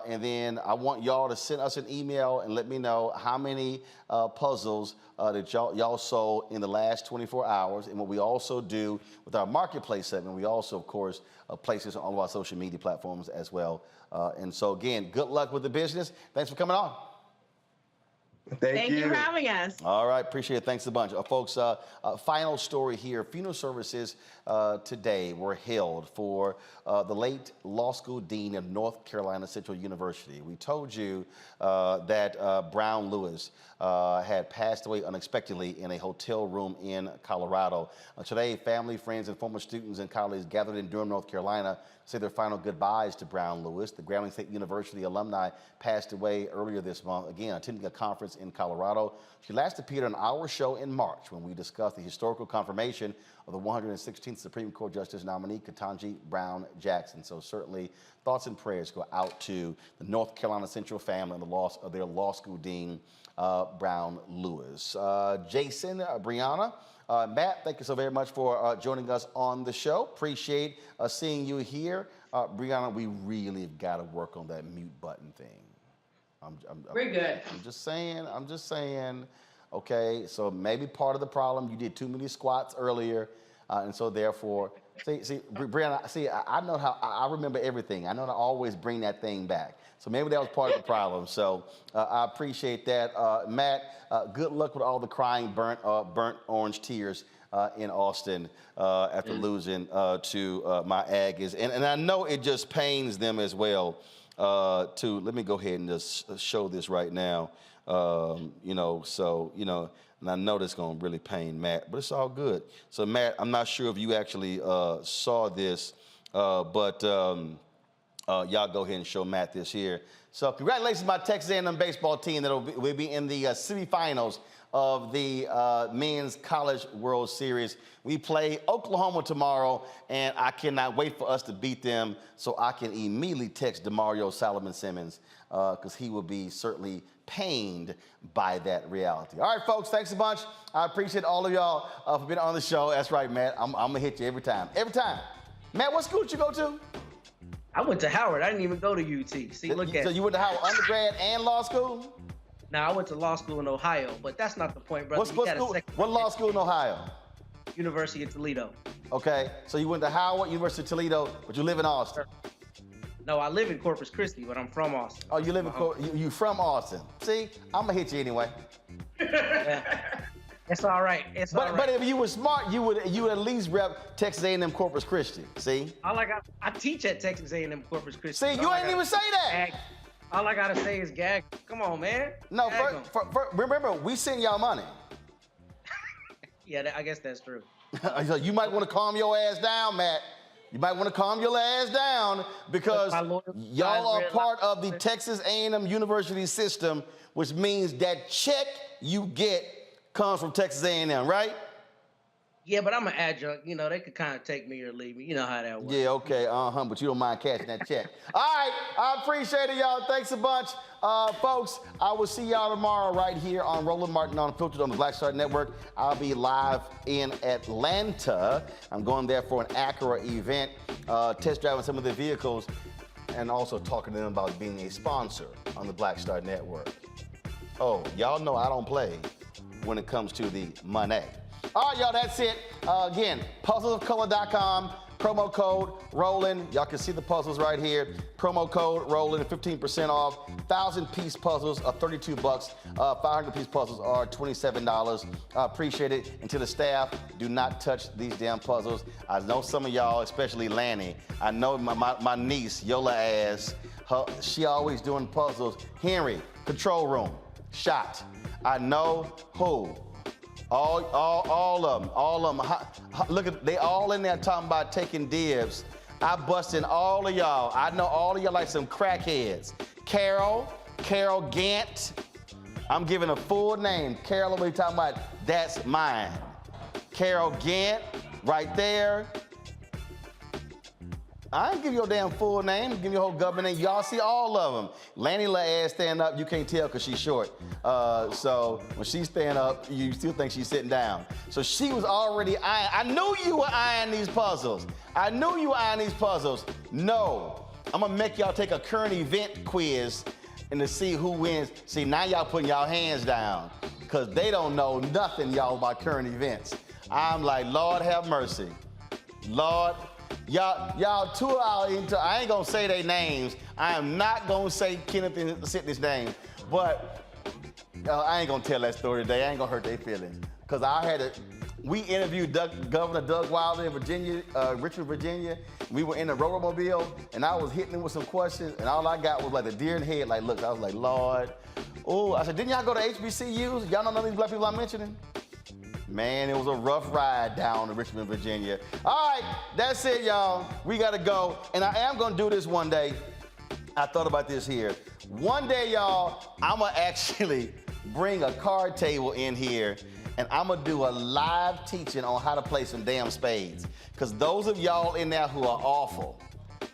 and then I want y'all to send us an email and let me know how many puzzles that y'all sold in the last 24 hours. And what we also do with our marketplace segment, we also, of course, place this on all of our social media platforms as well. And so, again, good luck with the business. Thanks for coming on. Thank you for having us. All right, appreciate it. Thanks a bunch. Folks, final story here. Funeral services today were held for the late law school dean of North Carolina Central University. We told you that Brown Lewis had passed away unexpectedly in a hotel room in Colorado. Today, family, friends, and former students and colleagues gathered in Durham, North Carolina, say their final goodbyes to Brown Lewis. The Grambling State University alumni passed away earlier this month, again, attending a conference in Colorado. She last appeared on our show in March when we discussed the historical confirmation of the 116th Supreme Court Justice nominee, Ketanji Brown Jackson. So certainly thoughts and prayers go out to the North Carolina Central family and the loss of their law school dean, Brown Lewis. Jason, Brianna, Matt, thank you so very much for joining us on the show. Appreciate seeing you here. Brianna, we really have got to work on that mute button thing. We're good. I'm just saying. Okay, so maybe part of the problem, you did too many squats earlier, and so therefore, see, Brianna, see, I know how, I remember everything. I know how to always bring that thing back. So maybe that was part of the problem. So I appreciate that. Matt, good luck with all the crying burnt orange tears in Austin after losing to my Aggies. And I know it just pains them as well. Let me go ahead and just show this right now. And I know this is going to really pain Matt, but it's all good. So Matt, I'm not sure if you actually saw this, but y'all go ahead and show Matt this here. So congratulations to my Texas A&M baseball team that will be in the semifinals of the Men's College World Series. We play Oklahoma tomorrow, and I cannot wait for us to beat them so I can immediately text DeMario Solomon-Simmons because he will be certainly pained by that reality. All right, folks, thanks a bunch. I appreciate all of y'all for being on the show. That's right, Matt. I'm going to hit you every time. Every time. Matt, what school did you go to? I went to Howard. I didn't even go to UT. See, look at. So you went to Howard undergrad and law school? No, I went to law school in Ohio, but that's not the point, brother. What law school in Ohio? University of Toledo. Okay, so you went to Howard, University of Toledo, but you live in Austin. No, I live in Corpus Christi, but I'm from Austin. Oh, you live in you from Austin. See, I'm gonna hit you anyway. Yeah. It's all right. But if you were smart, you would at least rep Texas A&M Corpus Christi. See? I teach at Texas A&M Corpus Christi. See, you ain't even say that. All I gotta say is gag. Come on, man. No, remember, we send y'all money. Yeah, I guess that's true. You might want to calm your ass down, Matt. You might want to calm your ass down because y'all are part of the Texas A&M University system, which means that check you get comes from Texas A&M, right? Yeah, but I'm an adjunct. You know, they could kind of take me or leave me. You know how that works. Yeah, okay, but you don't mind cashing that check. All right, I appreciate it, y'all. Thanks a bunch. Folks, I will see y'all tomorrow right here on Roland Martin Unfiltered on the Black Star Network. I'll be live in Atlanta. I'm going there for an Acura event, test driving some of the vehicles, and also talking to them about being a sponsor on the Black Star Network. Oh, y'all know I don't play when it comes to the money. All right, y'all, that's it. Again, puzzlesofcolor.com, promo code ROLAND. Y'all can see the puzzles right here. Promo code ROLAND, 15% off. 1,000-piece puzzles are $32. 500-piece puzzles are $27. Appreciate it. And to the staff, do not touch these damn puzzles. I know some of y'all, especially Lanny, I know my niece, Yola ass, she always doing puzzles. Henry, control room, shot. I know who. All of them. Look at, they all in there talking about taking dibs I busting all of y'all. I know all of y'all like some crackheads. Carol Gant. I'm giving a full name. Carol, what are you talking about? That's mine. Carol Gant, right there. I ain't give you a damn full name. Give you a whole government name. Y'all see all of them. Lanny la ass stand up. You can't tell because she's short. So when she stand up, you still think she's sitting down. So she was already eyeing. I knew you were eyeing these puzzles. No, I'm gonna make y'all take a current event quiz and to see who wins. See, now y'all putting y'all hands down because they don't know nothing, y'all, about current events. I'm like, Lord have mercy. Lord, y'all 2 hours into, I ain't gonna say their names. I am not gonna say Kenneth and Sydney's name, but I ain't gonna tell that story today. I ain't gonna hurt their feelings. Because we interviewed Governor Doug Wilder in Virginia, Richmond, Virginia. We were in the Roller-mobile, and I was hitting him with some questions, and all I got was like a deer in the head, like, look, I was like, Lord. Oh, I said, didn't y'all go to HBCUs? Y'all know none of these black people I'm mentioning? Man, it was a rough ride down to Richmond, Virginia. All right, that's it, y'all. We gotta go, and I am gonna do this one day. I thought about this here. One day, y'all, I'm gonna actually bring a card table in here, and I'm gonna do a live teaching on how to play some damn spades. Because those of y'all in there who are awful,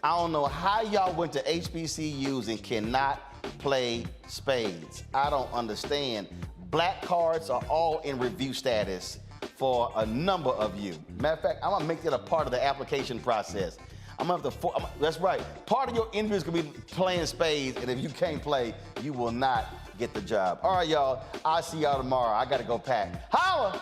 I don't know how y'all went to HBCUs and cannot play spades. I don't understand. Black cards are all in review status for a number of you. Matter of fact, I'm gonna make that a part of the application process. I'm gonna have to, that's right. Part of your interview is gonna be playing spades, and if you can't play, you will not get the job. All right, y'all, I'll see y'all tomorrow. I gotta go pack. Holla!